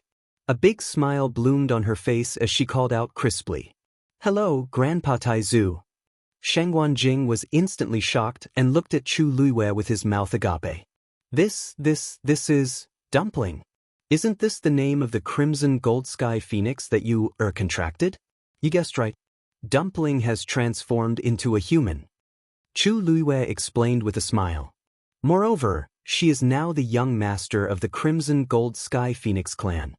A big smile bloomed on her face as she called out crisply. Hello, Grandpa Taizu. Sheng Guanjing was instantly shocked and looked at Chu Luiyue with his mouth agape. This is Dumpling. Isn't this the name of the Crimson Gold Sky Phoenix that you contracted? You guessed right. Dumpling has transformed into a human. Chu Luiyue explained with a smile. Moreover, she is now the young master of the Crimson Gold Sky Phoenix clan.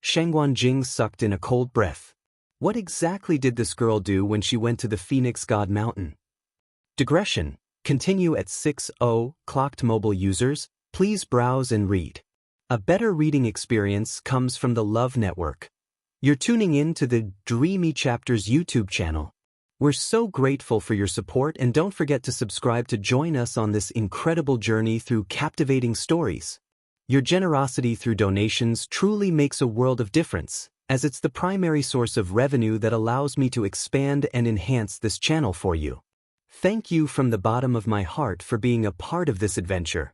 Sheng Guanjing sucked in a cold breath. What exactly did this girl do when she went to the Phoenix God Mountain? Digression. Continue at 6:00. Clocked mobile users, please browse and read. A better reading experience comes from the Love Network. You're tuning in to the Dreamy Chapters YouTube channel. We're so grateful for your support, and don't forget to subscribe to join us on this incredible journey through captivating stories. Your generosity through donations truly makes a world of difference, as it's the primary source of revenue that allows me to expand and enhance this channel for you. Thank you from the bottom of my heart for being a part of this adventure.